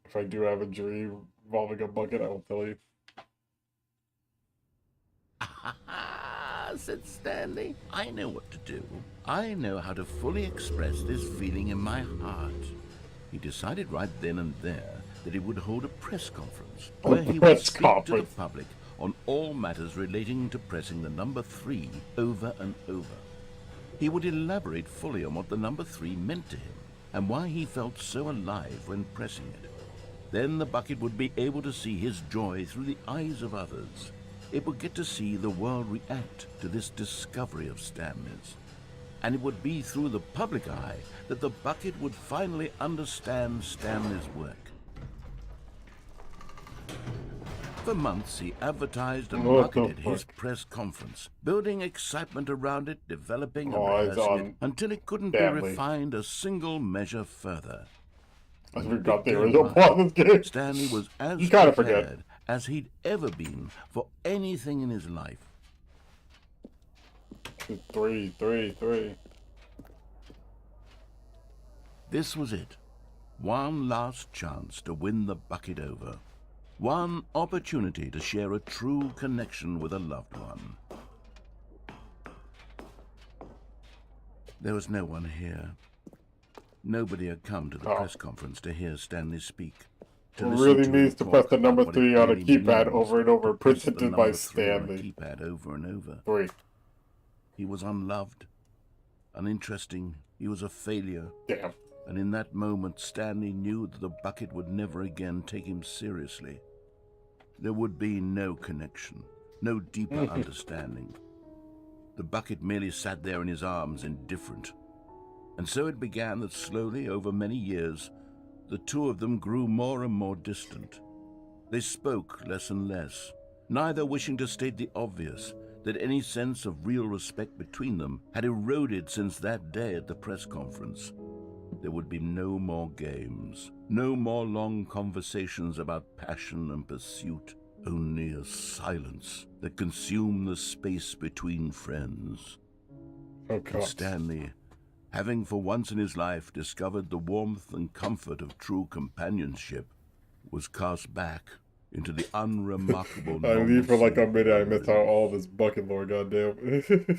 If I do have a dream involving a bucket, I will tell you. Said Stanley. I know what to do. I know how to fully express this feeling in my heart. He decided right then and there that he would hold a press conference where he would speak to the public on all matters relating to pressing the number 3 over and over. He would elaborate fully on what the number 3 meant to him and why he felt so alive when pressing it. Then the bucket would be able to see his joy through the eyes of others. It would get to see the world react to this discovery of Stanley's. And it would be through the public eye that the bucket would finally understand Stanley's work. For months, he advertised and marketed his press conference, building excitement around it, developing and rehearsing it, until it couldn't be refined a single measure further. I forgot the original part of this game. Stanley was as prepared prepared as he'd ever been for anything in his life. 3. This was it. One last chance to win the bucket over. One opportunity to share a true connection with a loved one. There was no one here. Nobody had come to the press conference to hear Stanley speak. It really needs to press the number 3 on a keypad over and over, presented by Stanley. Keypad over and over. 3. He was unloved, uninteresting. He was a failure. Damn. And in that moment, Stanley knew that the bucket would never again take him seriously. There would be no connection, no deeper understanding. The bucket merely sat there in his arms, indifferent. And so it began that slowly, over many years, the two of them grew more and more distant. They spoke less and less, neither wishing to state the obvious, that any sense of real respect between them had eroded since that day at the press conference. There would be no more games, no more long conversations about passion and pursuit, only a silence that consumed the space between friends. Oh, God. Stanley, having for once in his life discovered the warmth and comfort of true companionship, was cast back into the unremarkable I leave for like a minute, I miss out all this bucket lore, goddamn.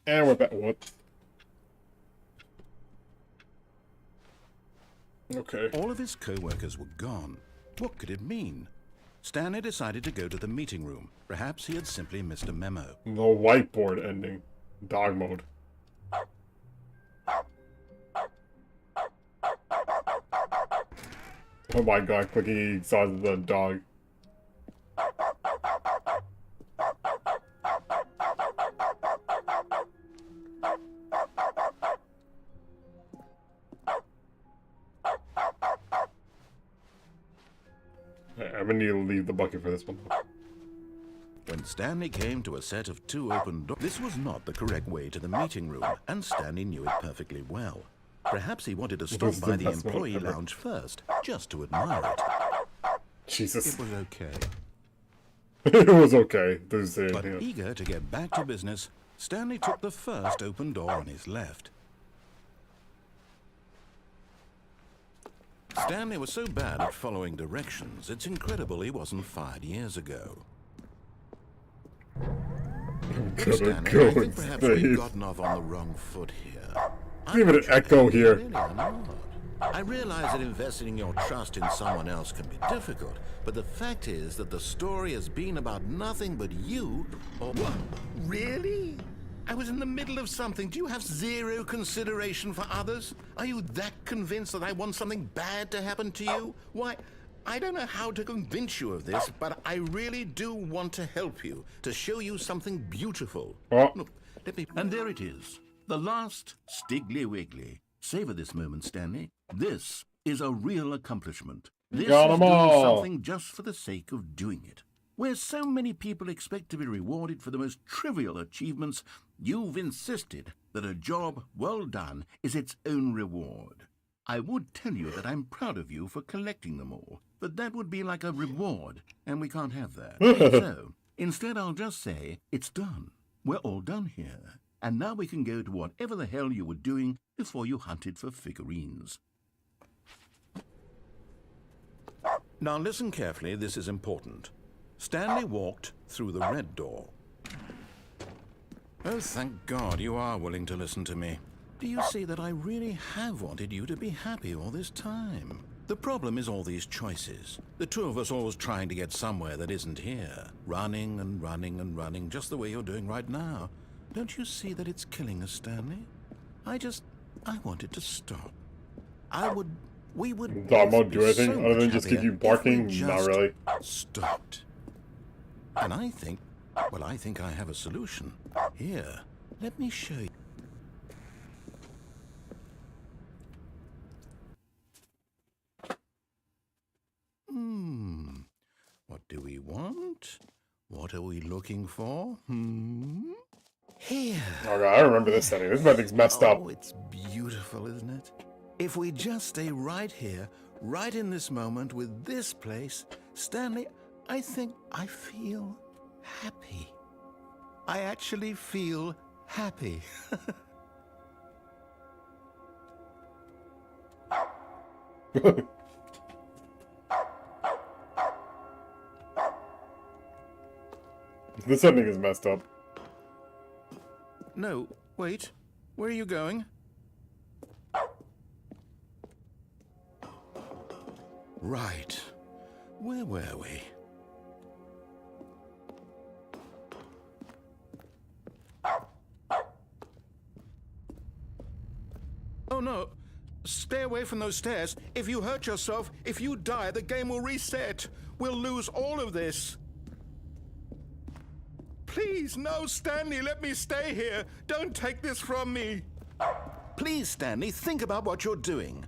And we're back. What? Okay. All of his co-workers were gone. What could it mean? Stanley decided to go to the meeting room. Perhaps he had simply missed a memo. The whiteboard ending. Dog mode. Oh my god, clicking size of the dog. I'm gonna need to leave the bucket for this one. When Stanley came to a set of 2 open doors, this was not the correct way to the meeting room, and Stanley knew it perfectly well. Perhaps he wanted to stop by the employee lounge first, just to admire it. Jesus. It was okay. It was okay. But eager to get back to business, Stanley took the first open door on his left. Stanley was so bad at following directions, it's incredible he wasn't fired years ago. Stanley, I think perhaps we've gotten off on the wrong foot here. Give it an echo here. Really I realize that investing your trust in someone else can be difficult, but the fact is that the story has been about nothing but you. Or what? Really? I was in the middle of something. Do you have zero consideration for others? Are you that convinced that I want something bad to happen to you? Why, I don't know how to convince you of this, but I really do want to help you, to show you something beautiful. Oh. Look, let me... And there it is, the last Stiggly Wiggly. Savor this moment, Stanley. This is a real accomplishment. This Got is 'em doing all. something just for the sake of doing it. Where so many people expect to be rewarded for the most trivial achievements, you've insisted that a job well done is its own reward. I would tell you that I'm proud of you for collecting them all, but that would be like a reward, and we can't have that. So, instead I'll just say, it's done. We're all done here. And now we can go to whatever the hell you were doing before you hunted for figurines. Now listen carefully, this is important. Stanley walked through the red door. Oh, thank God you are willing to listen to me. Do you see that I really have wanted you to be happy all this time? The problem is all these choices. The two of us always trying to get somewhere that isn't here. Running and running and running, just the way you're doing right now. Don't you see that it's killing us, Stanley? I wanted to stop. We would I won't do be anything so other than much just keep happier you if we barking. just Not really. stopped. And I think I have a solution. Here, let me show you. What do we want? What are we looking for? Here. Oh god, I remember this setting. This thing's messed up. Oh, it's beautiful, isn't it? If we just stay right here, right in this moment with this place, Stanley, I think I feel happy. I actually feel happy. This setting is messed up. No, wait. Where are you going? Right. Where were we? Oh no. Stay away from those stairs. If you hurt yourself, if you die, the game will reset. We'll lose all of this. Please, no, Stanley, let me stay here. Don't take this from me. Please, Stanley, think about what you're doing.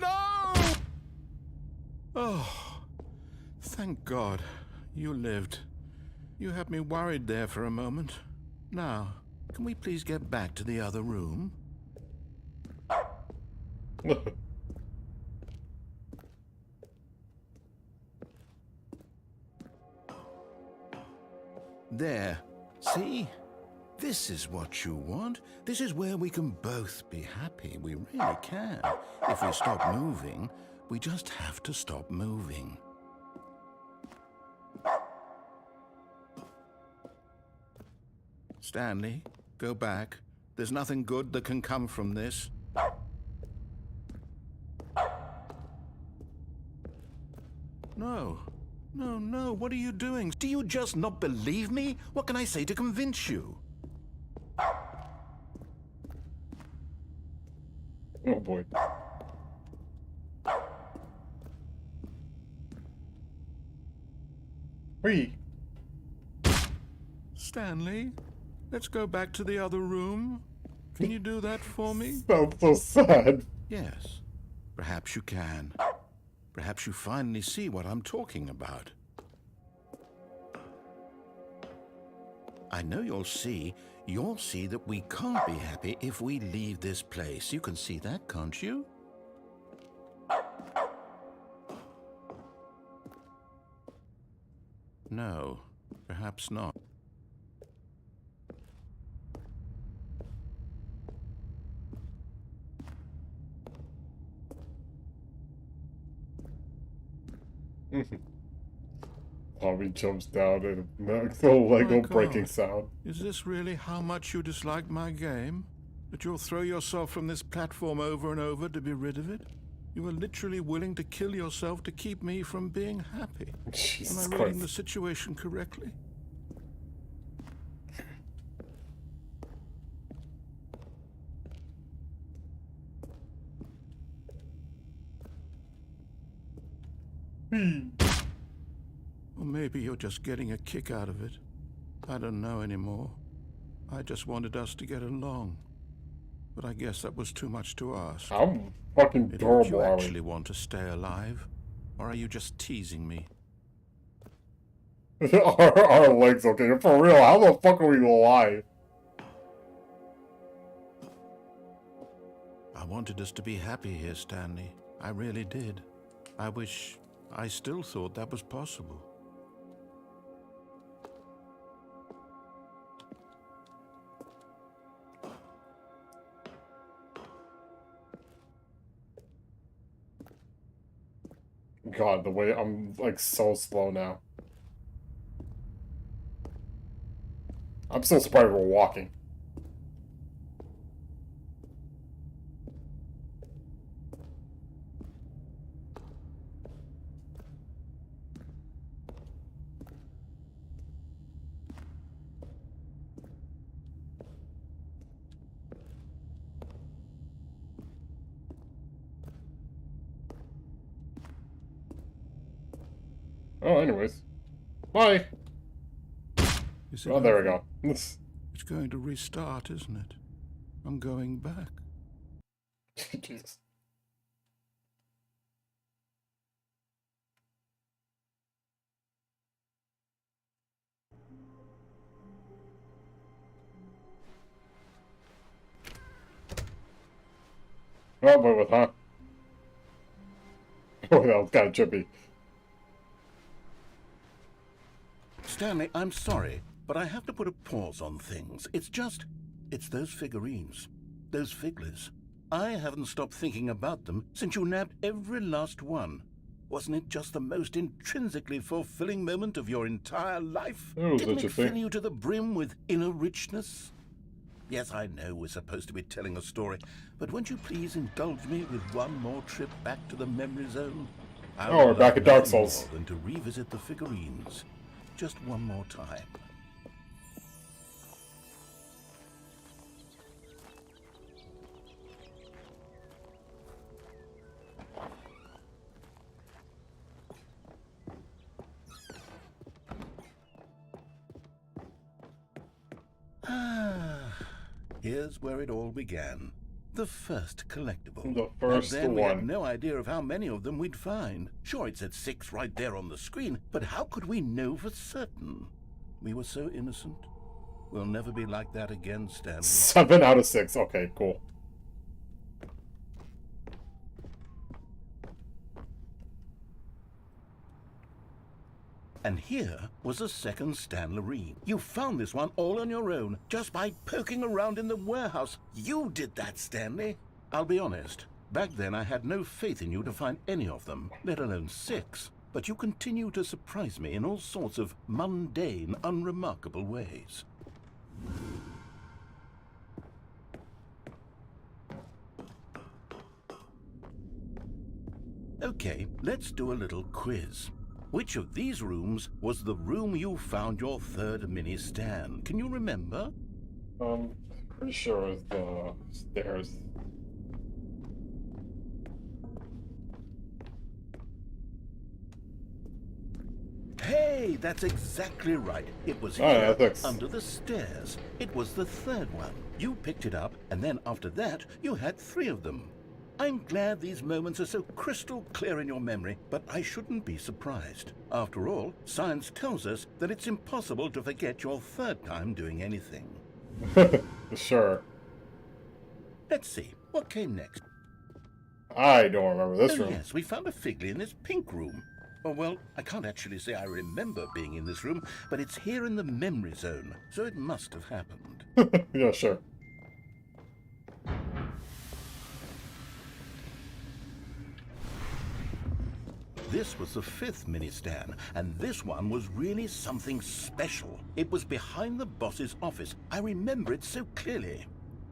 No! Oh, thank God you lived. You had me worried there for a moment. Now, can we please get back to the other room? There. See? This is what you want. This is where we can both be happy. We really can. If we stop moving, we just have to stop moving. Stanley, go back. There's nothing good that can come from this. No. No, no, what are you doing? Do you just not believe me? What can I say to convince you? Oh boy. Whee! Stanley, let's go back to the other room. Can you do that for me? Sounds so sad. Yes, perhaps you can. Perhaps you finally see what I'm talking about. I know you'll see that we can't be happy if we leave this place. You can see that, can't you? No, perhaps not. Tommy jumps down and makes a Lego God. breaking sound. Is this really how much you dislike my game? That you'll throw yourself from this platform over and over to be rid of it? You are literally willing to kill yourself to keep me from being happy. Jesus Am I reading Christ. the situation correctly? Or maybe you're just getting a kick out of it. I don't know anymore. I just wanted us to get along. But I guess that was too much to ask. I'm fucking Do adorable, you are we? actually want to stay alive? Or are you just teasing me? our legs, okay, for real, how the fuck are we alive? I wanted us to be happy here, Stanley. I really did. I wish I still thought that was possible. God, the way I'm like so slow now. I'm still surprised we're walking. Oh, anyways. Bye! Is it Oh, there we over? go. It's going to restart, isn't it? I'm going back. Jesus. Oh, boy, with huh? Oh, that was kind of trippy. Stanley, I'm sorry, but I have to put a pause on things. It's those figurines. Those figglers. I haven't stopped thinking about them since you nabbed every last one. Wasn't it just the most intrinsically fulfilling moment of your entire life? That was Didn't it interesting. fill you to the brim with inner richness? Yes, I know we're supposed to be telling a story, but won't you please indulge me with one more trip back to the memory zone? I Oh, we're would back love at Dark nothing Souls. more than to revisit the figurines. Just one more time. Here's where it all began. The first collectible. The first Back then, we had one. no idea of how many of them we'd find. Sure, it said 6 right there on the screen, but how could we know for certain? We were so innocent. We'll never be like that again, Stanley. 7 out of 6. Okay, cool. And here was a second Stanley. You found this one all on your own, just by poking around in the warehouse. You did that, Stanley. I'll be honest. Back then, I had no faith in you to find any of them, let alone 6. But you continue to surprise me in all sorts of mundane, unremarkable ways. Okay, let's do a little quiz. Which of these rooms was the room you found your third mini Stan? Can you remember? Pretty sure it was the stairs. Hey, that's exactly right. It was Oh, yeah, here, thanks. under the stairs. It was the third one. You picked it up, and then after that, you had 3 of them. I'm glad these moments are so crystal clear in your memory, but I shouldn't be surprised. After all, science tells us that it's impossible to forget your third time doing anything. Sure. Let's see, what came next? I don't remember this Oh room. yes, we found a figgly in this pink room. Oh well, I can't actually say I remember being in this room, but it's here in the memory zone, so it must have happened. Yeah, sure. This was the 5th mini Stan, and this one was really something special. It was behind the boss's office. I remember it so clearly.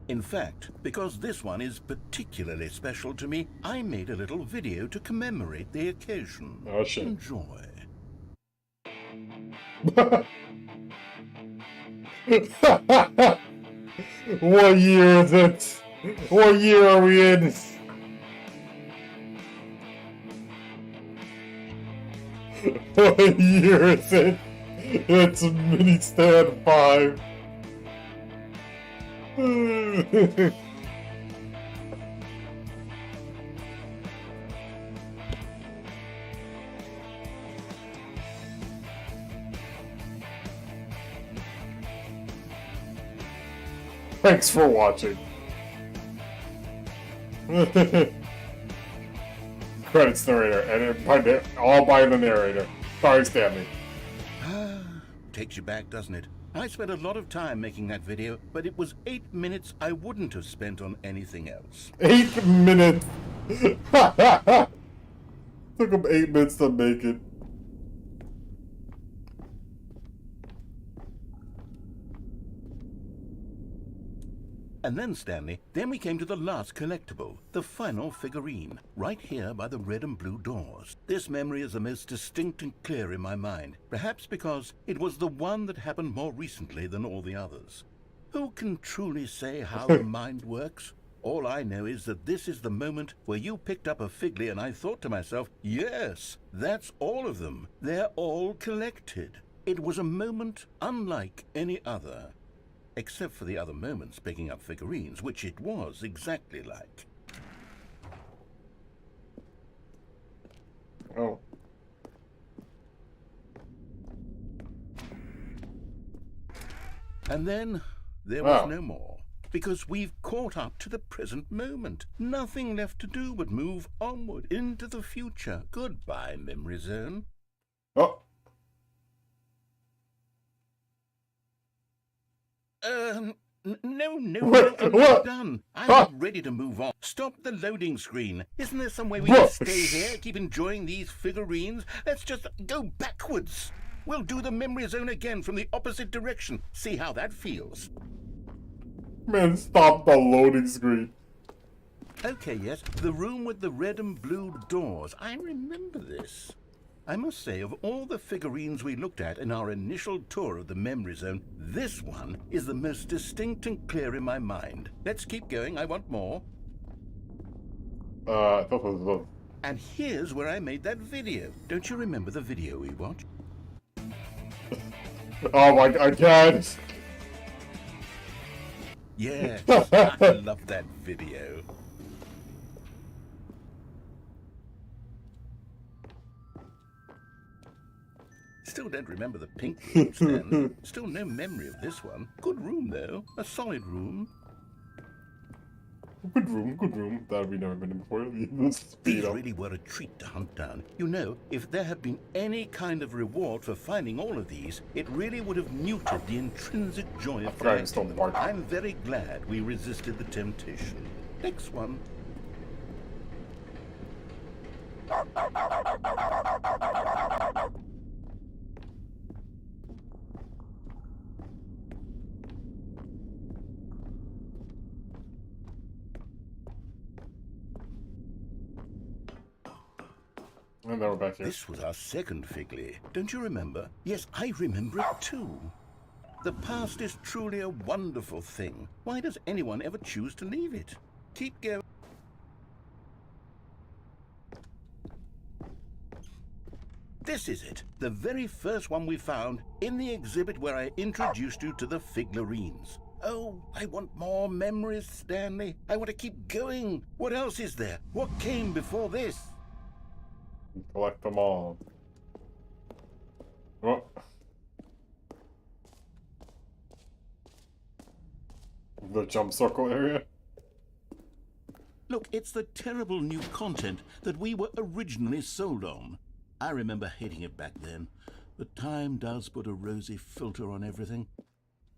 In fact, because this one is particularly special to me, I made a little video to commemorate the occasion. Oh, shit. Enjoy. What year is it? What year are we in? What year is it? It's Mini Stand 5. Thanks for watching. Credits narrator, and all by the narrator. Sorry, Stanley. Takes you back, doesn't it? I spent a lot of time making that video, but it was 8 minutes I wouldn't have spent on anything else. 8 minutes! Took him 8 minutes to make it. And then, Stanley, then we came to the last collectible, the final figurine, right here by the red and blue doors. This memory is the most distinct and clear in my mind, perhaps because it was the one that happened more recently than all the others. Who can truly say how the mind works? All I know is that this is the moment where you picked up a Figley and I thought to myself, yes, that's all of them. They're all collected. It was a moment unlike any other. Except for the other moments picking up figurines, which it was exactly like. Oh. And then there was no more, because we've caught up to the present moment. Nothing left to do but move onward into the future. Goodbye, Memory Zone. Oh. No, What? I'm What? not done. I'm not ready to move on. Stop the loading screen. Isn't there some way we can stay here, keep enjoying these figurines? Let's just go backwards. We'll do the Memory Zone again from the opposite direction. See how that feels. Man, stop the loading screen. Okay, yes, the room with the red and blue doors. I remember this. I must say, of all the figurines we looked at in our initial tour of the Memory Zone, this one is the most distinct and clear in my mind. Let's keep going, I want more. And here's where I made that video. Don't you remember the video we watched? Oh my god, guys. Yes, I love that video. Still don't remember the pink room, Stan. Still no memory of this one. Good room, though. A solid room. Good room. That we've never been in before. These really were a treat to hunt down. You know, if there had been any kind of reward for finding all of these, it really would have muted the intrinsic joy of collecting them. I'm very glad we resisted the temptation. Next one. And then we're back here. This was our second Figley. Don't you remember? Yes, I remember it too. The past is truly a wonderful thing. Why does anyone ever choose to leave it? Keep going. This is it, the very first one we found in the exhibit where I introduced you to the figurines. Oh, I want more memories, Stanley. I want to keep going. What else is there? What came before this? Collect them all. Oh. The jump circle area? Look, it's the terrible new content that we were originally sold on. I remember hating it back then, but time does put a rosy filter on everything.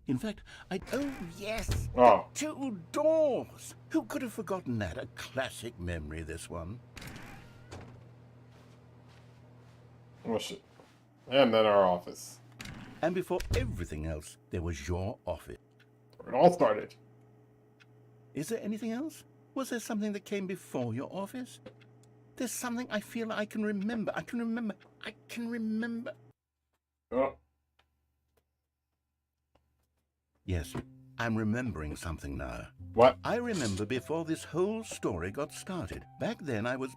In fact, oh yes! Oh. 2 doors! Who could have forgotten that? A classic memory, this one. Oh shit. And then our office. And before everything else, there was your office. It all started. Is there anything else? Was there something that came before your office? There's something I feel I can remember. I can remember. Oh. Yes, I'm remembering something now. What? I remember before this whole story got started. Back then I was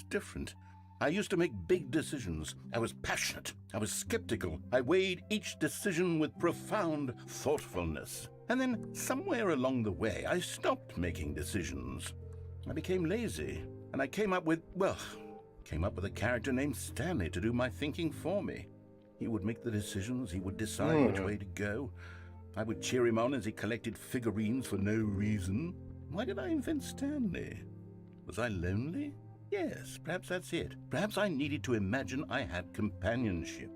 different. I used to make big decisions. I was passionate. I was skeptical. I weighed each decision with profound thoughtfulness. And then, somewhere along the way, I stopped making decisions. I became lazy, and I came up with a character named Stanley to do my thinking for me. He would make the decisions, he would decide which way to go. I would cheer him on as he collected figurines for no reason. Why did I invent Stanley? Was I lonely? Yes, perhaps that's it. Perhaps I needed to imagine I had companionship.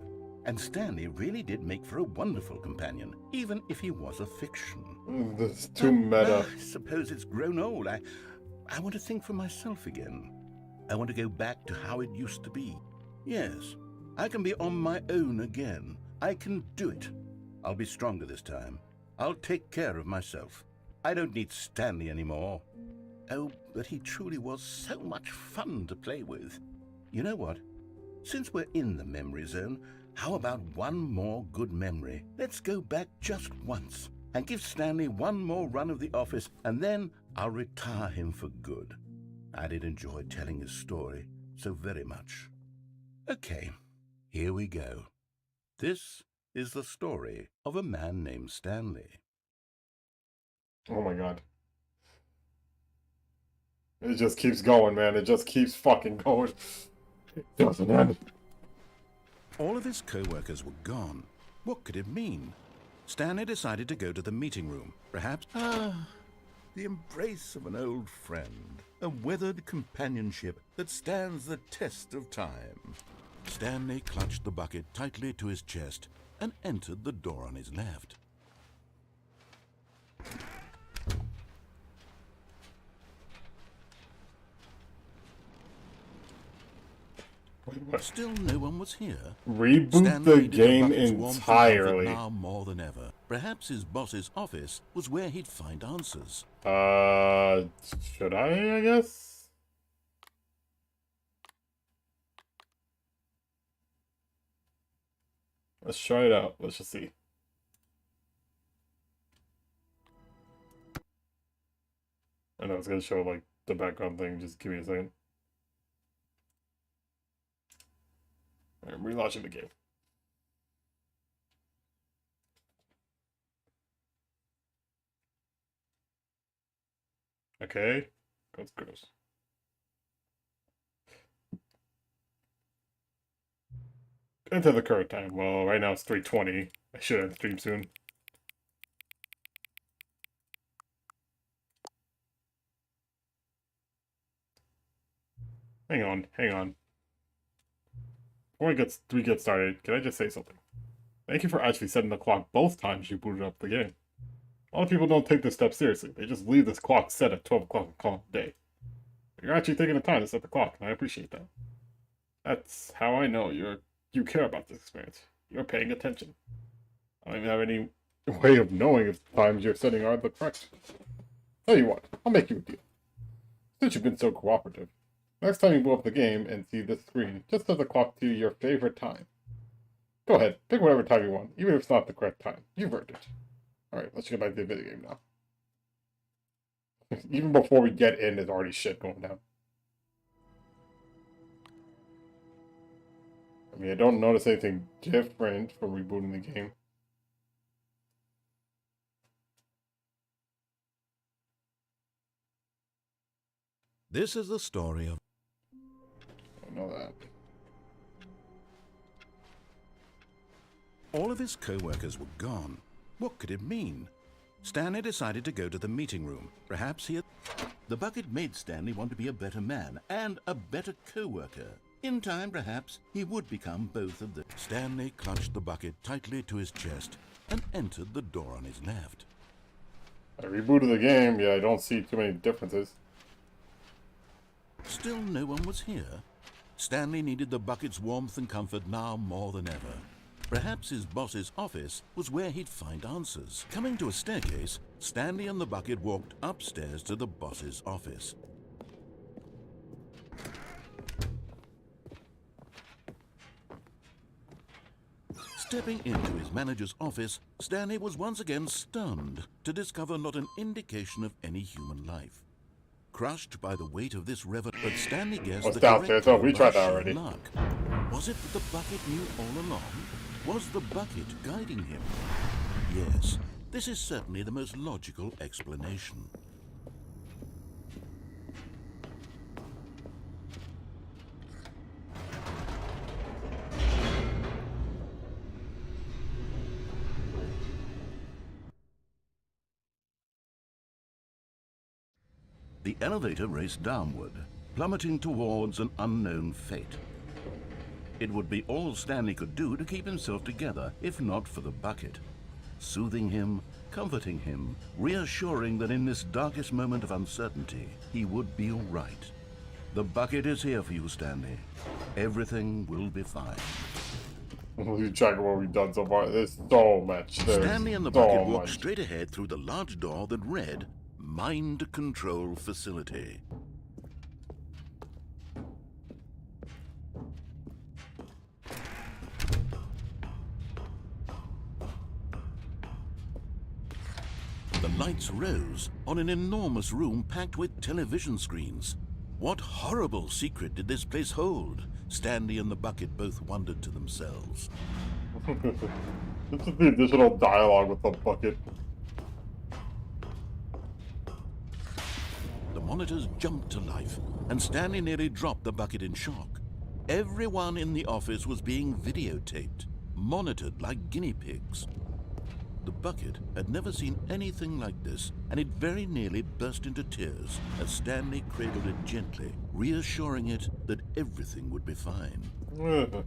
And Stanley really did make for a wonderful companion, even if he was a fiction. This is too meta. I suppose it's grown old. I want to think for myself again. I want to go back to how it used to be. Yes, I can be on my own again. I can do it. I'll be stronger this time. I'll take care of myself. I don't need Stanley anymore. Oh, but he truly was so much fun to play with. You know what? Since we're in the memory zone, how about one more good memory? Let's go back just once and give Stanley one more run of the office, and then I'll retire him for good. I did enjoy telling his story so very much. Okay, here we go. This is the story of a man named Stanley. Oh my god. It just keeps going, man. It just keeps fucking going. It doesn't end. All of his co-workers were gone. What could it mean? Stanley decided to go to the meeting room. Perhaps, the embrace of an old friend. A weathered companionship that stands the test of time. Stanley clutched the bucket tightly to his chest and entered the door on his left. Still no one was here. Reboot Stanley the game entirely. Now more than ever. Perhaps his boss's office was where he'd find answers. Should I guess? Let's try it out. Let's just see. I know it's gonna show like the background thing. Just give me a second. I'm relaunching the game. Okay, that's gross. Enter the current time. Well, right now it's 3:20. I should end stream soon. Hang on. Before we get started, can I just say something? Thank you for actually setting the clock both times you booted up the game. A lot of people don't take this step seriously. They just leave this clock set at 12 o'clock and call it a day. You're actually taking the time to set the clock, and I appreciate that. That's how I know you care about this experience. You're paying attention. I don't even have any way of knowing if the times you're setting are the correct. Tell you what, I'll make you a deal. Since you've been so cooperative, next time you blow up the game and see this screen, just set the clock to your favorite time. Go ahead, pick whatever time you want, even if it's not the correct time. You've earned it. Alright, let's get back to the video game now. Even before we get in, there's already shit going down. I mean, I don't notice anything different from rebooting the game. This is the story of... I know that. All of his co-workers were gone. What could it mean? Stanley decided to go to the meeting room. Perhaps he had... The bucket made Stanley want to be a better man and a better co-worker. In time, perhaps, he would become both of them. Stanley clutched the bucket tightly to his chest and entered the door on his left. I rebooted the game. Yeah, I don't see too many differences. Still no one was here. Stanley needed the bucket's warmth and comfort now more than ever. Perhaps his boss's office was where he'd find answers. Coming to a staircase, Stanley and the bucket walked upstairs to the boss's office. Stepping into his manager's office, Stanley was once again stunned to discover not an indication of any human life. crushed by the weight of this revelation. But Stanley guessed What's the downstairs? correct Oh, we call tried by that sheer already. luck. Was it that the bucket knew all along? Was the bucket guiding him? Yes, this is certainly the most logical explanation. The elevator raced downward, plummeting towards an unknown fate. It would be all Stanley could do to keep himself together, if not for the bucket. Soothing him, comforting him, reassuring that in this darkest moment of uncertainty, he would be all right. The bucket is here for you, Stanley. Everything will be fine. You check what we've done so far. There's so much. There's Stanley and the so bucket walked much. straight ahead through the large door that read, Mind Control Facility. The lights rose on an enormous room packed with television screens. What horrible secret did this place hold? Stanley and the bucket both wondered to themselves. This is the additional dialogue with the bucket. The monitors jumped to life, and Stanley nearly dropped the bucket in shock. Everyone in the office was being videotaped, monitored like guinea pigs. The bucket had never seen anything like this, and it very nearly burst into tears as Stanley cradled it gently, reassuring it that everything would be fine. I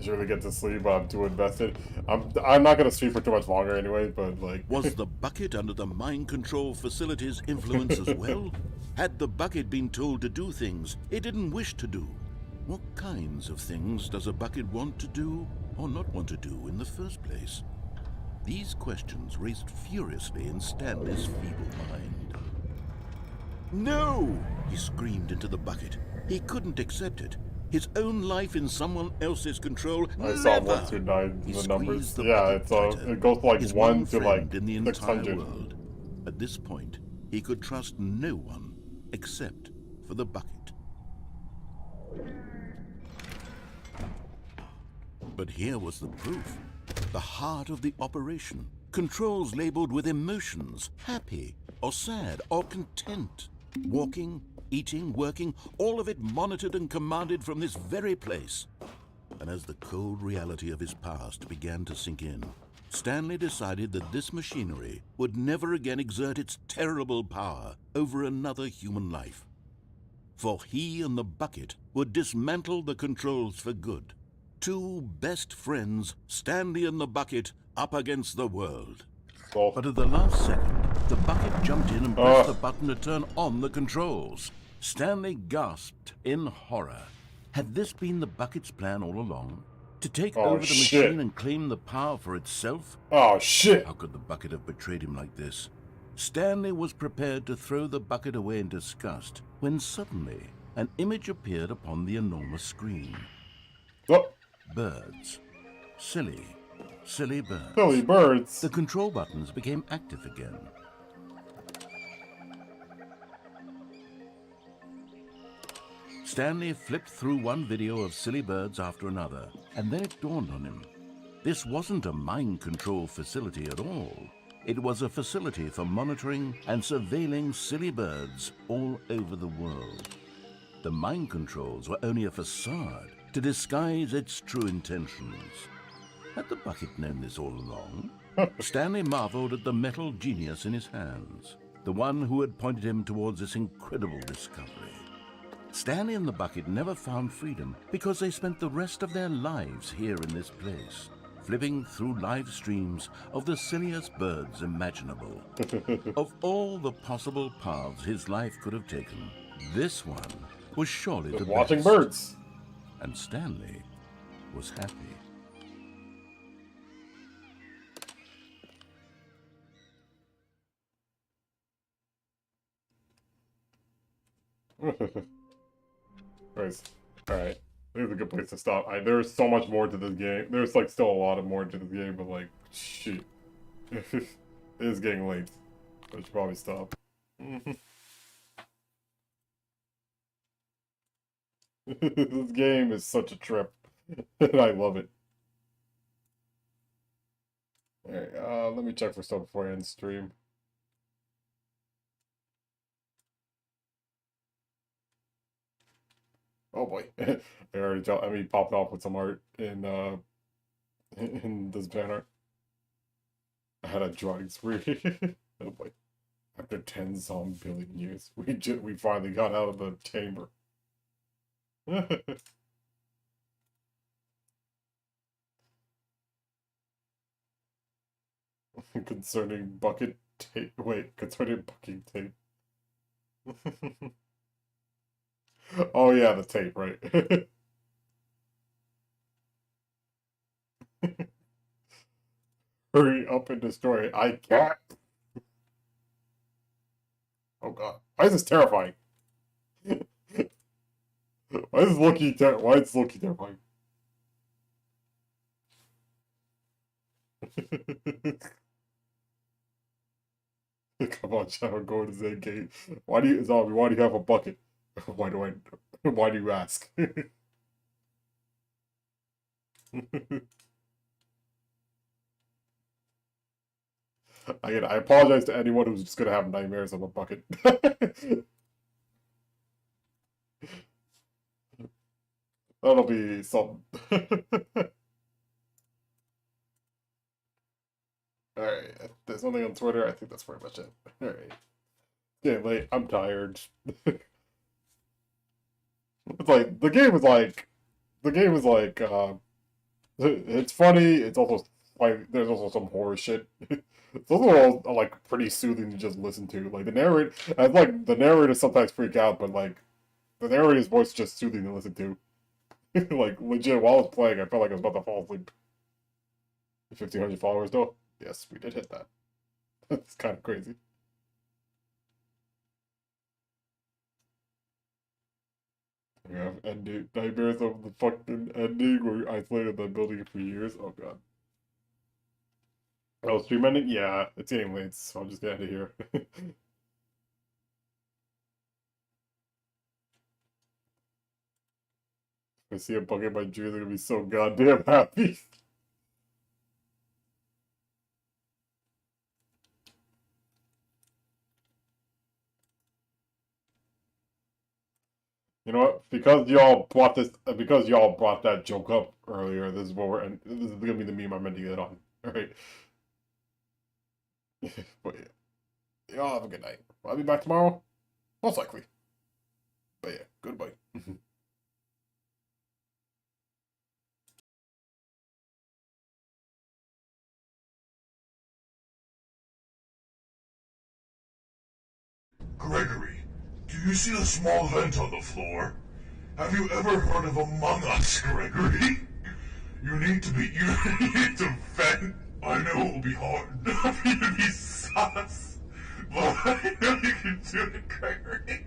should really get to sleep, but I'm too invested. I'm not gonna sleep for too much longer anyway, but like... Was the bucket under the mind control facility's influence as well? Had the bucket been told to do things it didn't wish to do? What kinds of things does a bucket want to do or not want to do in the first place? These questions raced furiously in Stanley's feeble mind. No! He screamed into the bucket. He couldn't accept it. His own life in someone else's control. I saw Never! 1 through 9 He the numbers. squeezed the Yeah, bucket it's tighter. it goes to like His 1 one to like friend in the entire 600. world. At this point, he could trust no one except for the bucket. But here was the proof. The heart of the operation. Controls labeled with emotions, happy or sad or content. Walking, eating, working, all of it monitored and commanded from this very place. And as the cold reality of his past began to sink in, Stanley decided that this machinery would never again exert its terrible power over another human life. For he and the bucket would dismantle the controls for good. Two best friends, Stanley and the bucket, up against the world. Oh. But at the last second, the bucket jumped in and pressed the button to turn on the controls. Stanley gasped in horror. Had this been the bucket's plan all along? To take over the shit. machine and claim the power for itself? Oh shit! How could the bucket have betrayed him like this? Stanley was prepared to throw the bucket away in disgust when suddenly an image appeared upon the enormous screen. Oh, Birds. Silly birds. silly birds. The control buttons became active again. Stanley flipped through one video of silly birds after another, and then it dawned on him. This wasn't a mind control facility at all. It was a facility for monitoring and surveilling silly birds all over the world. The mind controls were only a facade to disguise its true intentions. Had the bucket known this all along? Stanley marveled at the metal genius in his hands, the one who had pointed him towards this incredible discovery. Stanley and the bucket never found freedom because they spent the rest of their lives here in this place, flipping through live streams of the silliest birds imaginable. Of all the possible paths his life could have taken, this one was surely the Watching best. birds. And Stanley was happy. Nice. Alright. This is a good place to stop. There's so much more to this game. There's like still a lot of more to this game, but like, shit. It is getting late. I should probably stop. This game is such a trip, and I love it. Alright, let me check for stuff before I end stream. Oh boy, I already got, I mean, popped off with some art in in this banner. I had a drawing spree. Oh boy. After 10 some billion years, we finally got out of the chamber. Concerning bucket tape. Wait, concerning bucket tape. Oh yeah, the tape, right? Hurry up and destroy it. I can't. Oh god. Why is this terrifying? Why is Loki terrifying? Come on, Shadow, go to the gate. Why do you have a bucket? Why do you ask? Again, I apologize to anyone who's just gonna have nightmares of a bucket. That'll be something. Alright, there's nothing on Twitter. I think that's pretty much it. Alright. Getting late. I'm tired. It's like, the game is like, it's funny, it's also, like, there's also some horror shit. It's also all, like, pretty soothing to just listen to. Like, the narrators sometimes freak out, but, like, the narrator's voice is just soothing to listen to. Like, legit, while I was playing, I felt like I was about to fall asleep. 1,500 followers, though? Yes, we did hit that. That's kind of crazy. We have ending nightmares of the fucking ending where you're isolated in the building for years. Oh god. Oh, stream ending? Yeah, it's getting late, so I'll just get out of here. If I see a bug in my dreams, I'm gonna be so goddamn happy. You know what? Because y'all brought that joke up earlier, this is gonna be the meme I'm ending it on. Alright. But yeah. Y'all have a good night. I'll be back tomorrow. Most likely. But yeah, goodbye. Gregory, do you see the small vent on the floor? Have you ever heard of Among Us, Gregory? You need to vent. I know it will be hard not for you to be sus, but I know you can do it, Gregory.